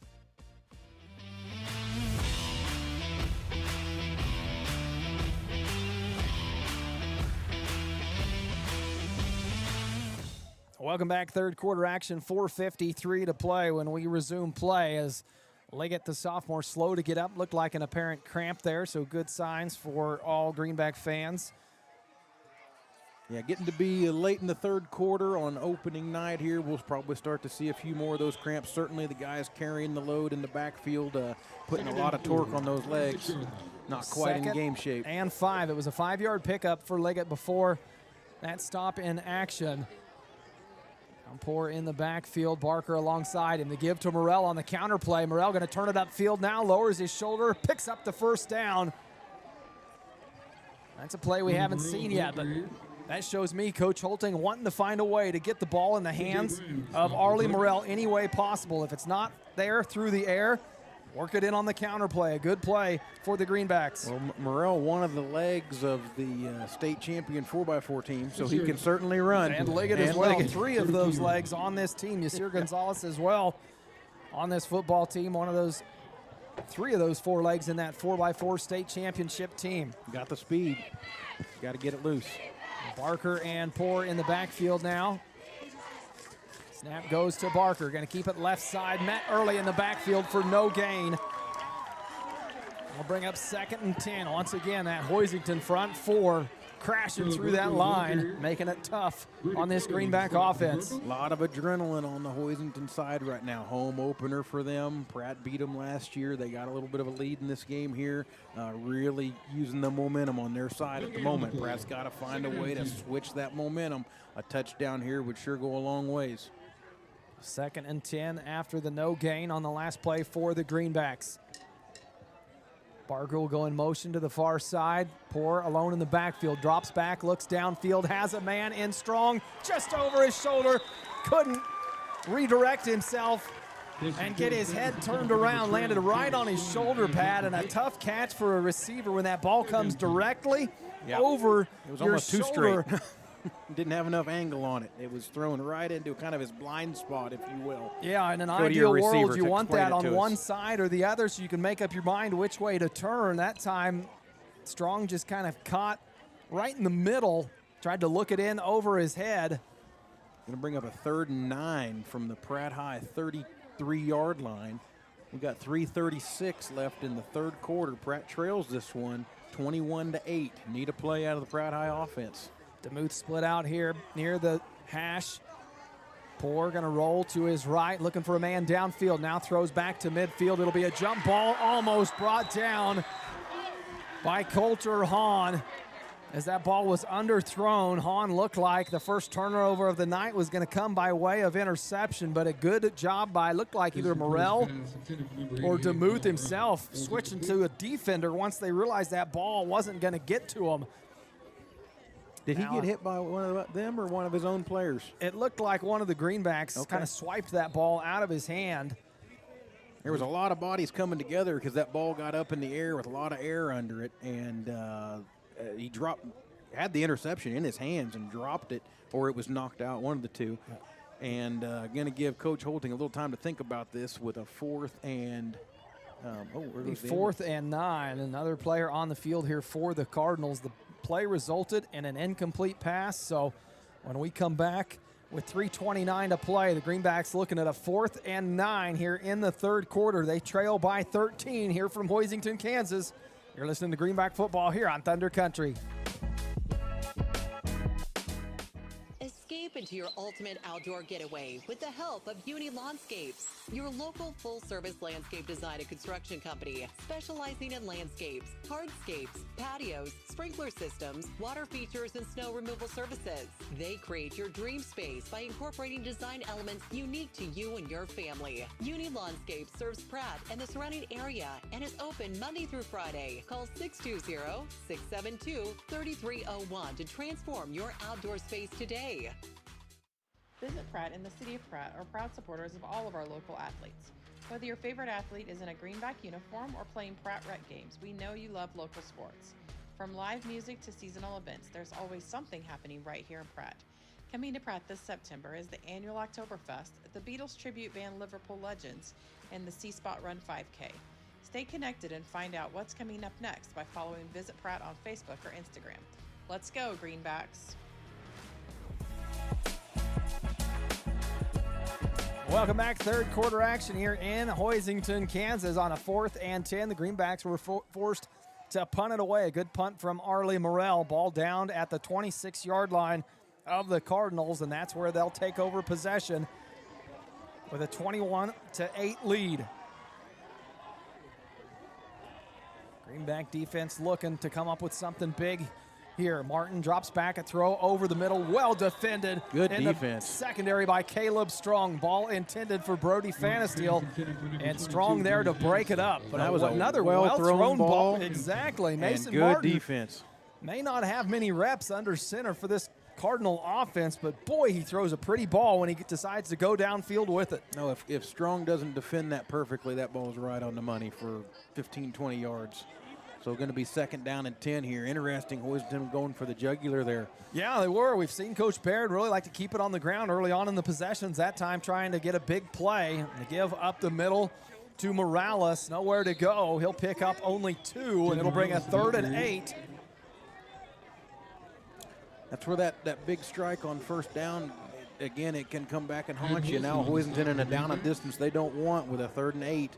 Welcome back. Third quarter action, 4:53 to play when we resume play as Leggett, the sophomore, slow to get up. Looked like an apparent cramp there, so good signs for all Greenback fans. Yeah, getting to be late in the third quarter on opening night here. We'll probably start to see a few more of those cramps. Certainly the guys carrying the load in the backfield, putting a lot of torque on those legs. Not quite in game shape. And 5. It was a 5-yard pickup for Leggett before that stop in action. Poor in the backfield. Barker alongside him. The give to Morrell on the counter play. Morrell going to turn it upfield now. Lowers his shoulder. Picks up the first down. That's a play we haven't seen yet, but that shows me Coach Holting wanting to find a way to get the ball in the hands of Arlie Morrell any way possible. If it's not there through the air, work it in on the counter play. A good play for the Greenbacks. Well, Morrell, one of the legs of the state champion 4x4 team, so he can certainly run. And Liggett as well. 3 of those legs on this team. Yasir Gonzalez as well on this football team. 3 of those 4 legs in that 4x4 state championship team. Got the speed. Got to get it loose. Barker and Poor in the backfield now. Snap goes to Barker. Going to keep it left side. Met early in the backfield for no gain. We'll bring up 2nd and 10. Once again, that Hoisington front 4 crashing through that line, making it tough on this Greenback offense. A lot of adrenaline on the Hoisington side right now. Home opener for them. Pratt beat them last year. They got a little bit of a lead in this game here. Really using the momentum on their side at the moment. Pratt's got to find a way to switch that momentum. A touchdown here would sure go a long ways. 2nd and 10 after the no gain on the last play for the Greenbacks. Barker will go in motion to the far side. Poor alone in the backfield. Drops back, looks downfield, has a man in strong, just over his shoulder. Couldn't redirect himself and get his head turned around. Landed right on his shoulder pad, and a tough catch for a receiver when that ball comes directly over it was your almost shoulder. Too straight. Didn't have enough angle on it. It was thrown right into kind of his blind spot, if you will. Yeah, in an ideal world, you want that on one side or the other so you can make up your mind which way to turn. That time, Strong just kind of caught right in the middle, tried to look it in over his head. Going to bring up a 3rd and 9 from the Pratt High 33-yard line. We've got 3:36 left in the third quarter. Pratt trails this one 21-8. Need a play out of the Pratt High offense. DeMuth split out here near the hash. Poor going to roll to his right, looking for a man downfield. Now throws back to midfield. It'll be a jump ball, almost brought down by Coulter Hahn. As that ball was underthrown, Hahn looked like the first turnover of the night was going to come by way of interception, but a good job by, looked like either Morrell or DeMuth himself, switching to a defender once they realized that ball wasn't going to get to him. Did he get hit by one of them or one of his own players? It looked like one of the Greenbacks kind of swiped that ball out of his hand. There was a lot of bodies coming together because that ball got up in the air with a lot of air under it, and he had the interception in his hands and dropped it, or it was knocked out, one of the two. And going to give Coach Holting a little time to think about this with a 4th and 9. Another player on the field here for the Cardinals. The play resulted in an incomplete pass, so when we come back, with 3:29 to play. The Greenbacks looking at a 4th and 9 here in the third quarter. They trail by 13 here from Hoisington, Kansas. You're listening to Greenback football here on Thunder Country. Escape into your ultimate outdoor getaway with the help of Uni Landscapes, your local full-service landscape design and construction company specializing in landscapes, hardscapes, patios, sprinkler systems, water features, and snow removal services. They create your dream space by incorporating design elements unique to you and your family. Uni Landscapes serves Pratt and the surrounding area and is open Monday through Friday. Call 620-672-3301 to transform your outdoor space today. Visit Pratt in the city of Pratt are proud supporters of all of our local athletes. Whether your favorite athlete is in a Greenback uniform or playing Pratt Rec games, we know you love local sports. From live music to seasonal events, there's always something happening right here in Pratt. Coming to Pratt this September is the annual Oktoberfest, the Beatles tribute band Liverpool Legends, and the Sea Spot Run 5K. Stay connected and find out what's coming up next by following Visit Pratt on Facebook or Instagram. Let's go, Greenbacks! Welcome back. Third quarter action here in Hoisington, Kansas on a 4th and 10. The Greenbacks were forced to punt it away. A good punt from Arlie Morrell. Ball down at the 26-yard line of the Cardinals, and that's where they'll take over possession with a 21-8 lead. Greenback defense looking to come up with something big here. Martin drops back, a throw over the middle, well defended. Good in defense. The secondary by Caleb Strong. Ball intended for Brody Fanasteel, and Strong there to break it up. But that was another well-thrown ball. Exactly. Mason good Martin defense. May not have many reps under center for this Cardinal offense, but boy, he throws a pretty ball when he decides to go downfield with it. No, if Strong doesn't defend that perfectly, that ball's right on the money for 15, 20 yards. So going to be 2nd down and 10 here. Interesting, Hoisington going for the jugular there. Yeah, they were. We've seen Coach Baird really like to keep it on the ground early on in the possessions. That time trying to get a big play. To give up the middle to Morales. Nowhere to go. He'll pick up only 2, and it'll bring a 3rd and 8. That's where that big strike on 1st down, again, it can come back and haunt you. Now Hoisington in a down and distance they don't want with a 3rd and 8.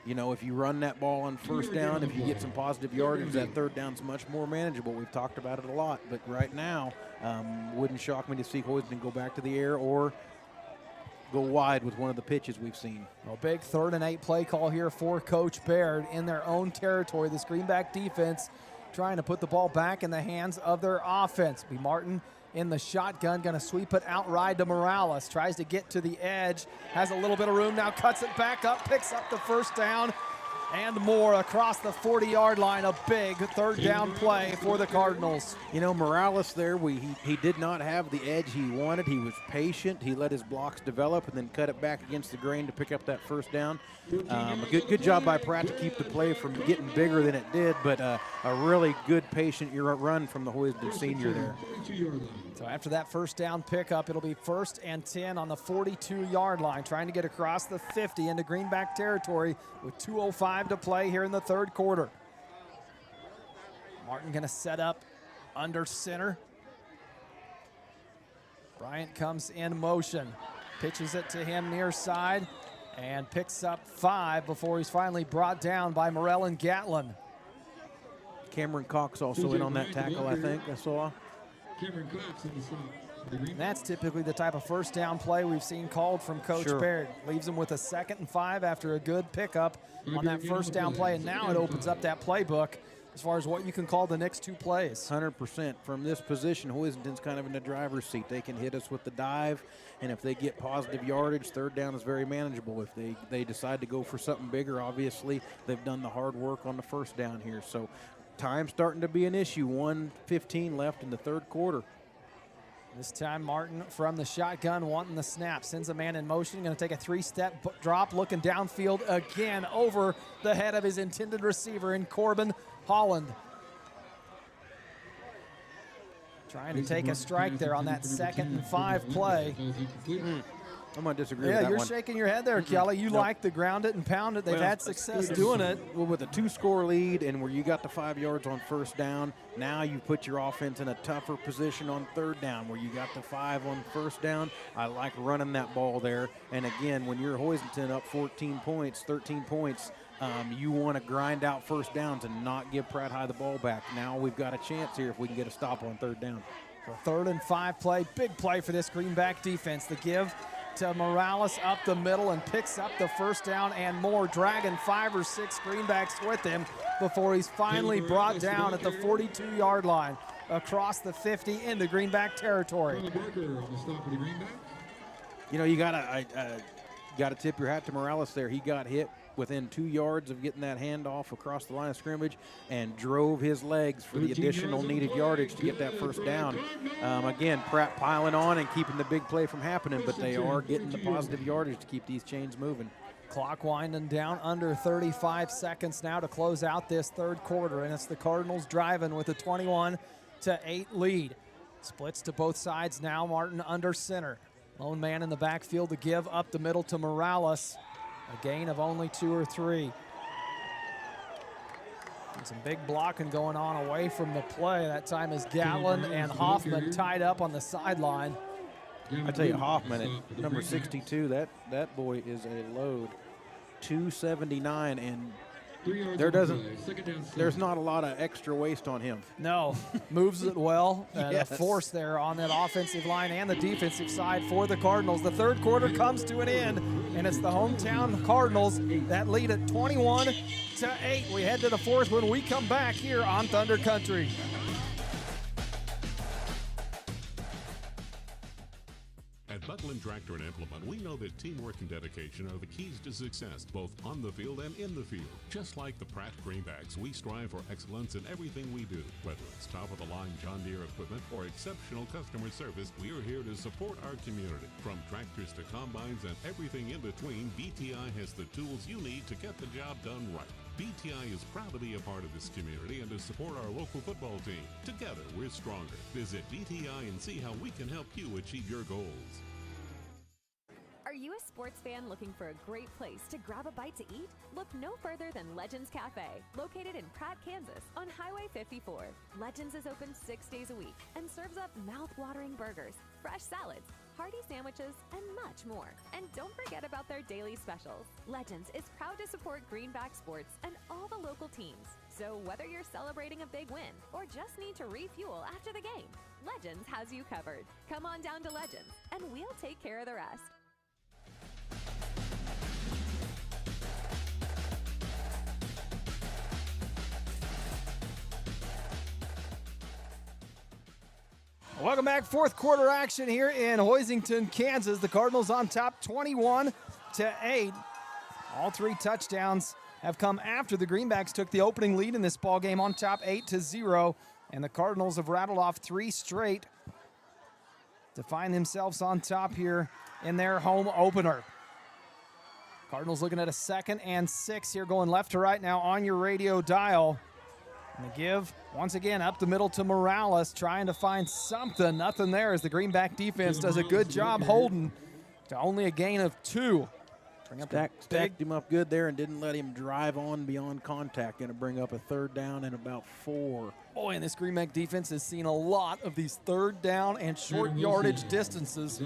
You know, if you run that ball on 1st down, if you get some positive yardage, that 3rd down's much more manageable. We've talked about it a lot, but right now, wouldn't shock me to see Hoisington go back to the air or go wide with one of the pitches we've seen. A big 3rd and 8 play call here for Coach Baird in their own territory. This Greenback defense trying to put the ball back in the hands of their offense. B. Martin in the shotgun, going to sweep it outright to Morales. Tries to get to the edge, has a little bit of room now, cuts it back up, picks up the 1st down and more across the 40-yard line. A big 3rd down play for the Cardinals. You know, Morales there, he did not have the edge he wanted. He was patient. He let his blocks develop and then cut it back against the grain to pick up that 1st down. A good job by Pratt to keep the play from getting bigger than it did, but a really good patient run from the Hoisington senior there. So after that 1st down pickup, it'll be 1st and 10 on the 42-yard line, trying to get across the 50 into Greenback territory with 2:05 to play here in the 3rd quarter. Martin going to set up under center. Bryant comes in motion, pitches it to him near side, and picks up 5 before he's finally brought down by Morell and Gatlin. Cameron Cox also in on that tackle, I think, I saw. And that's typically the type of 1st down play we've seen called from Coach Baird. Leaves him with a 2nd and 5 after a good pickup on that 1st down play, and now it opens up that playbook as far as what you can call the next 2 plays. 100%. From this position, Hoisington's kind of in the driver's seat. They can hit us with the dive, and if they get positive yardage, 3rd down is very manageable. If they decide to go for something bigger, obviously, they've done the hard work on the 1st down here. So time's starting to be an issue. 1:15 left in the 3rd quarter. This time Martin from the shotgun wanting the snap. Sends a man in motion. Going to take a 3-step drop, looking downfield again over the head of his intended receiver in Corbin Holland. Trying to take a strike there on that 2nd and 5 play. I'm going to disagree with that you're one. shaking your head there, Kelly. You like to ground it and pound it. They've had success doing it. Well, with a 2-score lead and where you got the 5 yards on first down, now you put your offense in a tougher position on third down where you got the 5 on first down. I like running that ball there. And again, when you're Hoisington up 14 points, 13 points, you want to grind out first downs and not give Pratt High the ball back. Now we've got a chance here if we can get a stop on third down. So 3rd and 5 play, big play for this Greenback defense. The give to Morales up the middle and picks up the first down and more, dragging 5 or 6 Greenbacks with him before he's finally brought down at the 42-yard line across the 50 into Greenback territory. You know, you gotta tip your hat to Morales there. He got hit within 2 yards of getting that handoff across the line of scrimmage and drove his legs for the additional needed yardage to get that first down. Again, Pratt piling on and keeping the big play from happening, but they are getting the positive yardage to keep these chains moving. Clock winding down, under 35 seconds now to close out this 3rd quarter, and it's the Cardinals driving with a 21-8 lead. Splits to both sides now. Martin under center. Lone man in the backfield to give up the middle to Morales. A gain of only 2 or 3. And some big blocking going on away from the play. That time is Gatlin and Hoffman tied up on the sideline. I tell you, Hoffman at number 62, that boy is a load. 279, and there's not a lot of extra waste on him. No, moves it well. And Yes. a force there on that offensive line and the defensive side for the Cardinals. The 3rd quarter comes to an end, and it's the hometown Cardinals that lead at 21-8. We head to the 4th when we come back here on Thunder Country. At Buckland Tractor and Implement, we know that teamwork and dedication are the keys to success, both on the field and in the field. Just like the Pratt Greenbacks, we strive for excellence in everything we do. Whether it's top-of-the-line John Deere equipment or exceptional customer service, we are here to support our community. From tractors to combines and everything in between, BTI has the tools you need to get the job done right. BTI is proud to be a part of this community and to support our local football team. Together, we're stronger. Visit BTI and see how we can help you achieve your goals. Are you a sports fan looking for a great place to grab a bite to eat? Look no further than Legends Cafe, located in Pratt, Kansas, on Highway 54. Legends is open 6 days a week and serves up mouth-watering burgers, fresh salads, hearty sandwiches, and much more. And don't forget about their daily specials. Legends is proud to support Greenback sports and all the local teams. So whether you're celebrating a big win or just need to refuel after the game, Legends has you covered. Come on down to Legends, and we'll take care of the rest. Welcome back. 4th quarter action here in Hoisington, Kansas. The Cardinals on top 21-8. All 3 touchdowns have come after the Greenbacks took the opening lead in this ball game on top 8-0. And the Cardinals have rattled off 3 straight to find themselves on top here in their home opener. Cardinals looking at a 2nd and 6 here, going left to right now on your radio dial. And the give, once again, up the middle to Morales, trying to find something. Nothing there as the Greenback defense does a good job holding to only a gain of 2. Stacked him up good there and didn't let him drive on beyond contact. Going to bring up a 3rd down and about 4. Boy, and this Greenback defense has seen a lot of these 3rd down and short yardage distances.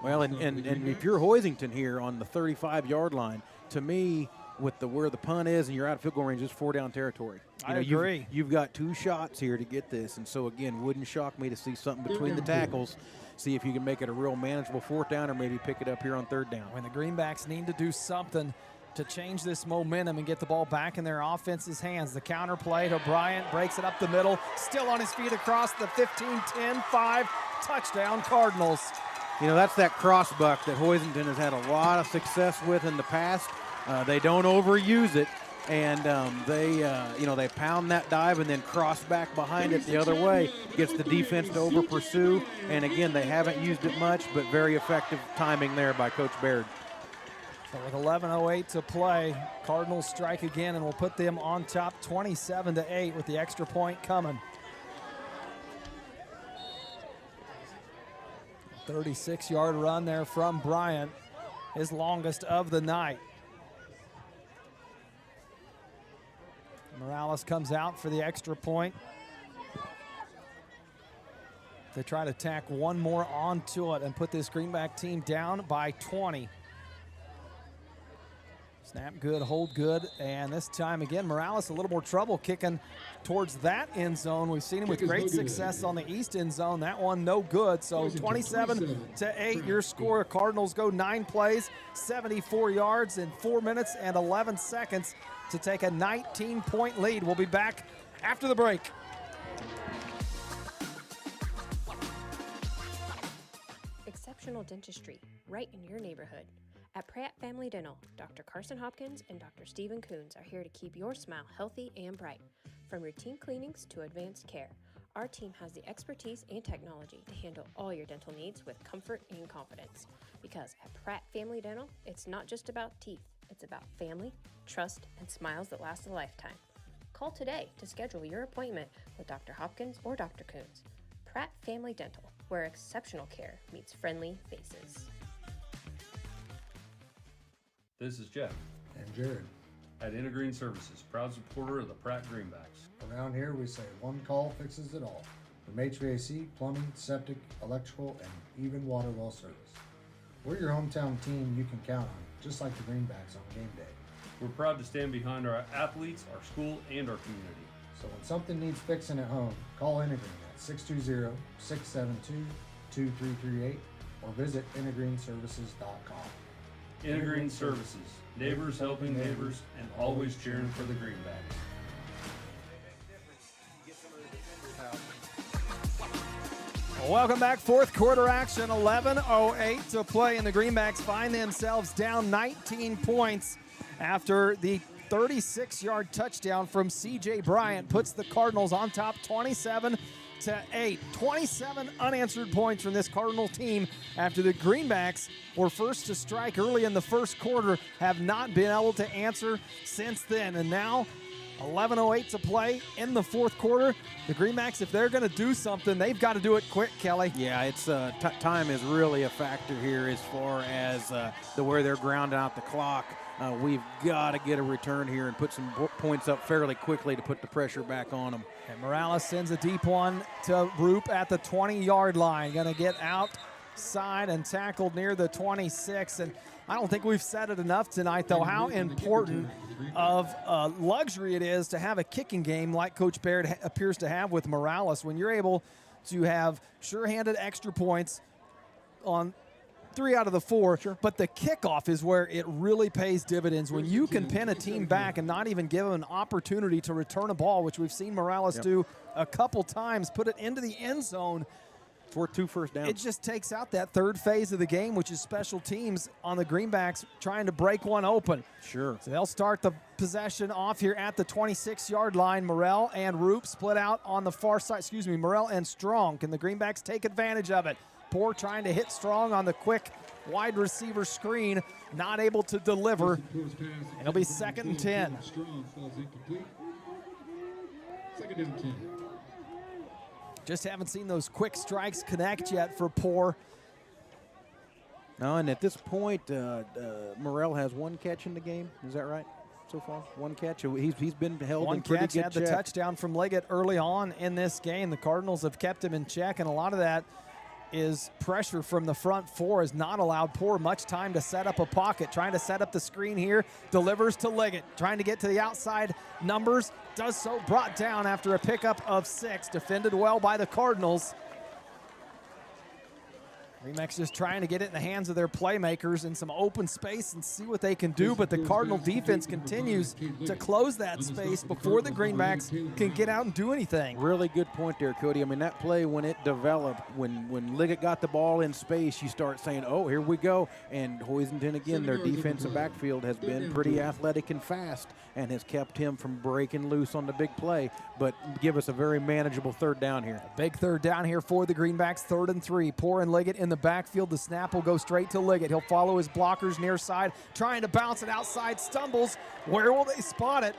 Well, and if you're Hoisington here on the 35-yard line, to me, with where the punt is and you're out of field goal range, it's 4-down territory. I agree. You've got 2 shots here to get this, and so again, wouldn't shock me to see something between the tackles. See if you can make it a real manageable 4th down or maybe pick it up here on 3rd down. When the Greenbacks need to do something to change this momentum and get the ball back in their offense's hands. The counter play to Bryant, breaks it up the middle, still on his feet across the 15, 10, 5, touchdown Cardinals. You know, that's that crossbuck that Hoisington has had a lot of success with in the past. They don't overuse it, and they pound that dive and then cross back behind it the other way. Gets the defense to over pursue, and again, they haven't used it much, but very effective timing there by Coach Baird. So with 11:08 to play, Cardinals strike again and will put them on top 27-8 with the extra point coming. 36-yard run there from Bryant, his longest of the night. Morales comes out for the extra point. They try to tack one more onto it and put this Greenback team down by 20. Snap good, hold good, and this time again, Morales a little more trouble kicking towards that end zone. We've seen him with great success on the east end zone. That one no good, so 27-8 your score. Cardinals go 9 plays, 74 yards in 4 minutes and 11 seconds to take a 19-point lead. We'll be back after the break. Exceptional dentistry, right in your neighborhood. At Pratt Family Dental, Dr. Carson Hopkins and Dr. Stephen Coons are here to keep your smile healthy and bright. From routine cleanings to advanced care, our team has the expertise and technology to handle all your dental needs with comfort and confidence. Because at Pratt Family Dental, it's not just about teeth, it's about family, trust, and smiles that last a lifetime. Call today to schedule your appointment with Dr. Hopkins or Dr. Coons. Pratt Family Dental, where exceptional care meets friendly faces. This is Jeff. And Jared. At Intergreen Services, proud supporter of the Pratt Greenbacks. Around here we say one call fixes it all. From HVAC, plumbing, septic, electrical, and even water well service. We're your hometown team you can count on, just like the Greenbacks on game day. We're proud to stand behind our athletes, our school, and our community. So when something needs fixing at home, call Intergreen at 620-672-2338 or visit intergreenservices.com. Intergreen Services, neighbors helping neighbors, and always cheering for the Greenbacks. Welcome back, fourth quarter action, 11:08 to play, and the Greenbacks find themselves down 19 points after the 36-yard touchdown from C.J. Bryant puts the Cardinals on top 27-8. 27 unanswered points from this Cardinal team after the Greenbacks were first to strike early in the first quarter, have not been able to answer since then. And now 11:08 to play in the fourth quarter. The Greenbacks, if they're going to do something, they've got to do it quick, Kelly. Yeah, it's time is really a factor here as far as the way they're grounding out the clock. We've got to get a return here and put some points up fairly quickly to put the pressure back on them. And Morales sends a deep one to Roop at the 20-yard line. Going to get outside and tackled near the 26. And I don't think we've said it enough tonight, though, how important of luxury it is to have a kicking game like Coach Baird appears to have with Morales, when you're able to have sure-handed extra points on 3 out of the 4, but the kickoff is where it really pays dividends. When you can pin a team back and not even give them an opportunity to return a ball, which we've seen Morales do a couple times, put it into the end zone for 2 first downs. It just takes out that third phase of the game, which is special teams on the Greenbacks trying to break one open. Sure. So they'll start the possession off here at the 26-yard line. Morrell and Roop split out on the far side. Morrell and Strong. Can the Greenbacks take advantage of it? Poor trying to hit Strong on the quick wide receiver screen, not able to deliver. It'll be 2nd and 10. Strong falls incomplete. 2nd and 10. Just haven't seen those quick strikes connect yet for Poor. No, and at this point, Morrell has 1 catch in the game. Is that right? So far, 1 catch. He's been held in pretty good check. One catch, had the touchdown from Liggett early on in this game. The Cardinals have kept him in check, and a lot of that is pressure from the front 4 has not allowed Poor much time to set up a pocket. Trying to set up the screen here, delivers to Liggett. Trying to get to the outside numbers, does so, brought down after a pickup of 6. Defended well by the Cardinals. Greenbacks just trying to get it in the hands of their playmakers in some open space and see what they can do, but the Cardinal defense continues to close that space before the Greenbacks can get out and do anything. Really good point there, Cody. I mean, that play, when it developed, when Liggett got the ball in space, you start saying, oh, here we go. And Hoisington, again, their defensive backfield has been pretty athletic and fast and has kept him from breaking loose on the big play, but give us a very manageable 3rd down here. A big 3rd down here for the Greenbacks, 3rd and 3. Poor and Liggett in the backfield. The snap will go straight to Liggett. He'll follow his blockers near side, trying to bounce it outside, stumbles. Where will they spot it?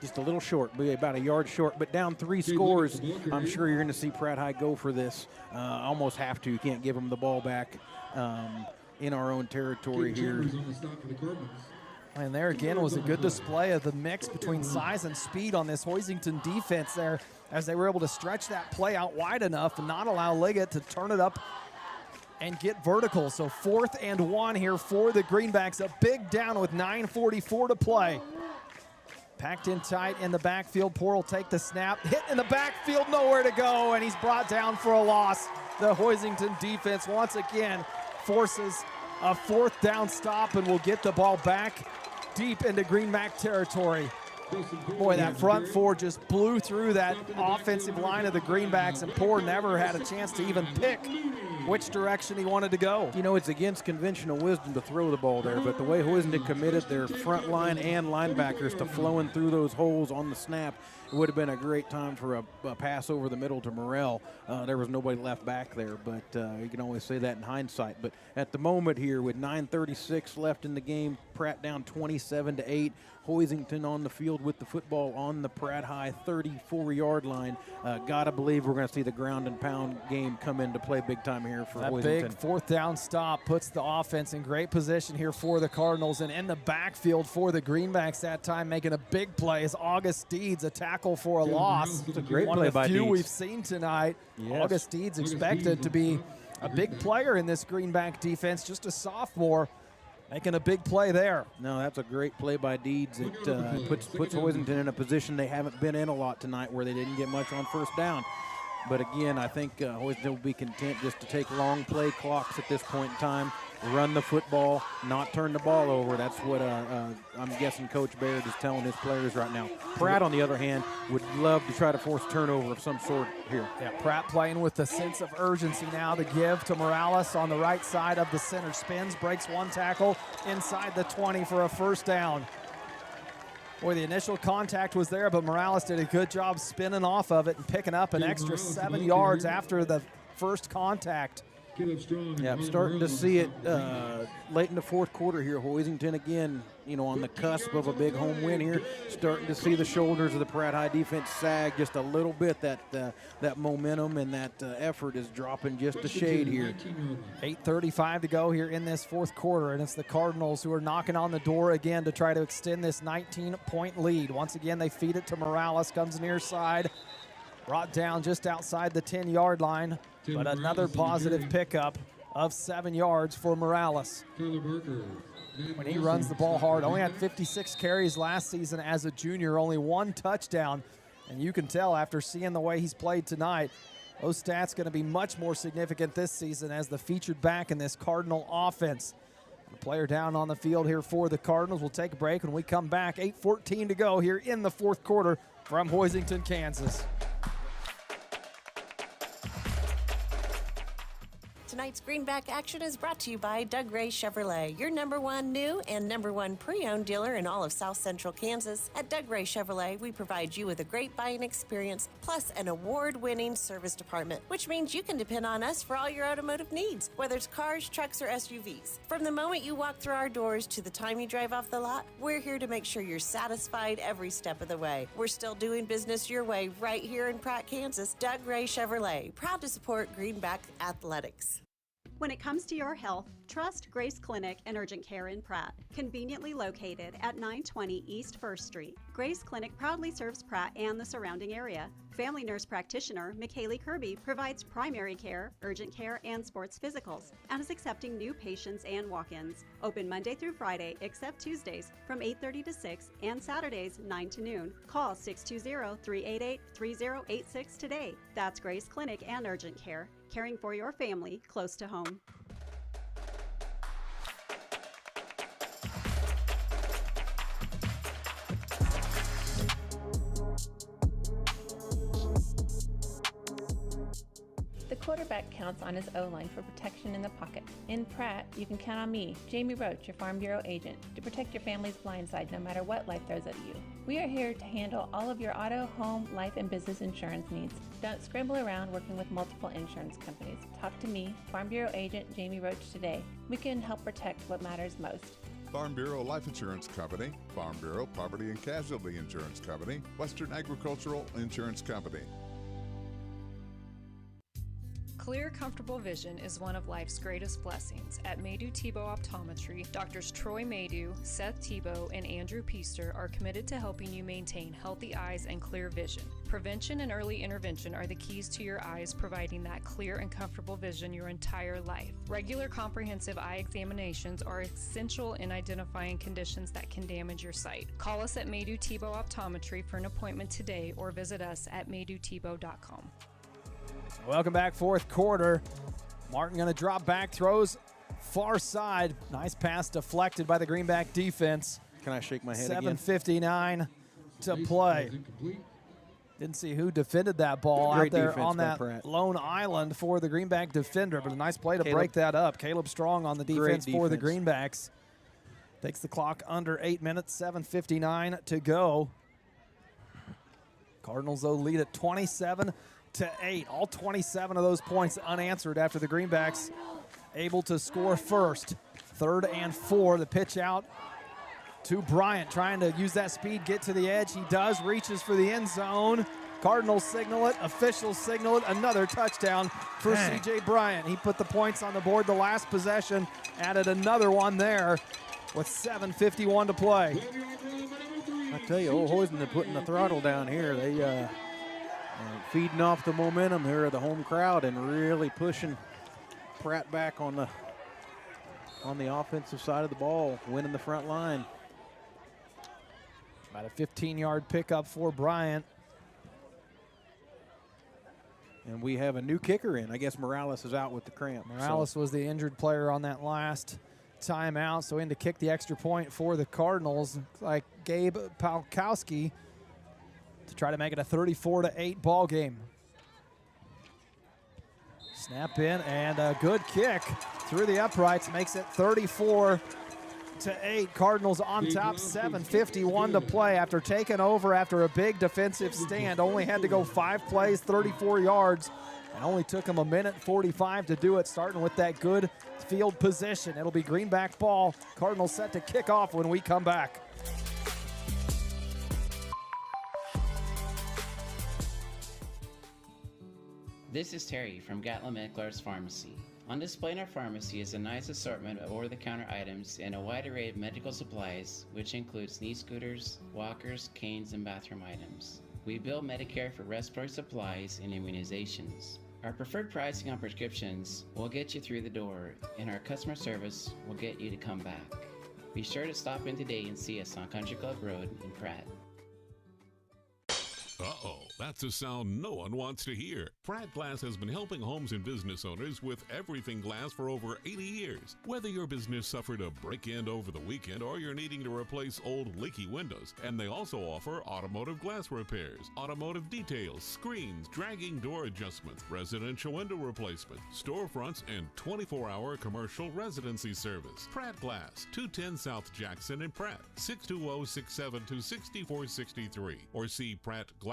Just a little short, be about a yard short, but down 3 scores. I'm sure you're going to see Pratt High go for this. Almost have to. You can't give them the ball back in our own territory here. And there again was a good display of the mix between size and speed on this Hoisington defense there, as they were able to stretch that play out wide enough and not allow Liggett to turn it up and get vertical. So 4th and 1 here for the Greenbacks. A big down with 9:44 to play. Packed in tight in the backfield. Poor will take the snap. Hit in the backfield, nowhere to go, and he's brought down for a loss. The Hoisington defense once again forces a 4th down stop and will get the ball back deep into Greenback territory. Boy, that front 4 just blew through that offensive line of the Greenbacks, and Poor never had a chance to even pick which direction he wanted to go. You know, it's against conventional wisdom to throw the ball there, but the way Hoisington committed their front line and linebackers to flowing through those holes on the snap, it would have been a great time for a pass over the middle to Morrell. There was nobody left back there, but you can always say that in hindsight. But at the moment here, with 9:36 left in the game, Pratt down 27-8. Hoisington on the field with the football on the Pratt High 34-yard line. Gotta believe we're going to see the ground and pound game come into play big time here for that Hoisington. Big 4th down stop puts the offense in great position here for the Cardinals, and in the backfield for the Greenbacks that time, making a big play is August Deeds, a tackle for a loss. It's a great One play of the by few Deeds. we've seen tonight. Yes. August Deeds expected to be a big player in this Greenback defense, just a sophomore, making a big play there. No, that's a great play by Deeds. It puts Hoisington in a position they haven't been in a lot tonight, where they didn't get much on 1st down. But again, I think Hoisington will be content just to take long play clocks at this point in time, run the football, not turn the ball over. That's what I'm guessing Coach Baird is telling his players right now. Pratt, on the other hand, would love to try to force a turnover of some sort here. Yeah, Pratt playing with the sense of urgency now to give to Morales on the right side of the center. Spins, breaks 1 tackle inside the 20 for a 1st down. Boy, the initial contact was there, but Morales did a good job spinning off of it and picking up an extra 7 yards after the first contact. Yeah, I'm starting to see it late in the 4th quarter here. Hoisington again, you know, on the cusp of a big home win here. Starting to see the shoulders of the Pratt High defense sag just a little bit. That momentum and that effort is dropping just a shade here. 8:35 to go here in this 4th quarter, and it's the Cardinals who are knocking on the door again to try to extend this 19-point lead. Once again, they feed it to Morales, comes near side, brought down just outside the 10-yard line. But another positive pickup of 7 yards for Morales. When he runs the ball hard, only had 56 carries last season as a junior, only 1 touchdown. And you can tell after seeing the way he's played tonight, those stats going to be much more significant this season as the featured back in this Cardinal offense. The player down on the field here for the Cardinals. We'll take a break when we come back. 8:14 to go here in the 4th quarter from Hoisington, Kansas. Tonight's Greenback action is brought to you by Doug Ray Chevrolet, your #1 new and #1 pre-owned dealer in all of South Central Kansas. At Doug Ray Chevrolet, we provide you with a great buying experience plus an award-winning service department, which means you can depend on us for all your automotive needs, whether it's cars, trucks, or SUVs. From the moment you walk through our doors to the time you drive off the lot, we're here to make sure you're satisfied every step of the way. We're still doing business your way right here in Pratt, Kansas. Doug Ray Chevrolet, proud to support Greenback Athletics. When it comes to your health, trust Grace Clinic and Urgent Care in Pratt, conveniently located at 920 East 1st Street. Grace Clinic proudly serves Pratt and the surrounding area. Family nurse practitioner McKaylee Kirby provides primary care, urgent care, and sports physicals, and is accepting new patients and walk-ins. Open Monday through Friday, except Tuesdays, from 8:30 to 6, and Saturdays, 9 to noon. Call 620-388-3086 today. That's Grace Clinic and Urgent Care, caring for your family close to home. The quarterback counts on his O-line for protection in the pocket. In Pratt, you can count on me, Jamie Roach, your Farm Bureau agent, to protect your family's blind side no matter what life throws at you. We are here to handle all of your auto, home, life, and business insurance needs. Don't scramble around working with multiple insurance companies. Talk to me, Farm Bureau agent Jamie Roach, today. We can help protect what matters most. Farm Bureau Life Insurance Company, Farm Bureau Property and Casualty Insurance Company, Western Agricultural Insurance Company. Clear, comfortable vision is one of life's greatest blessings. At Maydew Tebow Optometry, Doctors Troy Maydew, Seth Tebow, and Andrew Piester are committed to helping you maintain healthy eyes and clear vision. Prevention and early intervention are the keys to your eyes, providing that clear and comfortable vision your entire life. Regular comprehensive eye examinations are essential in identifying conditions that can damage your sight. Call us at Maydew Tebow Optometry for an appointment today or visit us at maydewtebow.com. Welcome back, fourth quarter. Martin going to drop back, throws far side. Nice pass deflected by the Greenback defense. Can I shake my head again? 7:59 to play. Didn't see who defended that ball out there on that lone island for the Greenback defender, but a nice play to break that up. Caleb Strong on the defense for the Greenbacks. Takes the clock under 8 minutes, 7:59 to go. Cardinals, though, lead at 27-8. All 27 of those points unanswered after the Greenbacks able to score first. 3rd and 4, the pitch out to Bryant, trying to use that speed, get to the edge. He does, reaches for the end zone. Cardinals signal it, officials signal it. Another touchdown for C.J. Bryant. He put the points on the board the last possession, added another one there with 7:51 to play. I tell you, old Hoisington putting the throttle down here. They feeding off the momentum here of the home crowd and really pushing Pratt back on the offensive side of the ball, winning the front line. About a 15-yard pickup for Bryant. And we have a new kicker in. I guess Morales is out with the cramp. Morales was the injured player on that last timeout, so in to kick the extra point for the Cardinals. Looks like Gabe Palkowski to try to make it a 34-8 ball game. Snap in and a good kick through the uprights, makes it 34-8. Cardinals on top, 7:51 to play after taking over after a big defensive stand. Only had to go 5 plays, 34 yards, and only took them 1:45 to do it, starting with that good field position. It'll be Greenback ball. Cardinals set to kick off when we come back. This is Terry from Gatlin Meckler's Pharmacy. On display in our pharmacy is a nice assortment of over-the-counter items and a wide array of medical supplies, which includes knee scooters, walkers, canes, and bathroom items. We bill Medicare for respiratory supplies and immunizations. Our preferred pricing on prescriptions will get you through the door, and our customer service will get you to come back. Be sure to stop in today and see us on Country Club Road in Pratt. Uh-oh, that's a sound no one wants to hear. Pratt Glass has been helping homes and business owners with everything glass for over 80 years. Whether your business suffered a break-in over the weekend or you're needing to replace old leaky windows, and they also offer automotive glass repairs, automotive details, screens, dragging door adjustments, residential window replacement, storefronts, and 24-hour commercial residency service. Pratt Glass, 210 South Jackson in Pratt, 620-672-6463, or see prattglass.com.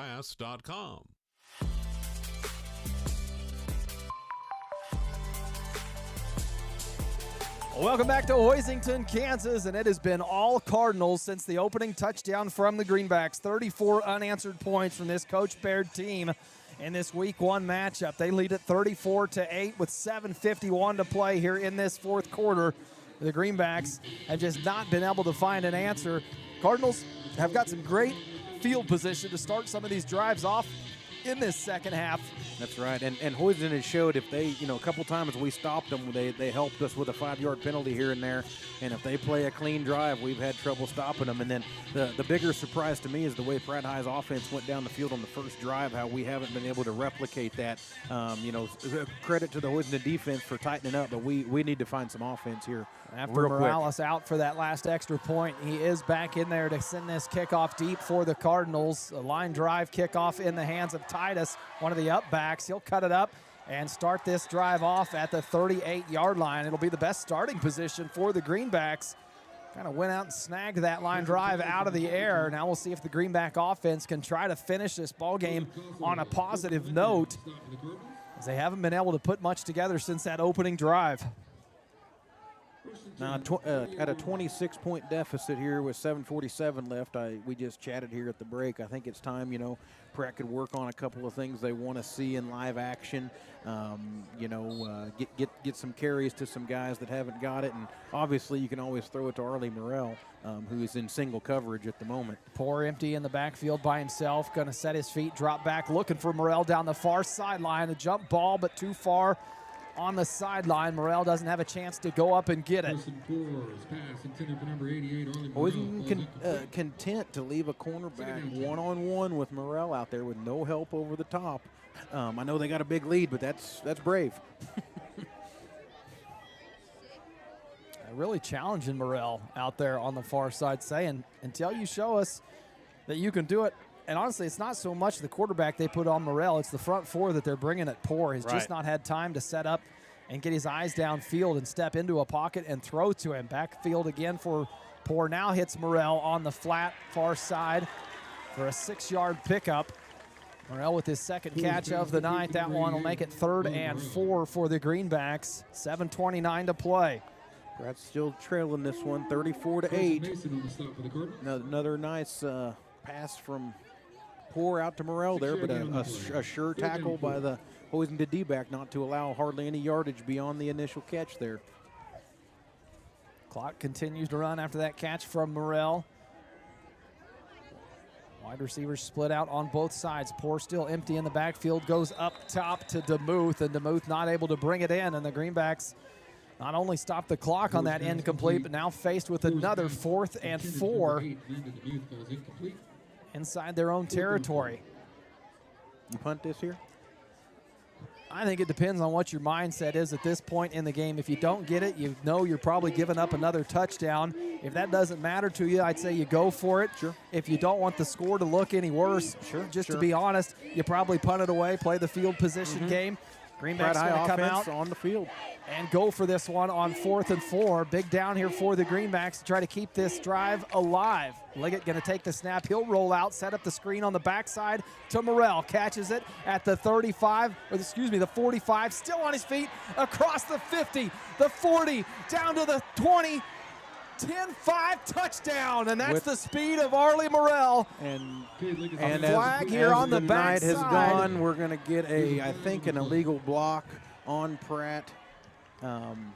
Welcome back to Hoisington, Kansas, and it has been all Cardinals since the opening touchdown from the Greenbacks. 34 unanswered points from this Coach Baird team in this Week 1 matchup. They lead at 34-8 with 7:51 to play here in this fourth quarter. The Greenbacks have just not been able to find an answer. Cardinals have got some great field position to start some of these drives off in this second half. That's right, and Hoisington has showed if they, a couple times we stopped them, they helped us with a 5-yard penalty here and there, and if they play a clean drive, we've had trouble stopping them. And then the bigger surprise to me is the way Pratt High's offense went down the field on the first drive, how we haven't been able to replicate that. Credit to the Hoisington defense for tightening up, but we need to find some offense here. After Morales out for that last extra point, he is back in there to send this kickoff deep for the Cardinals. A line drive kickoff in the hands of Titus, one of the up backs. He'll cut it up and start this drive off at the 38-yard line. It'll be the best starting position for the Greenbacks. Kind of went out and snagged that line drive out of the air. Now we'll see if the Greenback offense can try to finish this ball game on a positive note, as they haven't been able to put much together since that opening drive. Now, at a 26-point deficit here with 7:47 left, we just chatted here at the break. I think it's time, Pratt could work on a couple of things they want to see in live action. Get some carries to some guys that haven't got it, and obviously you can always throw it to Arlie Morrell, who is in single coverage at the moment. Poor empty in the backfield by himself, going to set his feet, drop back, looking for Morrell down the far sideline. A jump ball, but too far on the sideline. Morrell doesn't have a chance to go up and get it. Hoisington content to leave a cornerback one-on-one with Morrell out there with no help over the top. I know they got a big lead, but that's brave. Really challenging Morrell out there on the far side, saying, until you show us that you can do it. And honestly, it's not so much the quarterback they put on Morrell, it's the front four that they're bringing at Poor. He's just not had time to set up and get his eyes downfield and step into a pocket and throw to him. Backfield again for Poor. Now hits Morrell on the flat far side for a 6-yard pickup. Morrell with his second catch of the night. That one will make it 3rd and 4 for the Greenbacks. 7:29 to play. Pratt's still trailing this one, 34-8. Another nice pass from Poor out to Morrell there, but a sure tackle by the Hoisington D-back not to allow hardly any yardage beyond the initial catch there. Clock continues to run after that catch from Morrell. Wide receivers split out on both sides. Poor still empty in the backfield, goes up top to DeMuth, and DeMuth not able to bring it in, and the Greenbacks not only stopped the clock on that incomplete, but now faced with another 4th and 4 inside their own territory. You punt this here? I think it depends on what your mindset is at this point in the game. If you don't get it, you know you're probably giving up another touchdown. If that doesn't matter to you, I'd say you go for it. Sure. If you don't want the score to look any worse, to be honest, you probably punt it away, play the field position game. Greenbacks going to come out on the field and go for this one on 4th and 4. Big down here for the Greenbacks to try to keep this drive alive. Liggett going to take the snap. He'll roll out, set up the screen on the backside to Morrell. Catches it at the 35, or excuse me, the 45. Still on his feet across the 50, the 40, down to the 20. 10-5 touchdown, and that's the speed of Arlie Morrell. And a flag here on the backside. Night has gone, we're going to get I think an illegal block on Pratt. And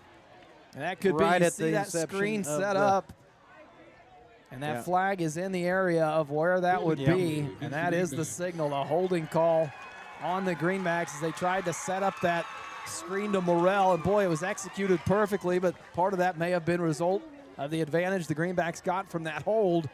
that could right be, at see the that screen set up. And that Yeah. flag is in the area of where that would be, and that is the signal, a holding call on the Greenbacks as they tried to set up that screen to Morrell, and boy, it was executed perfectly, but part of that may have been a result of the advantage the Greenbacks got from that hold.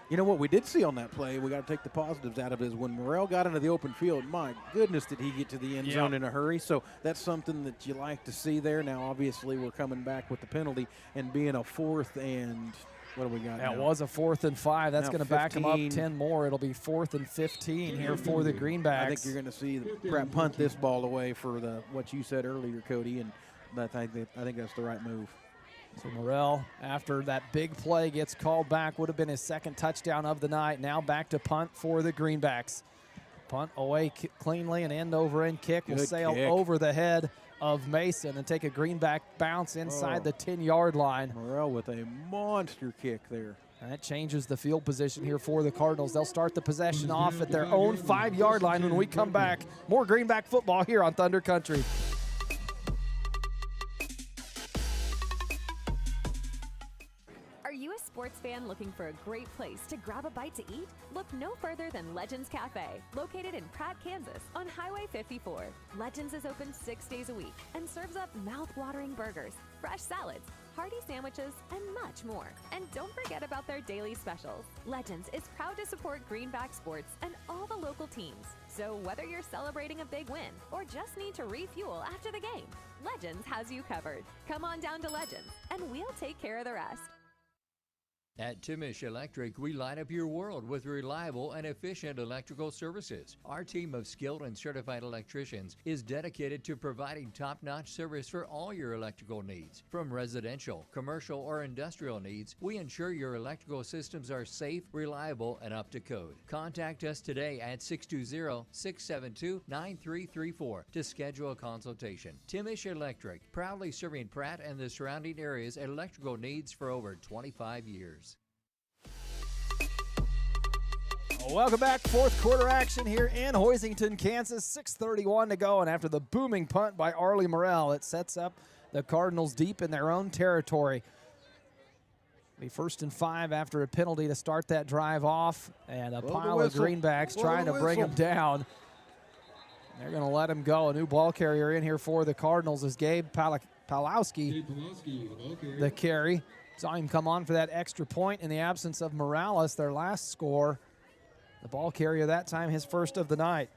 You know what we did see on that play, we got to take the positives out of it, is when Morrell got into the open field, my goodness did he get to the end zone in a hurry. So that's something that you like to see there. Now obviously we're coming back with the penalty and being a 4th and what do we got That now? was a 4th and 5. That's going to back them up 15. 10 more. It'll be 4th and 15 here for the Greenbacks. I think you're going to see Pratt punt this ball away for what you said earlier, Cody, and I think that's the right move. So Morrell, after that big play, gets called back. Would have been his second touchdown of the night. Now back to punt for the Greenbacks. Punt away cleanly, an end-over-end kick will sail over the head of Mason and take a Greenback bounce inside the 10-yard line. Morrell with a monster kick there. And that changes the field position here for the Cardinals. They'll start the possession off at their own 5-yard line when we come back. More Greenback football here on Thunder Country. Sports fan looking for a great place to grab a bite to eat? Look no further than Legends Cafe, located in Pratt, Kansas on Highway 54. Legends is open 6 days a week and serves up mouth-watering burgers, fresh salads, hearty sandwiches, and much more. And don't forget about their daily specials. Legends is proud to support Greenback sports and all the local teams. So whether you're celebrating a big win or just need to refuel after the game, Legends has you covered. Come on down to Legends and we'll take care of the rest. At Timish Electric, we light up your world with reliable and efficient electrical services. Our team of skilled and certified electricians is dedicated to providing top-notch service for all your electrical needs. From residential, commercial, or industrial needs, we ensure your electrical systems are safe, reliable, and up to code. Contact us today at 620-672-9334 to schedule a consultation. Timish Electric, proudly serving Pratt and the surrounding areas' electrical needs for over 25 years. Welcome back. Fourth quarter action here in Hoisington, Kansas. 6:31 to go, and after the booming punt by Arlie Morrell, it sets up the Cardinals deep in their own territory. Be 1st and 5 after a penalty to start that drive off, and a pile of Greenbacks trying to bring him down. They're going to let him go. A new ball carrier in here for the Cardinals is Gabe Pawlowski, the carry. Saw him come on for that extra point in the absence of Morales, their last score. The ball carrier that time, his first of the night.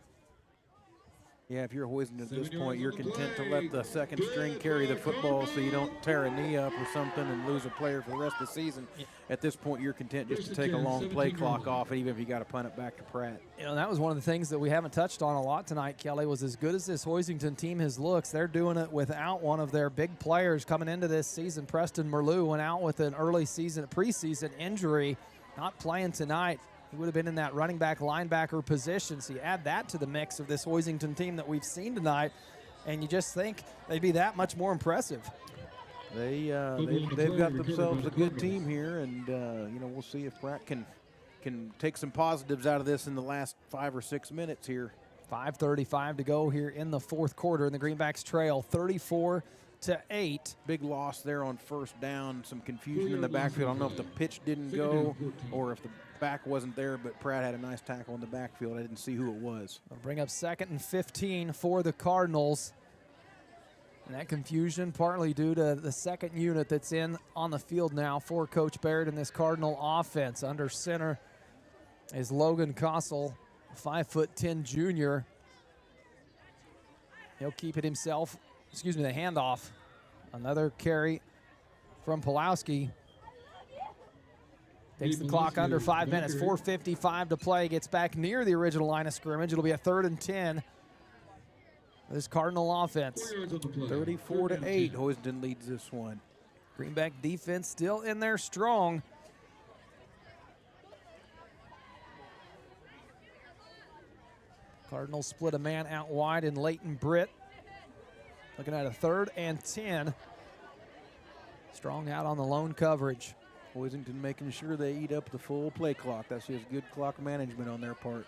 Yeah, if you're Hoisington at this point, you're content to let the second string carry the football so you don't tear a knee up or something and lose a player for the rest of the season. At this point, you're content just to take a long play clock off, even if you got to punt it back to Pratt. You know, that was one of the things that we haven't touched on a lot tonight, Kelly, was as good as this Hoisington team has looked, they're doing it without one of their big players coming into this season. Preston Merleau went out with an early season, preseason injury, not playing tonight. He would have been in that running back, linebacker position. So you add that to the mix of this Hoisington team that we've seen tonight, and you just think they'd be that much more impressive. They've got themselves a good team here, and you know, we'll see if Pratt can take some positives out of this in the last 5 or 6 minutes here. 5:35 to go here in the fourth quarter, and the Greenbacks trail 34-8. Big loss there on first down. Some confusion in the backfield. I don't know if the pitch didn't go or if the back wasn't there, but Pratt had a nice tackle in the backfield. I didn't see who it was. They'll bring up 2nd and 15 for the Cardinals. And that confusion partly due to the second unit that's in on the field now for Coach Baird in this Cardinal offense. Under center is Logan Kossel, 5'10" junior. He'll keep it himself. The handoff. Another carry from Pawlowski. Takes the clock under 5 minutes. 4:55 to play. Gets back near the original line of scrimmage. It'll be a 3rd and 10. This Cardinal offense. 34-8. Hoisington leads this one. Greenback defense still in there strong. Cardinals split a man out wide in Leighton Britt. Looking at a 3rd and 10. Strong out on the lone coverage. Hoisington making sure they eat up the full play clock. That's just good clock management on their part.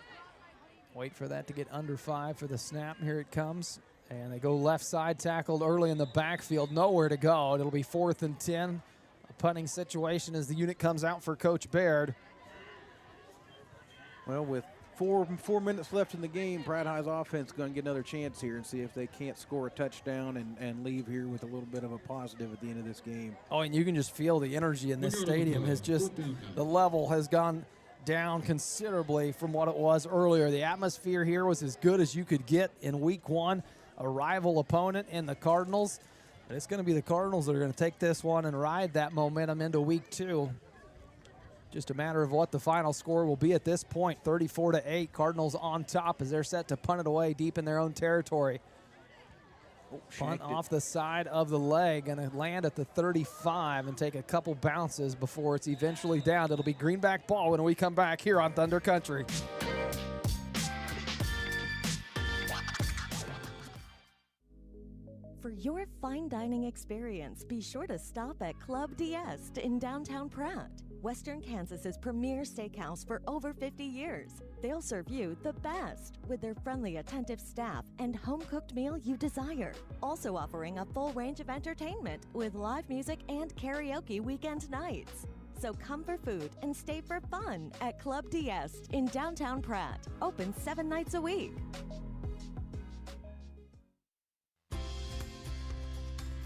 Wait for that to get under 5 for the snap. Here it comes. And they go left side, tackled early in the backfield. Nowhere to go. It'll be 4th and 10. A punting situation as the unit comes out for Coach Baird. Well, with 4 minutes left in the game, Pratt High's offense is going to get another chance here and see if they can't score a touchdown and leave here with a little bit of a positive at the end of this game. Oh, and you can just feel the energy in this stadium has just, the level has gone down considerably from what it was earlier. The atmosphere here was as good as you could get in week 1, a rival opponent in the Cardinals. But it's going to be the Cardinals that are going to take this one and ride that momentum into week 2. Just a matter of what the final score will be at this point. 34-8. Cardinals on top as they're set to punt it away deep in their own territory. Punt off the side of the leg, going to land at the 35 and take a couple bounces before it's eventually down. It'll be Greenback ball when we come back here on Thunder Country. For your fine dining experience, be sure to stop at Club D'Est in downtown Pratt. Western Kansas's premier steakhouse for over 50 years. They'll serve you the best with their friendly, attentive staff and home-cooked meal you desire. Also offering a full range of entertainment with live music and karaoke weekend nights. So come for food and stay for fun at Club D'Est in downtown Pratt. Open 7 nights a week.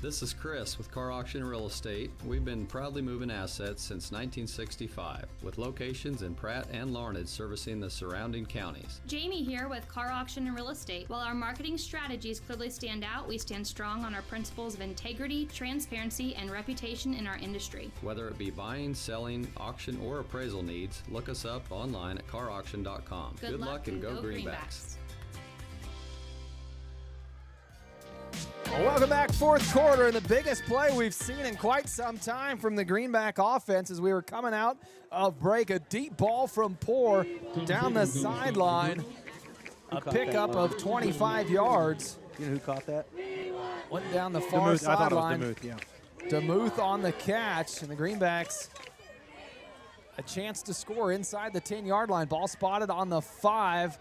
This is Chris with Car Auction Real Estate. We've been proudly moving assets since 1965, with locations in Pratt and Larned servicing the surrounding counties. Jamie here with Car Auction and Real Estate. While our marketing strategies clearly stand out, we stand strong on our principles of integrity, transparency, and reputation in our industry. Whether it be buying, selling, auction, or appraisal needs, look us up online at carauction.com. Good luck and go Greenbacks. Well, welcome back, fourth quarter, and the biggest play we've seen in quite some time from the Greenback offense as we were coming out of break. A deep ball from Poor down the sideline. A pickup of 25 yards. You know who caught that? Went down the far sideline. I thought it was DeMuth, yeah. DeMuth on the catch, and the Greenbacks a chance to score inside the 10-yard line. Ball spotted on the 5.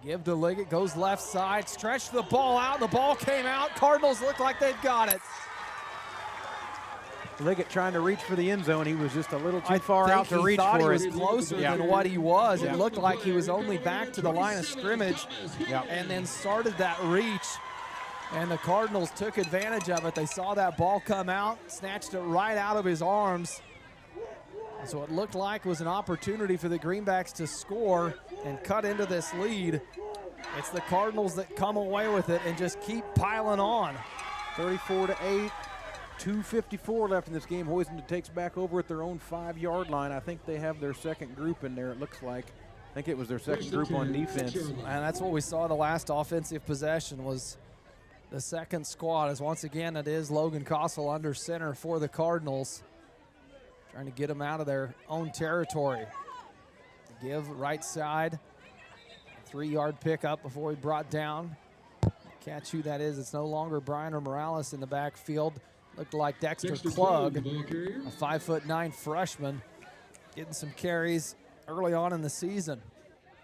Give to Liggett, goes left side, stretched the ball out, the ball came out. Cardinals look like they've got it. Liggett trying to reach for the end zone. He was just a little too far out to reach for it. He was closer than what he was. It looked like he was only back to the line of scrimmage and then started that reach. And the Cardinals took advantage of it. They saw that ball come out, snatched it right out of his arms. So it looked like was an opportunity for the Greenbacks to score and cut into this lead. It's the Cardinals that come away with it and just keep piling on. 34-8, 2:54 left in this game. Hoisington takes back over at their own 5-yard line. I think they have their second group in there, it looks like. I think it was their second group on defense. And that's what we saw the last offensive possession was the second squad. As once again, it is Logan Kossel under center for the Cardinals, trying to get them out of their own territory. Give right side, 3-yard pickup before he brought down. Catch who that is. It's no longer Brian or Morales in the backfield. Looked like Dexter Klug, a 5'9" freshman, getting some carries early on in the season.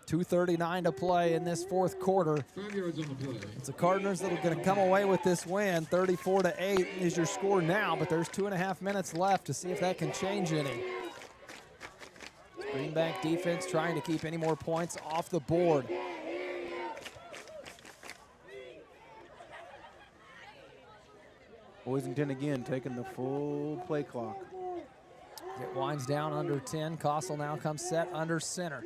2:39 to play in this fourth quarter. 5 yards on the play. It's the Cardinals that are going to come away with this win. 34-8 is your score now, but there's 2.5 minutes left to see if that can change any. Greenback defense trying to keep any more points off the board. Hoisington again taking the full play clock. It winds down under 10. Kossel now comes set under center.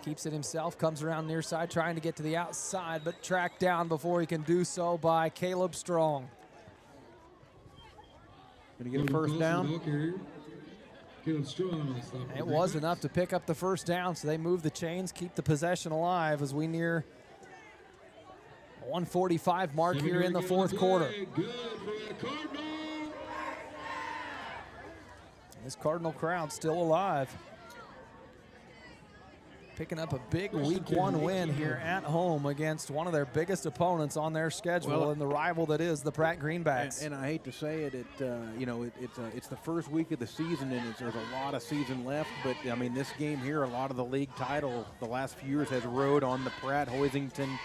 Keeps it himself, comes around near side, trying to get to the outside, but tracked down before he can do so by Caleb Strong. Gonna get a first down. It was enough to pick up the first down, so they move the chains, keep the possession alive as we near 1:45 mark here in the fourth quarter. This Cardinal crowd still alive. Picking up a big Week 1 win here at home against one of their biggest opponents on their schedule and the rival that is the Pratt Greenbacks. And I hate to say it, it's the first week of the season, and there's a lot of season left. But I mean, this game here, a lot of the league title the last few years has rode on the Pratt Hoisington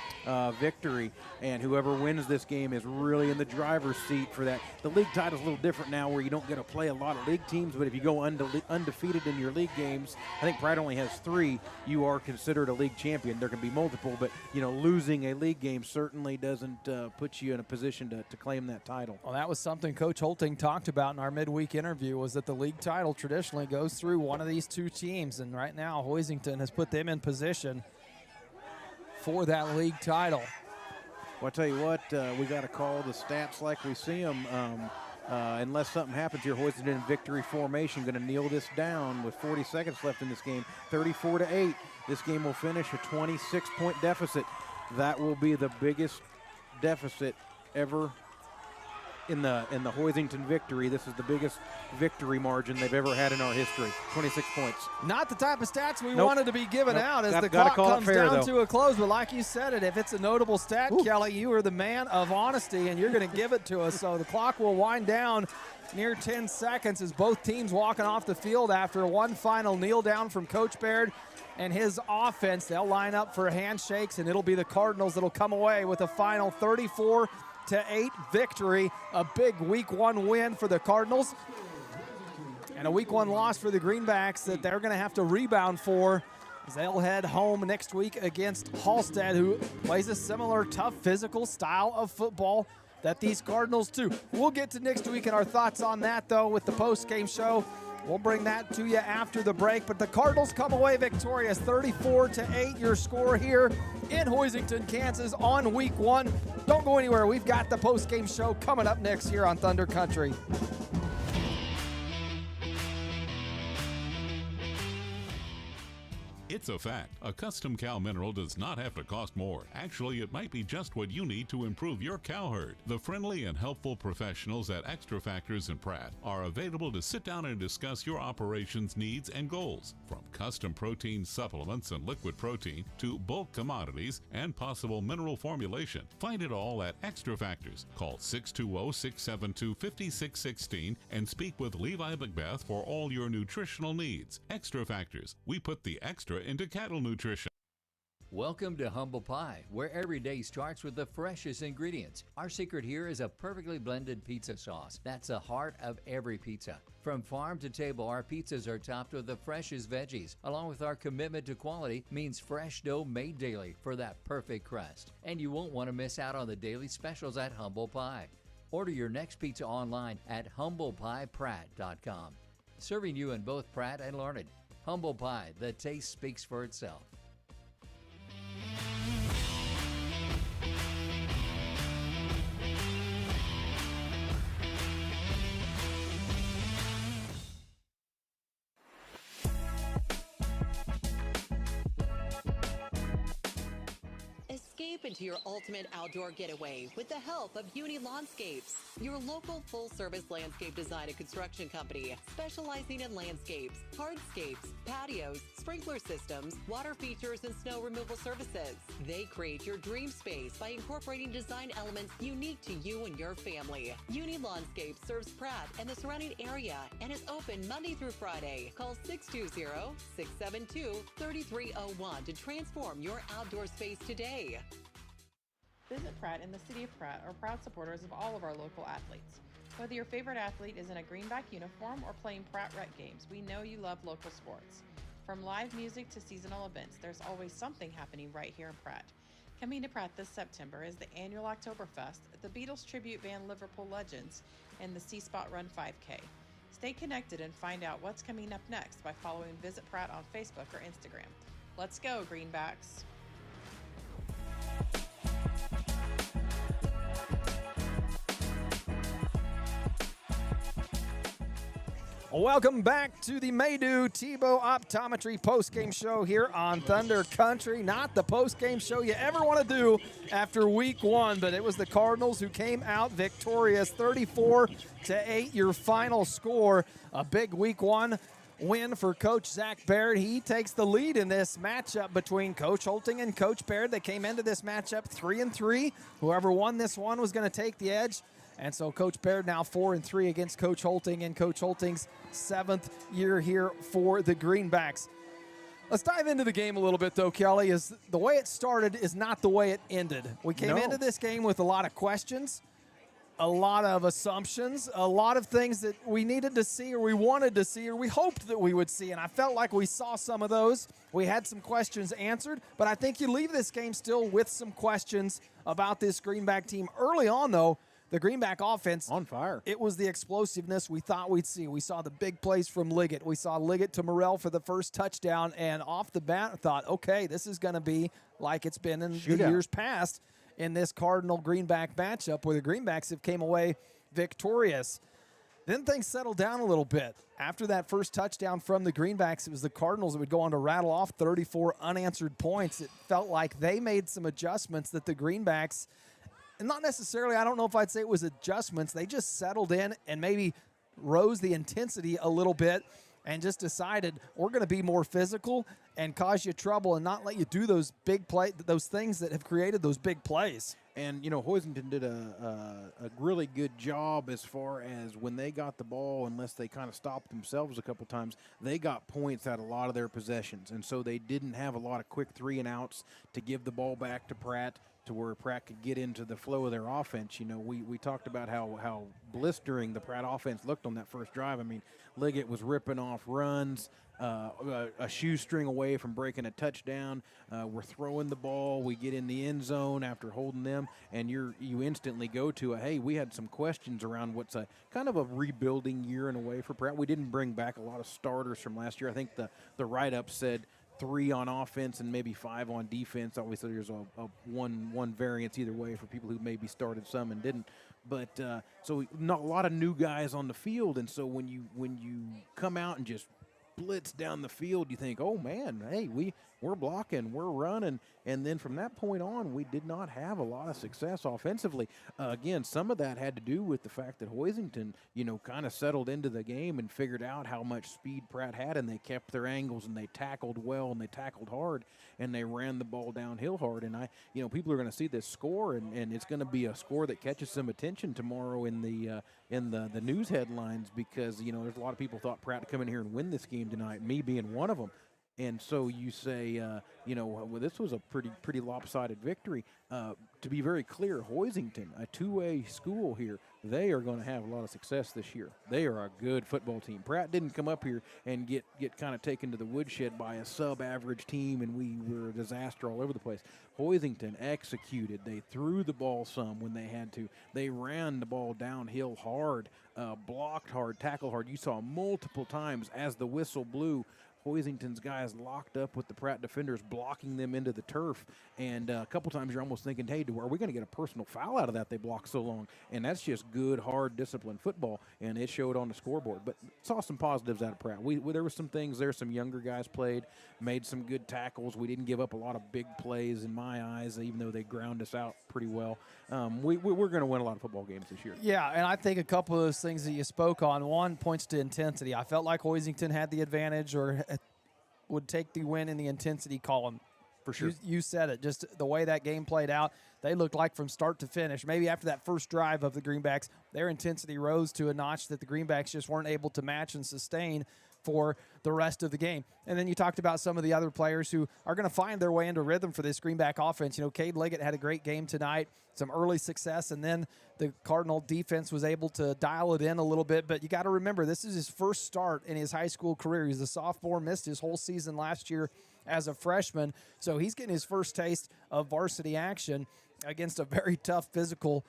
victory, and whoever wins this game is really in the driver's seat for that. The league title's a little different now, where you don't get to play a lot of league teams, but if you go undefeated in your league games, I think Pratt only has 3. You are considered a league champion. There can be multiple, but losing a league game certainly doesn't put you in a position to claim that title. Well, that was something Coach Holting talked about in our midweek interview, was that the league title traditionally goes through one of these two teams, and right now Hoisington has put them in position for that league title. Well, I tell you what, we got to call the stats like we see them. Unless something happens here, Hoisington in victory formation, going to kneel this down with 40 seconds left in this game. 34-8. This game will finish a 26-point deficit. That will be the biggest deficit ever in the Hoisington victory. This is the biggest victory margin they've ever had in our history. 26 points. Not the type of stats we wanted to be given out as the clock clock comes down to a close. But like you said it, if it's a notable stat, Kelly, you are the man of honesty, and you're going to give it to us. So the clock will wind down near 10 seconds as both teams walking off the field after one final kneel down from Coach Baird and his offense. They'll line up for handshakes, and it'll be the Cardinals that'll come away with a final 34-8 victory. A big Week 1 win for the Cardinals, and a Week 1 loss for the Greenbacks that they're going to have to rebound for as they'll head home next week against Halted, who plays a similar tough physical style of football that these Cardinals do. We'll get to next week and our thoughts on that, though, with the post-game show. We'll bring that to you after the break. But the Cardinals come away victorious, 34-8, your score here in Hoisington, Kansas on week 1. Don't go anywhere. We've got the post-game show coming up next here on Thunder Country. It's a fact. A custom cow mineral does not have to cost more. Actually, it might be just what you need to improve your cow herd. The friendly and helpful professionals at Extra Factors and Pratt are available to sit down and discuss your operations needs and goals. From custom protein supplements and liquid protein to bulk commodities and possible mineral formulation. Find it all at Extra Factors. Call 620-672-5616 and speak with Levi Macbeth for all your nutritional needs. Extra Factors. We put the extra into cattle nutrition. Welcome to Humble Pie, where every day starts with the freshest ingredients. Our secret here is a perfectly blended pizza sauce. That's the heart of every pizza. From farm to table, our pizzas are topped with the freshest veggies. Along with our commitment to quality means fresh dough made daily for that perfect crust. And you won't want to miss out on the daily specials at Humble Pie. Order your next pizza online at humblepiepratt.com. Serving you in both Pratt and Larned. Humble Pie, the taste speaks for itself. Escape into your ultimate outdoor getaway with the help of Uni Landscapes, your local full-service landscape design and construction company specializing in landscapes, hardscapes, patios, sprinkler systems, water features, and snow removal services. They create your dream space by incorporating design elements unique to you and your family. Uni Landscapes serves Pratt and the surrounding area and is open Monday through Friday. Call 620-672-3301 to transform your outdoor space today. Visit Pratt in the City of Pratt are proud supporters of all of our local athletes. Whether your favorite athlete is in a Greenback uniform or playing Pratt Rec games, we know you love local sports. From live music to seasonal events, there's always something happening right here in Pratt. Coming to Pratt this September is the annual Oktoberfest, the Beatles tribute band Liverpool Legends, and the C-Spot Run 5K. Stay connected and find out what's coming up next by following Visit Pratt on Facebook or Instagram. Let's go, Greenbacks! Welcome back to the Maydew Tebow Optometry postgame show here on Thunder Country. Not the postgame show you ever want to do after week 1, but it was the Cardinals who came out victorious, 34-8, your final score. A big week 1 win for Coach Zach Baird. He takes the lead in this matchup between Coach Holting and Coach Baird. They came into this matchup 3-3. Whoever won this one was going to take the edge. And so Coach Baird now 4-3 against Coach Holting in Coach Holting's 7th year here for the Greenbacks. Let's dive into the game a little bit, though, Kelly. Is the way it started is not the way it ended. We came into this game with a lot of questions, a lot of assumptions, a lot of things that we needed to see or we wanted to see or we hoped that we would see, and I felt like we saw some of those. We had some questions answered, but I think you leave this game still with some questions about this Greenback team. Early on, though, the Greenback offense on fire. It was the explosiveness we thought we'd see. We saw the big plays from Liggett. We saw Liggett to Morrell for the first touchdown, and off the bat thought, okay, this is going to be like it's been in the years past in this Cardinal-Greenback matchup where the Greenbacks have came away victorious. Then things settled down a little bit. After that first touchdown from the Greenbacks, it was the Cardinals that would go on to rattle off 34 unanswered points. It felt like they made some adjustments that the Greenbacks, and not necessarily, I don't know if I'd say it was adjustments. They just settled in and maybe rose the intensity a little bit and just decided we're going to be more physical and cause you trouble and not let you do those big play, those things that have created those big plays. And, you know, Hoisington did a really good job as far as when they got the ball, unless they kind of stopped themselves a couple times, they got points out of a lot of their possessions. And so they didn't have a lot of quick 3-and-outs to give the ball back to Pratt to where Pratt could get into the flow of their offense. You know, we talked about how blistering the Pratt offense looked on that first drive. I mean, Liggett was ripping off runs, a shoestring away from breaking a touchdown. We're throwing the ball. We get in the end zone after holding them, and you instantly go to hey, we had some questions around what's a kind of a rebuilding year in a way for Pratt. We didn't bring back a lot of starters from last year. I think the write-up said 3 on offense and maybe 5 on defense. Obviously, there's a one variance either way for people who maybe started some and didn't. But so not a lot of new guys on the field, and so when you come out and just blitz down the field, you think, oh man, hey, we're blocking, we're running, and then from that point on, we did not have a lot of success offensively. Again, some of that had to do with the fact that Hoisington, kind of settled into the game and figured out how much speed Pratt had, and they kept their angles, and they tackled well, and they tackled hard, and they ran the ball downhill hard. And people are going to see this score, and it's going to be a score that catches some attention tomorrow in the news headlines, because there's a lot of people thought Pratt would come in here and win this game tonight, me being one of them. And so you say, well, this was a pretty lopsided victory. To be very clear, Hoisington, a two-way school here, they are going to have a lot of success this year. They are a good football team. Pratt didn't come up here and get kind of taken to the woodshed by a sub-average team, and we were a disaster all over the place. Hoisington executed. They threw the ball some when they had to. They ran the ball downhill hard, blocked hard, tackled hard. You saw multiple times as the whistle blew, Hoisington's guys locked up with the Pratt defenders, blocking them into the turf. And a couple times you're almost thinking, hey, are we going to get a personal foul out of that? They blocked so long. And that's just good, hard, disciplined football, and it showed on the scoreboard. But saw some positives out of Pratt. There were some things there. Some younger guys played, made some good tackles. We didn't give up a lot of big plays in my eyes, even though they ground us out pretty well. We're going to win a lot of football games this year. Yeah, and I think a couple of those things that you spoke on, one points to intensity. I felt like Hoisington had the advantage or would take the win in the intensity column. For sure. You said it. Just the way that game played out, they looked like from start to finish, maybe after that first drive of the Greenbacks, their intensity rose to a notch that the Greenbacks just weren't able to match and sustain for the rest of the game. And then you talked about some of the other players who are going to find their way into rhythm for this Greenback offense. Cade Liggett had a great game tonight, some early success, and then the Cardinal defense was able to dial it in a little bit. But you got to remember, this is his first start in his high school career. He's a sophomore, missed his whole season last year as a freshman. So he's getting his first taste of varsity action against a very tough physical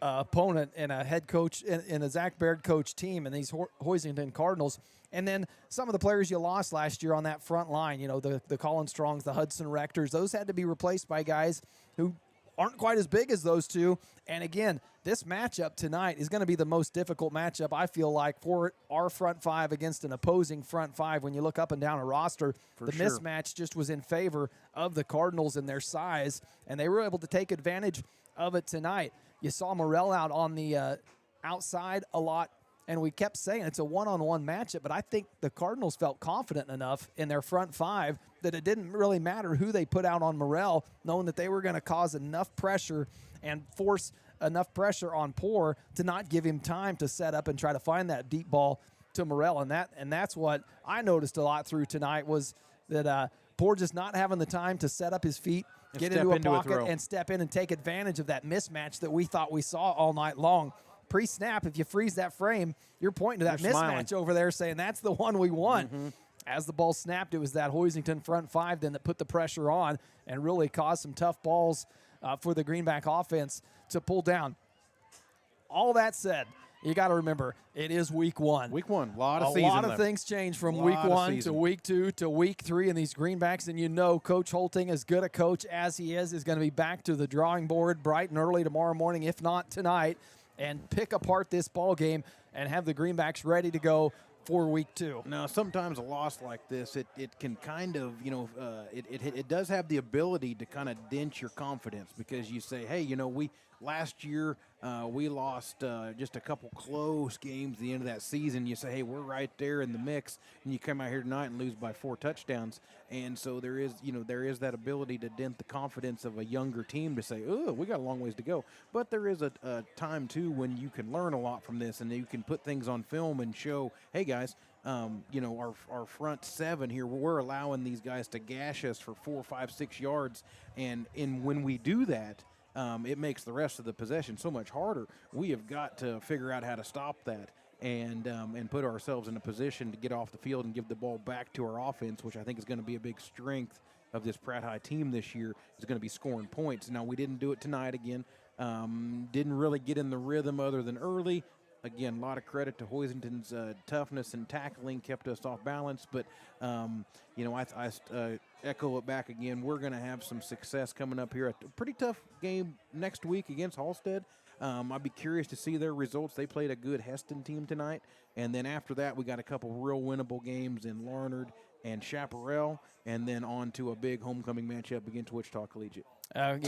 opponent and a head coach in a Zach Baird coach team and these Hoisington Cardinals. And then some of the players you lost last year on that front line, the Colin Strongs, the Hudson Rectors, those had to be replaced by guys who aren't quite as big as those two. And again, this matchup tonight is going to be the most difficult matchup, I feel like, for our front five against an opposing front five. When you look up and down a roster, mismatch just was in favor of the Cardinals and their size, and they were able to take advantage of it tonight. You saw Morrell out on the outside a lot, and we kept saying it's a one-on-one matchup, but I think the Cardinals felt confident enough in their front five that it didn't really matter who they put out on Morrell, knowing that they were going to cause enough pressure and force enough pressure on Poor to not give him time to set up and try to find that deep ball to Morrell. And that's what I noticed a lot through tonight was that Poor just not having the time to set up his feet, get into a pocket, and step in and take advantage of that mismatch that we thought we saw all night long. Pre-snap, if you freeze that frame, you're pointing to that mismatch over there saying that's the one we want. Mm-hmm. As the ball snapped, it was that Hoisington front five then that put the pressure on and really caused some tough balls for the Greenback offense to pull down. All that said, you got to remember, it is week one. Week one, a lot of things change from week one to week two to week three in these Greenbacks, and Coach Holting, as good a coach as he is going to be back to the drawing board bright and early tomorrow morning, if not tonight, and pick apart this ball game and have the Greenbacks ready to go for week two. Now, sometimes a loss like this, it can kind of, it does have the ability to kind of dent your confidence because you say, hey, last year we lost just a couple close games at the end of that season. You say, hey, we're right there in the mix, and you come out here tonight and lose by 4 touchdowns. And so there is that ability to dent the confidence of a younger team to say, oh, we got a long ways to go. But there is a time, too, when you can learn a lot from this and you can put things on film and show, hey, guys, our front seven here, we're allowing these guys to gash us for 4, 5, 6 yards. And when we do that, it makes the rest of the possession so much harder. We have got to figure out how to stop that and put ourselves in a position to get off the field and give the ball back to our offense, which I think is going to be a big strength of this Pratt High team this year, is going to be scoring points. Now, we didn't do it tonight again. Didn't really get in the rhythm other than early. Again, a lot of credit to Hoisington's toughness and tackling kept us off balance. But, I echo it back again. We're going to have some success coming up here. A pretty tough game next week against Halted. I'd be curious to see their results. They played a good Heston team tonight. And then after that, we got a couple real winnable games in Larned and Chaparral, and then on to a big homecoming matchup against Wichita Collegiate. A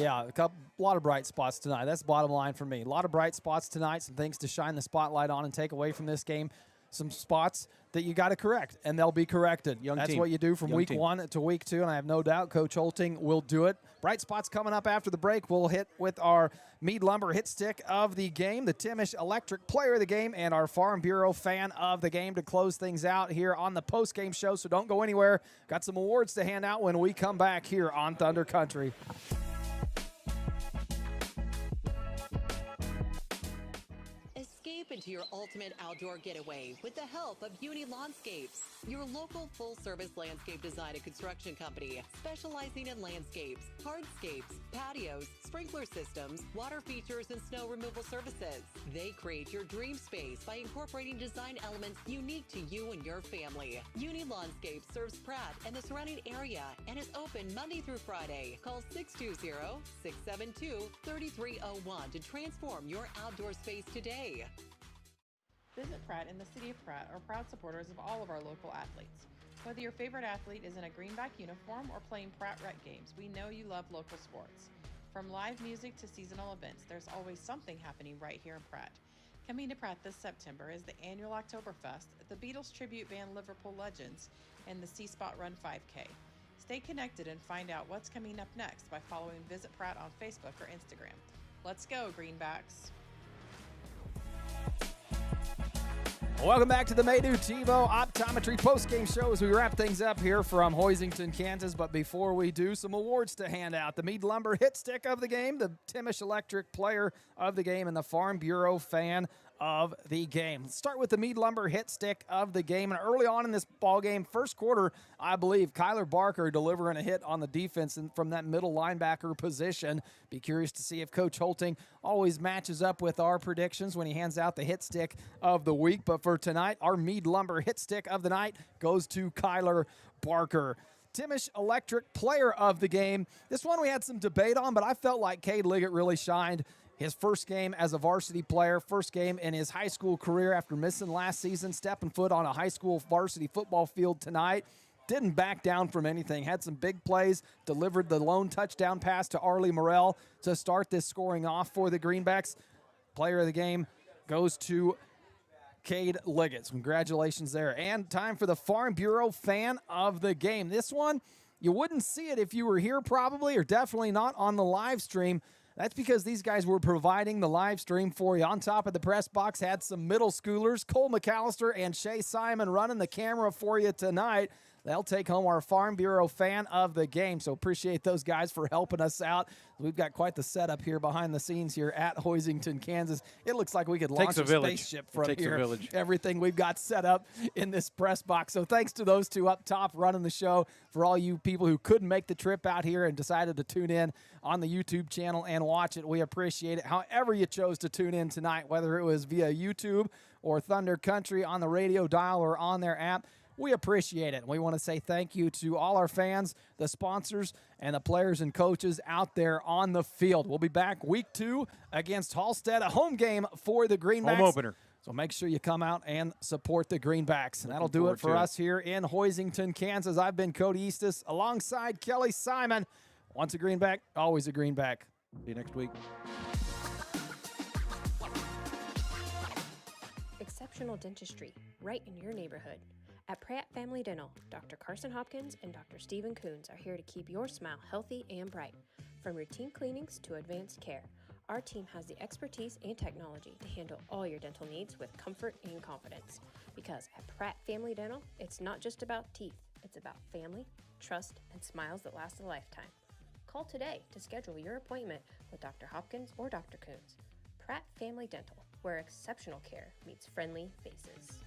lot of bright spots tonight. That's the bottom line for me. A lot of bright spots tonight, some things to shine the spotlight on and take away from this game. Some spots that you got to correct, and they'll be corrected. That's what you do from week 1 to week 2, and I have no doubt Coach Holting will do it. Bright spots coming up after the break. We'll hit with our Mead Lumber hit stick of the game, the Timish Electric player of the game, and our Farm Bureau fan of the game to close things out here on the postgame show, so don't go anywhere. Got some awards to hand out when we come back here on Thunder Country. Escape into your ultimate outdoor getaway with the help of Uni Landscapes, your local full-service landscape design and construction company specializing in landscapes, hardscapes, patios, sprinkler systems, water features, and snow removal services. They create your dream space by incorporating design elements unique to you and your family. Uni Landscapes serves Pratt and the surrounding area and is open Monday through Friday. Call 620-672-3301 to transform your outdoor space today. Visit Pratt in the city of Pratt are proud supporters of all of our local athletes. Whether your favorite athlete is in a Greenback uniform or playing Pratt rec games, we know you love local sports. From live music to seasonal events, there's always something happening right here in Pratt. Coming to Pratt this September is the annual Oktoberfest, the Beatles tribute band Liverpool Legends, and the C-Spot Run 5K. Stay connected and find out what's coming up next by following Visit Pratt on Facebook or Instagram. Let's go, Greenbacks! Welcome back to the Maydew TiVo Optometry postgame show as we wrap things up here from Hoisington, Kansas. But before we do, some awards to hand out. The Mead Lumber hit stick of the game, the Timish Electric player of the game, and the Farm Bureau fan of the game. Let's start with the Mead Lumber hit stick of the game. And early on in this ball game, first quarter, I believe, Kyler Barker delivering a hit on the defense from that middle linebacker position. Be curious to see if Coach Holting always matches up with our predictions when he hands out the hit stick of the week. But for tonight, our Mead Lumber hit stick of the night goes to Kyler Barker. Timish Electric player of the game. This one we had some debate on, but I felt like Cade Liggett really shined. His first game as a varsity player, first game in his high school career after missing last season, stepping foot on a high school varsity football field tonight. Didn't back down from anything. Had some big plays, delivered the lone touchdown pass to Arlie Morrell to start this scoring off for the Greenbacks. Player of the game goes to Cade Liggett. Congratulations there. And time for the Farm Bureau fan of the game. This one, you wouldn't see it if you were here probably, or definitely not on the live stream. That's because these guys were providing the live stream for you. On top of the press box had some middle schoolers, Cole McAllister and Shay Simon running the camera for you tonight. They'll take home our Farm Bureau fan of the game. So appreciate those guys for helping us out. We've got quite the setup here behind the scenes here at Hoisington, Kansas. It looks like we could launch a spaceship from here. Everything we've got set up in this press box. So thanks to those two up top running the show. For all you people who couldn't make the trip out here and decided to tune in on the YouTube channel and watch it, we appreciate it. However you chose to tune in tonight, whether it was via YouTube or Thunder Country on the radio dial or on their app, we appreciate it. We want to say thank you to all our fans, the sponsors, and the players and coaches out there on the field. We'll be back week 2 against Halstead, a home game for the Greenbacks. Home opener. So make sure you come out and support the Greenbacks. And that'll do it for us here in Hoisington, Kansas. I've been Cody Eastis alongside Kelly Simon. Once a Greenback, always a Greenback. See you next week. Exceptional dentistry, right in your neighborhood. At Pratt Family Dental, Dr. Carson Hopkins and Dr. Stephen Coons are here to keep your smile healthy and bright. From routine cleanings to advanced care, our team has the expertise and technology to handle all your dental needs with comfort and confidence. Because at Pratt Family Dental, it's not just about teeth, it's about family, trust, and smiles that last a lifetime. Call today to schedule your appointment with Dr. Hopkins or Dr. Coons. Pratt Family Dental, where exceptional care meets friendly faces.